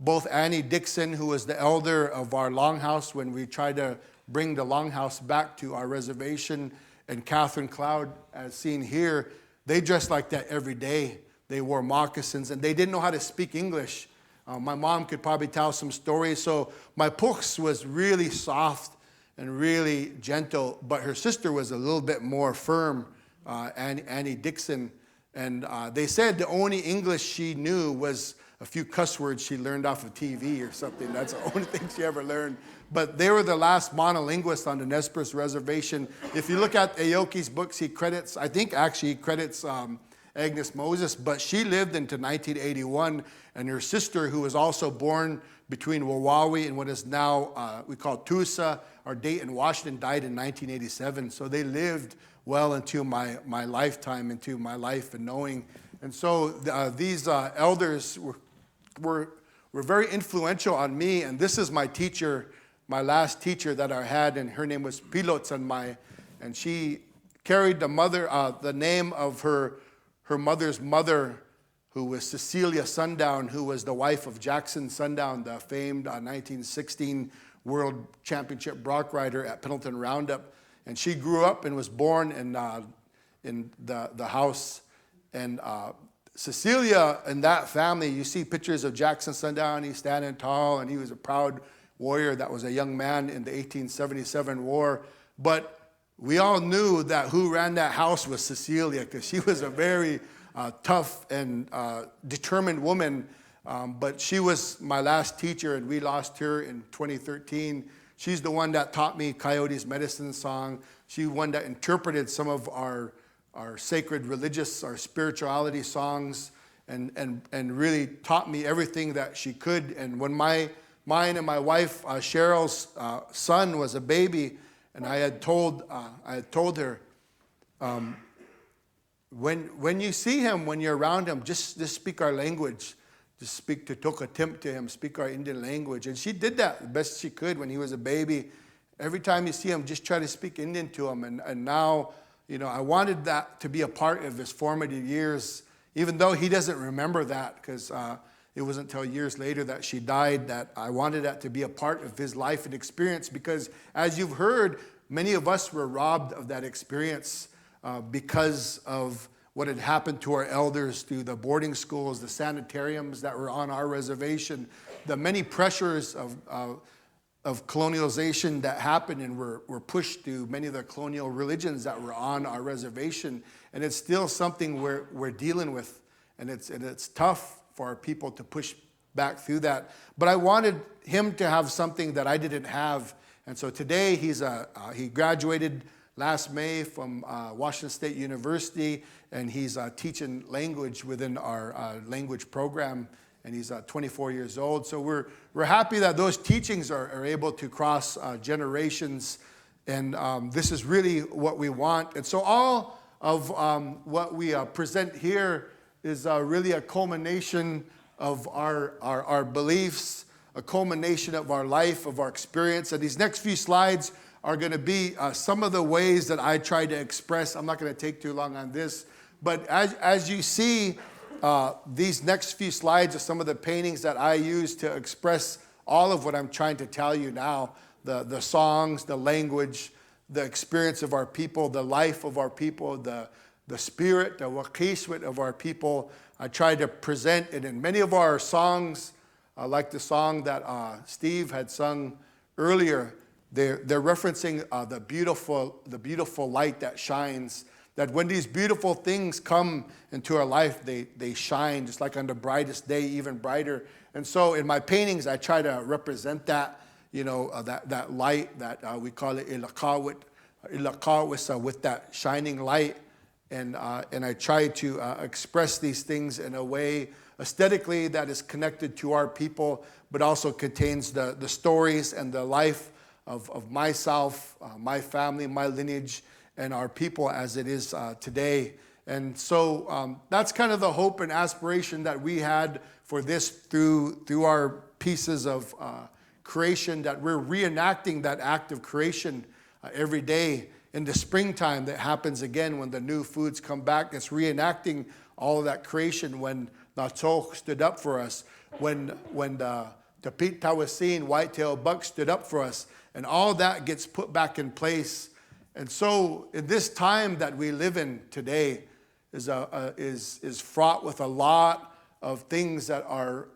B: both Annie Dixon, who was the elder of our longhouse when we tried to bring the longhouse back to our reservation, and Catherine Cloud, as seen here, they dressed like that every day. They wore moccasins, and they didn't know how to speak English. My mom could probably tell some stories. So my puchs was really soft and really gentle, but her sister was a little bit more firm, Annie Dixon. And they said the only English she knew was a few cuss words she learned off of TV or something. That's the only thing she ever learned. But they were the last monolinguists on the Nez Perce reservation. If you look at Aoki's books, he credits Agnes Moses, but she lived into 1981, and her sister, who was also born between Wawawi and what is now we call Tusa or Dayton, Washington, died in 1987. So they lived well into my lifetime, into my life and knowing. And so these elders were very influential on me, and this is my teacher, my last teacher that I had, and her name was Pilots, and she carried the name of her mother's mother, who was Cecilia Sundown, who was the wife of Jackson Sundown, the famed 1916 World Championship bronc rider at Pendleton Roundup. And she grew up and was born in the house. And Cecilia and that family, you see pictures of Jackson Sundown. He's standing tall, and he was a proud warrior that was a young man in the 1877 war. But we all knew that who ran that house was Cecilia, because she was a very tough and determined woman. But she was my last teacher, and we lost her in 2013. She's the one that taught me Coyote's Medicine Song. She's one that interpreted some of our sacred religious, our spirituality songs, and really taught me everything that she could. And when mine and my wife Cheryl's son was a baby, and I had told her, when you see him, when you're around him, just speak our language. Just speak to Tokatim to him, speak our Indian language. And she did that the best she could when he was a baby. Every time you see him, just try to speak Indian to him. And now, I wanted that to be a part of his formative years, even though he doesn't remember that, because it wasn't until years later that she died, that I wanted that to be a part of his life and experience, because as you've heard, many of us were robbed of that experience because of what had happened to our elders through the boarding schools, the sanitariums that were on our reservation, the many pressures of colonialization that happened and were pushed through many of the colonial religions that were on our reservation. And it's still something we're dealing with, and it's tough for our people to push back through that. But I wanted him to have something that I didn't have. And so today he graduated last May from Washington State University, and he's teaching language within our language program, and he's 24 years old. So we're happy that those teachings are able to cross generations, and this is really what we want. And so all of what we present here is really a culmination of our beliefs, a culmination of our life, of our experience. And these next few slides are going to be some of the ways that I try to express. I'm not going to take too long on this, but as you see, these next few slides are some of the paintings that I use to express all of what I'm trying to tell you now. The songs, the language, the experience of our people, the life of our people, the spirit, the wéetes of our people. I try to present it in many of our songs, like the song that Steve had sung earlier. They're referencing the beautiful light that shines, that when these beautiful things come into our life, they shine just like on the brightest day, even brighter. And so in my paintings, I try to represent that, that light, that we call it Lacroute, with that shining light. And I try to express these things in a way aesthetically that is connected to our people, but also contains the stories and the life of myself, my family, my lineage, and our people as it is today. And so that's kind of the hope and aspiration that we had for this through our pieces of creation, that we're reenacting that act of creation every day. In the springtime, that happens again when the new foods come back. It's reenacting all of that creation when Natok stood up for us, when the Pete Tawasin, white-tailed buck, stood up for us, and all that gets put back in place. And so in this time that we live in today is fraught with a lot of things that are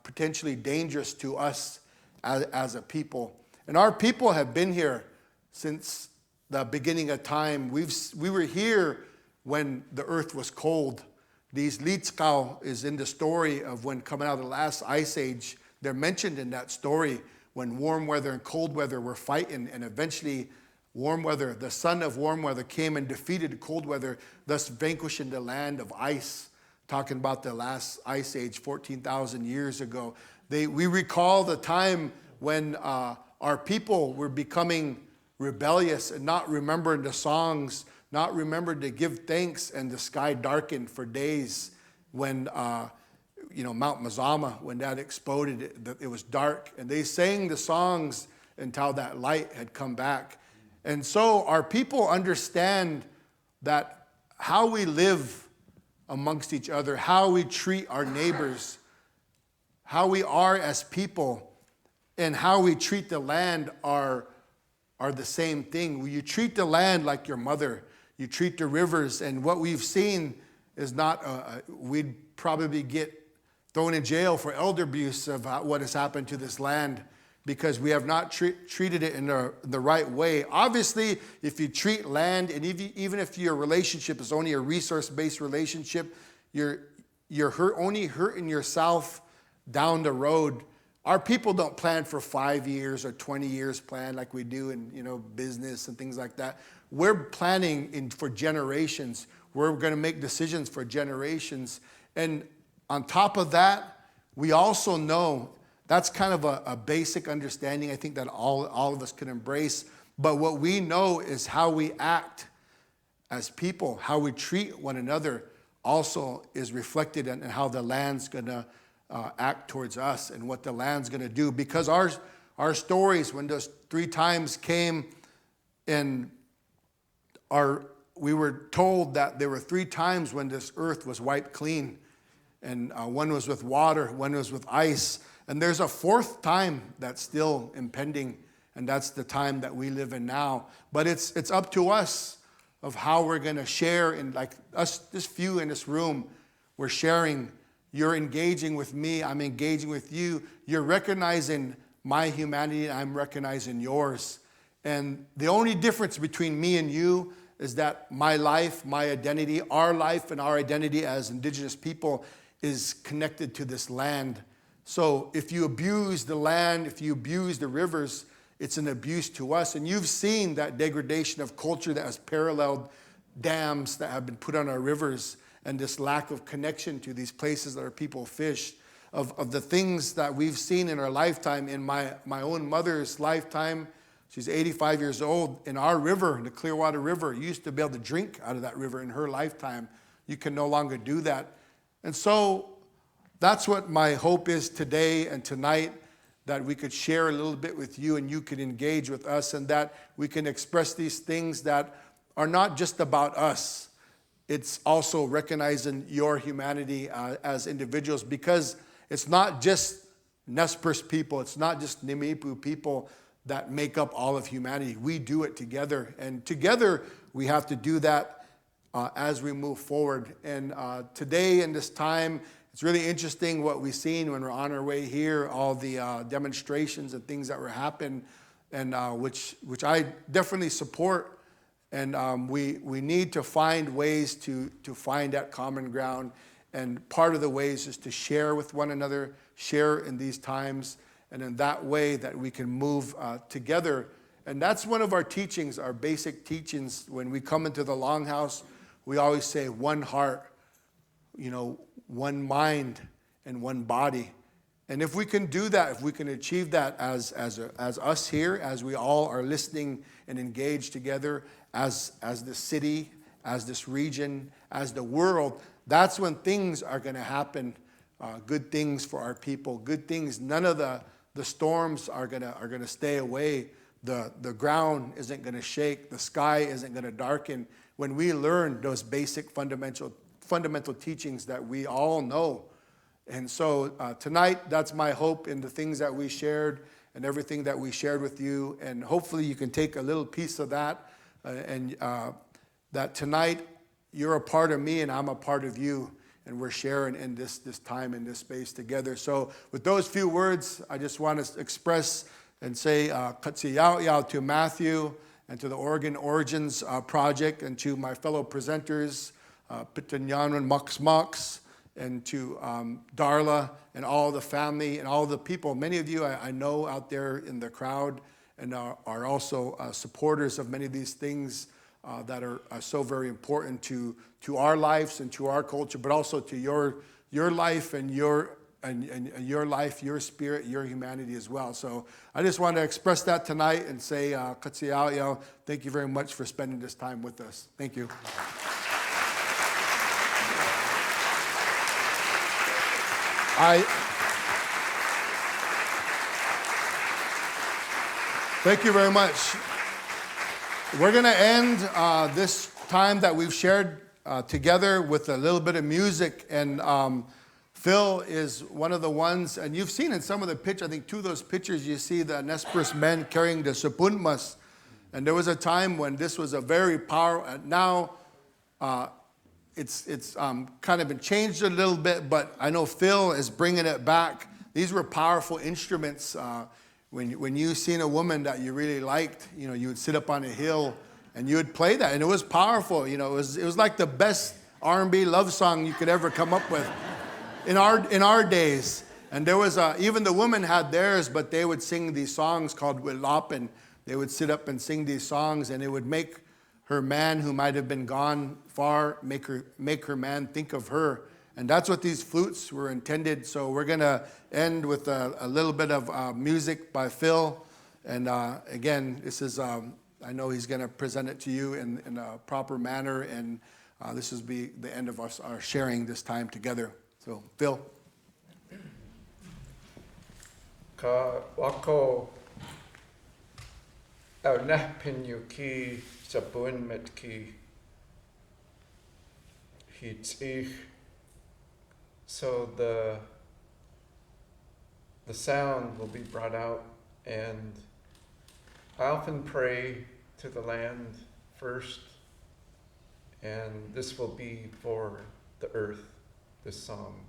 B: potentially dangerous to us as a people. And our people have been here since the beginning of time. We were here when the earth was cold. These Litskau is in the story of when coming out of the last ice age. They're mentioned in that story when warm weather and cold weather were fighting, and eventually warm weather, the son of warm weather, came and defeated cold weather, thus vanquishing the land of ice. Talking about the last ice age 14,000 years ago. We recall the time when our people were becoming rebellious and not remembering the songs, not remembering to give thanks, and the sky darkened for days when Mount Mazama, when that exploded, it was dark, and they sang the songs until that light had come back. And so our people understand that how we live amongst each other, how we treat our neighbors, how we are as people, and how we treat the land are the same thing. You treat the land like your mother. You treat the rivers, and what we've seen is not, we'd probably get thrown in jail for elder abuse of what has happened to this land. because we have not treated it in the right way. Obviously, if you treat land, and even if your relationship is only a resource-based relationship, you're only hurting yourself down the road. Our people don't plan for 5 years or 20 years plan like we do in business and things like that. We're planning for generations. We're going to make decisions for generations. And on top of that, we also know that's kind of a basic understanding, I think, that all of us can embrace. But what we know is how we act as people, how we treat one another also is reflected in how the land's going to act towards us and what the land's going to do. Because our stories, when those 3 times came and we were told that there were 3 times when this earth was wiped clean. And one was with water, one was with ice. And there's a 4th time that's still impending, and that's the time that we live in now. But it's up to us of how we're going to share. And like us, this few in this room, we're sharing. You're engaging with me, I'm engaging with you. You're recognizing my humanity, and I'm recognizing yours. And the only difference between me and you is that my life, my identity, our life and our identity as Indigenous people is connected to this land. So if you abuse the land, if you abuse the rivers, it's an abuse to us. And you've seen that degradation of culture that has paralleled dams that have been put on our rivers, and this lack of connection to these places that our people fish, of the things that we've seen in our lifetime. In my own mother's lifetime, she's 85 years old, in our river, the Clearwater River, you used to be able to drink out of that river in her lifetime. You can no longer do that. And so that's what my hope is today and tonight, that we could share a little bit with you and you could engage with us, and that we can express these things that are not just about us. It's also recognizing your humanity as individuals, because it's not just Nez Perce people, it's not just Nimipu people that make up all of humanity. We do it together, and together we have to do that as we move forward. And today in this time, it's really interesting what we've seen when we're on our way here, all the demonstrations and things that were happening, and which I definitely support. And we need to find ways to find that common ground. And part of the ways is to share with one another, share in these times, and in that way that we can move together. And that's one of our teachings, our basic teachings. When we come into the Longhouse, we always say one heart, one mind, and one body. And if we can do that, if we can achieve that as us here, as we all are listening and engaged together, as the city, as this region, as the world, that's when things are going to happen. Good things for our people, good things. None of the storms are gonna stay away. The ground isn't going to shake. The sky isn't going to darken. When we learn those basic fundamental teachings that we all know. And so tonight, that's my hope in the things that we shared and everything that we shared with you. And hopefully you can take a little piece of that, and that tonight you're a part of me and I'm a part of you, and we're sharing in this time, in this space together. So with those few words, I just want to express and say katsiyaw to Matthew and to the Origins Project, and to my fellow presenters, Pitanyanwan Mox, and to Darla and all the family and all the people. Many of you I know out there in the crowd, and are also supporters of many of these things that are so very important to our lives and to our culture, but also to your life and your life, your spirit, your humanity as well. So I just want to express that tonight and say, katsiyaw, thank you very much for spending this time with us. Thank you. Thank you very much. We're going to end this time that we've shared together with a little bit of music. And Phil is one of the ones, and you've seen in some of the pictures, I think 2 of those pictures, you see the Nez Perce men carrying the supunmas. And there was a time when this was a very powerful, now it's kind of been changed a little bit, but I know Phil is bringing it back. These were powerful instruments. when you seen a woman that you really liked, you know, you would sit up on a hill and you would play that, and it was powerful. You know, it was like the best R&B love song you could ever come up with in our days. And there was even the women had theirs, but they would sing these songs called Wilap, and they would sit up and sing these songs, and it would make her man, who might have been gone far, make her man think of her. And that's what these flutes were intended. So we're gonna end with a little bit of music by Phil. And again, this is, I know he's gonna present it to you in a proper manner, and this will be the end of our sharing this time together. So, Phil.
C: Ka wako au nah pinyuki sabun metki hits. So the sound will be brought out, and I often pray to the land first, and this will be for the earth, this song.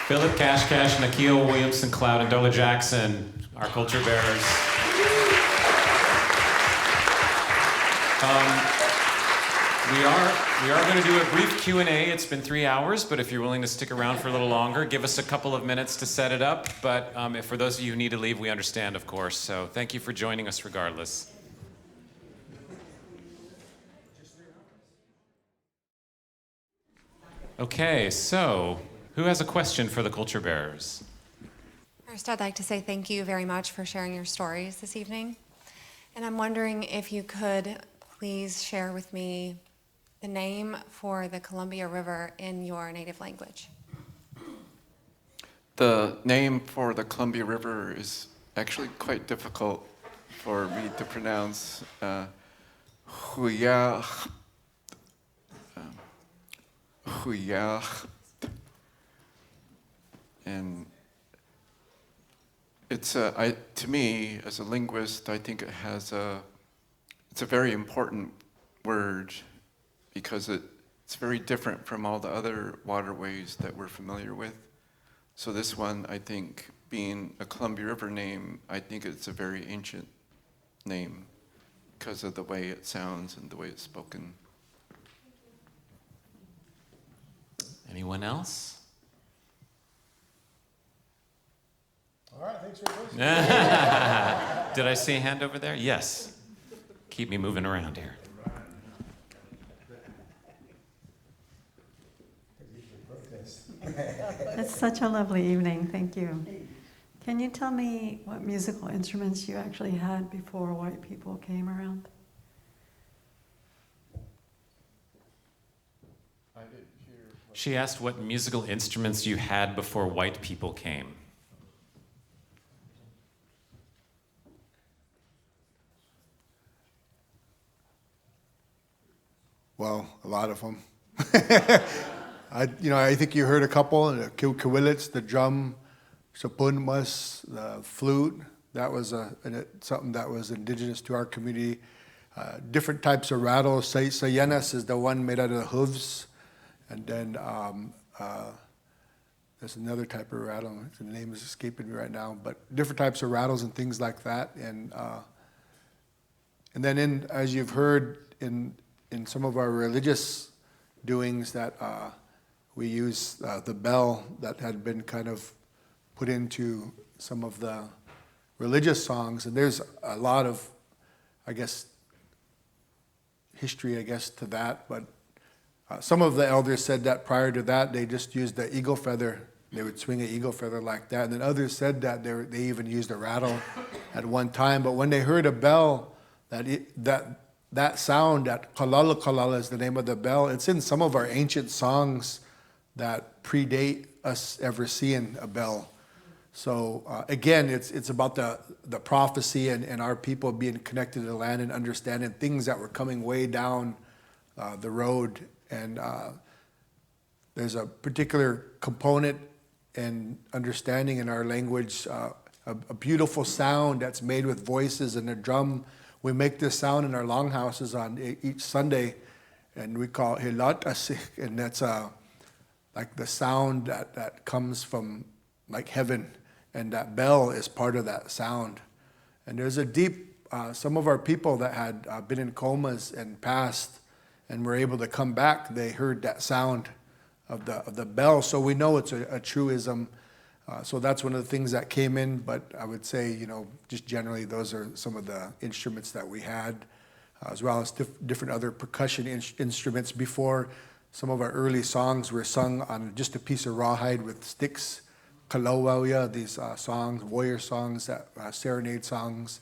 A: Phillip Cash Cash, Nakia Williamson-Cloud, and Darla Jackson, our culture bearers. We are going to do a brief Q&A. It's been 3 hours, but if you're willing to stick around for a little longer, give us a couple of minutes to set it up. But if for those of you who need to leave, we understand, of course. So thank you for joining us regardless. Okay, so who has a question for the culture bearers?
E: First, I'd like to say thank you very much for sharing your stories this evening. And I'm wondering if you could please share with me the name for the Columbia River in your native language.
C: The name for the Columbia River is actually quite difficult for me to pronounce. Huyach. And it's to me, as a linguist, I think it's a very important word because It's very different from all the other waterways that we're familiar with. So this one, I think, being a Columbia River name, I think it's a very ancient name because of the way it sounds and the way it's spoken.
A: Anyone else?
F: All right, thanks for your question.
A: Did I see a hand over there? Yes. Keep me moving around here.
G: It's such a lovely evening, thank you. Can you tell me what musical instruments you actually had before white people came around?
A: She asked what musical instruments you had before white people came.
B: Well, a lot of them. I think you heard a couple, the kiwilits, the drum, sapunmas, the flute. That was something that was indigenous to our community. Different types of rattles. Sayenas is the one made out of the hooves. And then there's another type of rattle. The name is escaping me right now. But different types of rattles and things like that. And then as you've heard in some of our religious doings that we use the bell that had been kind of put into some of the religious songs. And there's a lot of, history, to that. But some of the elders said that prior to that, they just used the eagle feather. They would swing an eagle feather like that. And then others said that they even used a rattle at one time. But when they heard a bell, that sound, that kalala is the name of the bell, it's in some of our ancient songs that predate us ever seeing a bell. So again, it's about the prophecy and our people being connected to the land and understanding things that were coming way down the road. And there's a particular component and understanding in our language, a beautiful sound that's made with voices and a drum. We make this sound in our longhouses on each Sunday, and we call it hilat asik, and that's like the sound that comes from like heaven, and that bell is part of that sound. And there's a deep, some of our people that had been in comas and passed and were able to come back, they heard that sound of the bell, so we know it's a truism. So that's one of the things that came in, but I would say, just generally those are some of the instruments that we had, as well as different other percussion instruments. Before, some of our early songs were sung on just a piece of rawhide with sticks, kalawauya, these songs, warrior songs, serenade songs.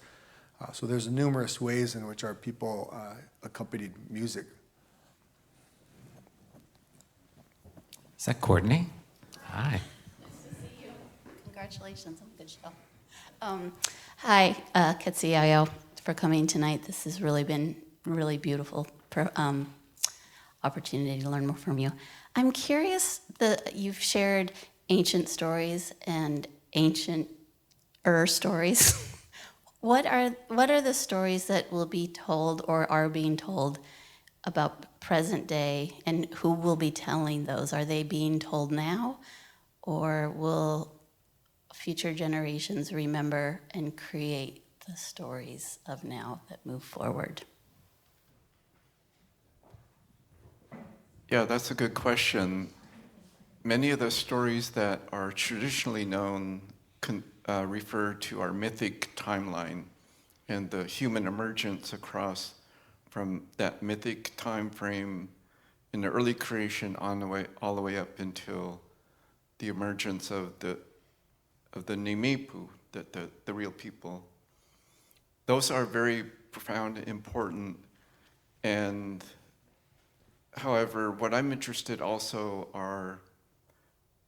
B: So there's numerous ways in which our people accompanied music.
A: Is that Courtney? Hi.
H: Congratulations on a good show. Hi, Katsiayo, for coming tonight. This has really been really beautiful opportunity to learn more from you. I'm curious that you've shared ancient stories and ancient stories. What are the stories that will be told or are being told about present day, and who will be telling those? Are they being told now, or will future generations remember and create the stories of now that move forward?
C: Yeah, that's a good question. Many of the stories that are traditionally known refer to our mythic timeline and the human emergence across from that mythic time frame in the early creation all the way up until the emergence of the Nimipu, the real people. Those are very profound and important. And however, what I'm interested also are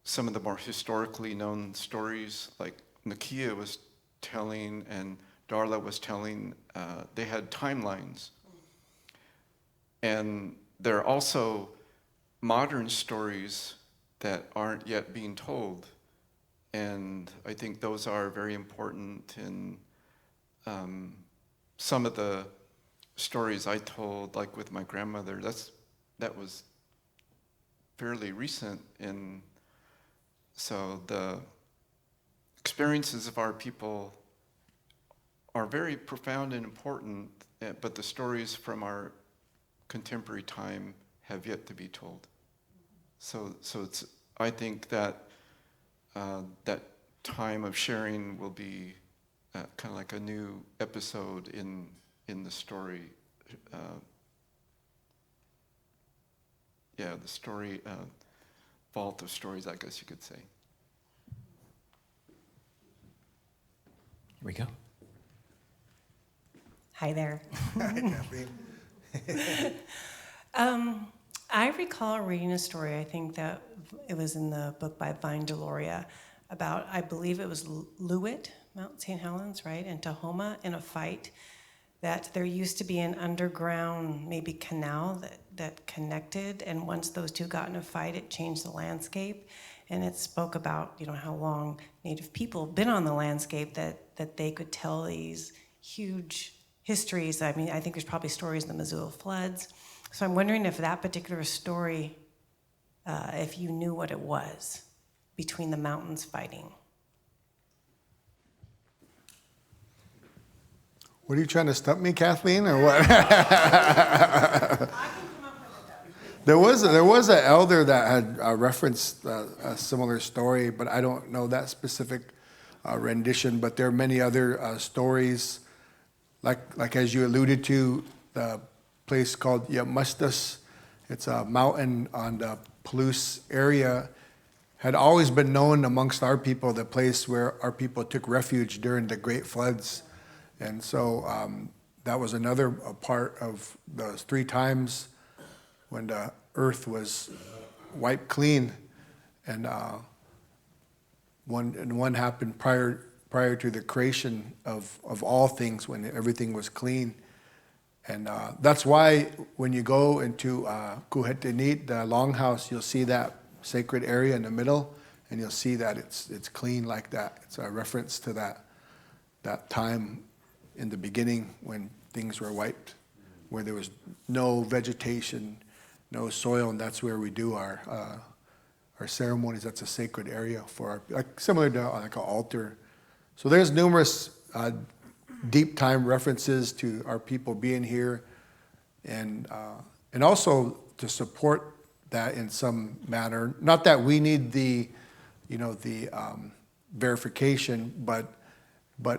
C: some of the more historically known stories, like Nakia was telling and Darla was telling. They had timelines. And there are also modern stories that aren't yet being told. And I think those are very important. And some of the stories I told, like with my grandmother, that was fairly recent, and so the experiences of our people are very profound and important, but the stories from our contemporary time have yet to be told. So it's, I think that that time of sharing will be kind of like a new episode in the story. The story vault of stories, I guess you could say.
A: Here we go.
I: Hi there.
B: Hi, Kathleen.
I: I recall reading a story, I think that it was in the book by Vine Deloria, about, I believe it was Lewitt, Mount St. Helens, right, and Tahoma, in a fight, that there used to be an underground, maybe canal that connected, and once those two got in a fight, it changed the landscape. And it spoke about, you know, how long Native people have been on the landscape, that they could tell these huge histories. I mean, I think there's probably stories in the Missoula floods. So I'm wondering if that particular story, if you knew what it was, between the mountains fighting.
B: What are you trying to stump me, Kathleen, or what? There was an elder that had referenced a similar story, but I don't know that specific rendition. But there are many other stories, like as you alluded to, the place called Yamustas. It's a mountain on the Palouse area. Had always been known amongst our people, the place where our people took refuge during the Great Floods. And so that was another part of those 3 times when the earth was wiped clean. And one happened prior to the creation of all things, when everything was clean. And that's why when you go into Kuhetenit, the longhouse, you'll see that sacred area in the middle, and you'll see that it's clean like that. It's a reference to that time in the beginning when things were wiped, where there was no vegetation, no soil, and that's where we do our ceremonies. That's a sacred area for our, like similar to like an altar. So there's numerous deep time references to our people being here, and also to support that in some manner. Not that we need the verification, but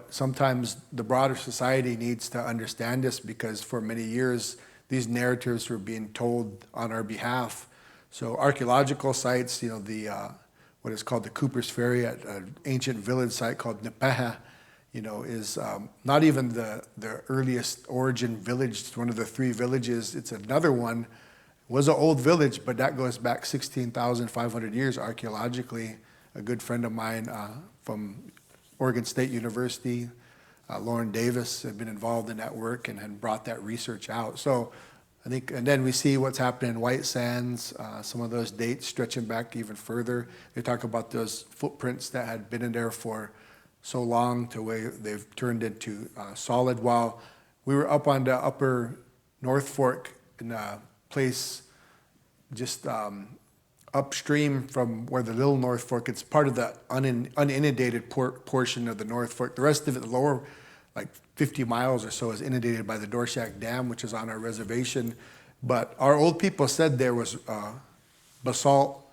B: sometimes the broader society needs to understand this, because for many years these narratives were being told on our behalf. So archaeological sites, what is called the Cooper's Ferry at an ancient village site called Nepeha, is not even the earliest origin village. It's one of the 3 villages. It's another one. It was an old village, but that goes back 16,500 years archaeologically. A good friend of mine from Oregon State University, Lauren Davis, had been involved in that work and had brought that research out. So I think, and then we see what's happening in White Sands, some of those dates stretching back even further. They talk about those footprints that had been in there for so long to where they've turned into solid. While we were up on the upper North Fork in a place just upstream from where the Little North Fork, it's part of the uninundated portion of the North Fork. The rest of it, the lower, like 50 miles or so, is inundated by the Dorshak Dam, which is on our reservation. But our old people said there was basalt,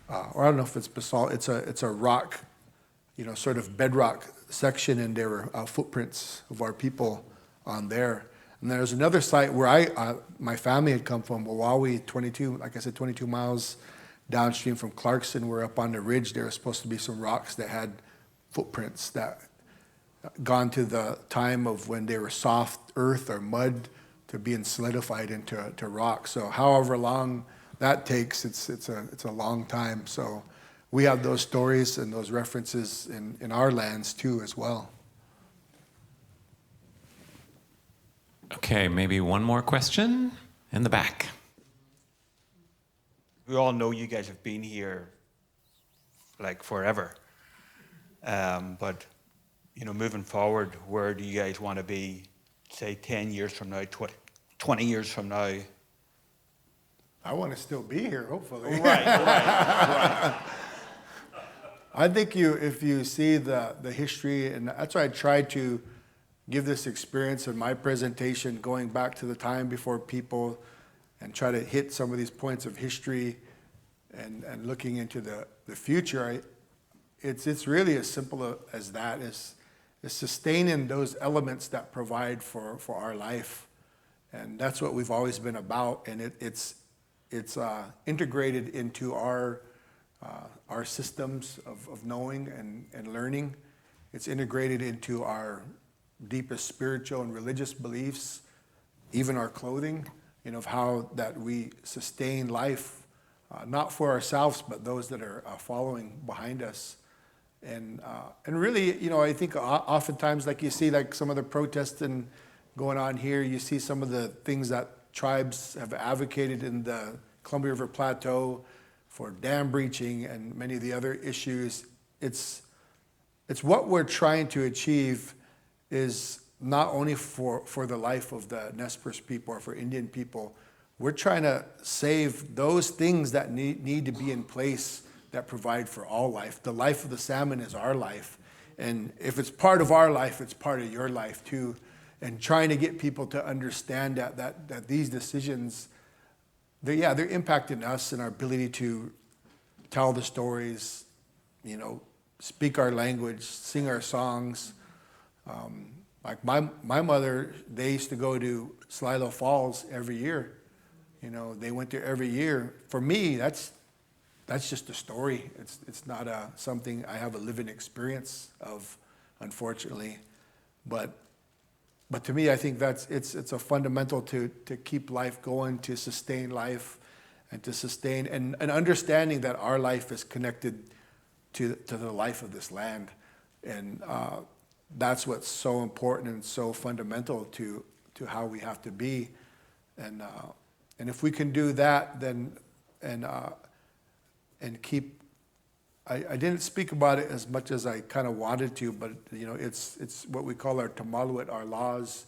B: or I don't know if it's basalt, it's a rock, sort of bedrock section, and there were footprints of our people on there. And there's another site where my family had come from, Wawawi, 22 miles downstream from Clarkson. We're up on the ridge. There were supposed to be some rocks that had footprints that gone to the time of when they were soft earth or mud to being solidified into rock. So however long that takes, it's a long time. So we have those stories and those references in our lands too as well.
A: Okay, maybe one more question in the back.
J: We all know you guys have been here like forever. But, moving forward, where do you guys want to be, say, 10 years from now, 20 years from now?
B: I want to still be here, hopefully.
F: Right.
B: I think if you see the history, and that's why I tried to give this experience in my presentation, going back to the time before people, and try to hit some of these points of history, and looking into the future. It's really as simple as that, is sustaining those elements that provide for our life, and that's what we've always been about, and it's integrated into our systems of knowing and learning. It's integrated into our deepest spiritual and religious beliefs, even our clothing, of how that we sustain life, not for ourselves, but those that are following behind us. And really, I think oftentimes, like you see, like some of the protesting going on here, you see some of the things that tribes have advocated in the Columbia River Plateau for dam breaching and many of the other issues. It's what we're trying to achieve is not only for the life of the Nez Perce people or for Indian people. We're trying to save those things that need to be in place that provide for all life. The life of the salmon is our life. And if it's part of our life, it's part of your life too. And trying to get people to understand that these decisions, they're impacting us and our ability to tell the stories, speak our language, sing our songs. Like my mother, they used to go to Slilo Falls every year. They went there every year. For me, that's just a story. It's not something I have a living experience of, unfortunately. But to me, I think it's a fundamental to keep life going, to sustain life, and to sustain and understanding that our life is connected to the life of this land, and that's what's so important and so fundamental to how we have to be, and if we can do that, then and keep. I didn't speak about it as much as I kind of wanted to, but it's what we call our tamaluit, our laws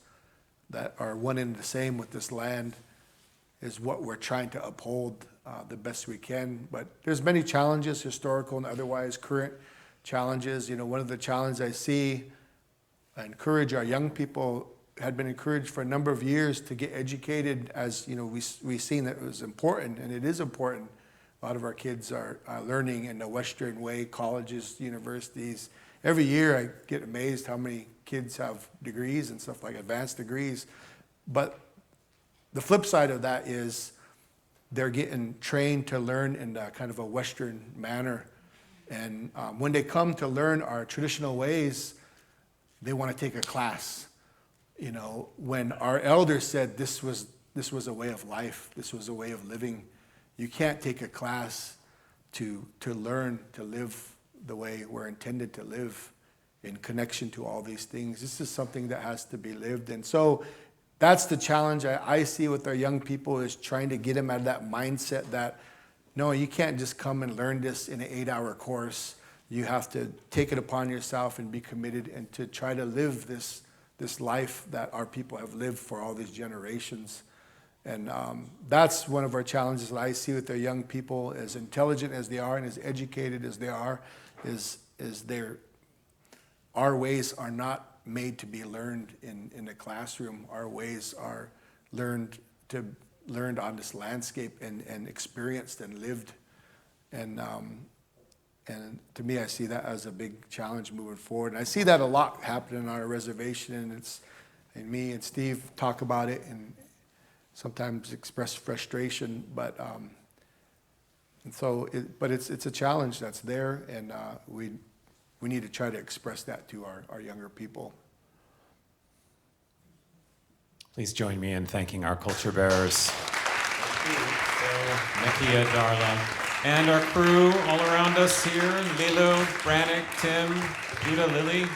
B: that are one and the same with this land, is what we're trying to uphold the best we can. But there's many challenges, historical and otherwise, current challenges. One of the challenges I see, I encourage our young people, had been encouraged for a number of years to get educated, as we've seen that it was important, and it is important. A lot of our kids are learning in the Western way, colleges, universities. Every year I get amazed how many kids have degrees and stuff, like advanced degrees. But the flip side of that is they're getting trained to learn in kind of a Western manner. And when they come to learn our traditional ways, they want to take a class. When our elders said this was a way of life, this was a way of living. You can't take a class to learn to live the way we're intended to live, in connection to all these things. This is something that has to be lived. And so that's the challenge I see with our young people, is trying to get them out of that mindset that, no, you can't just come and learn this in an 8-hour course. You have to take it upon yourself and be committed, and to try to live this life that our people have lived for all these generations. And that's one of our challenges that I see with our young people, as intelligent as they are and as educated as they are, is our ways are not made to be learned in a classroom. Our ways are learned on this landscape and experienced and lived. And to me, I see that as a big challenge moving forward. And I see that a lot happening on our reservation, and me and Steve talk about it and sometimes express frustration, but it's a challenge that's there, and we need to try to express that to our younger people.
A: Please join me in thanking our culture bearers, Nakia, Darla, and our crew all around us here, Lilo, Brannick, Tim, Judah, Lily.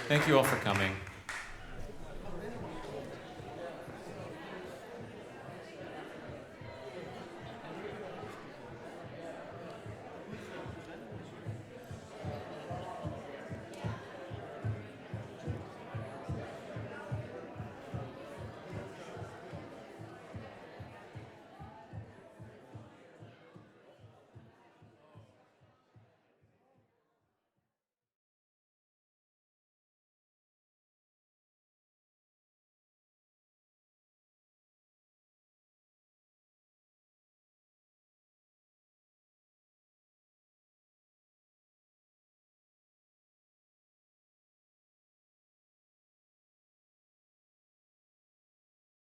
A: Thank you all for coming.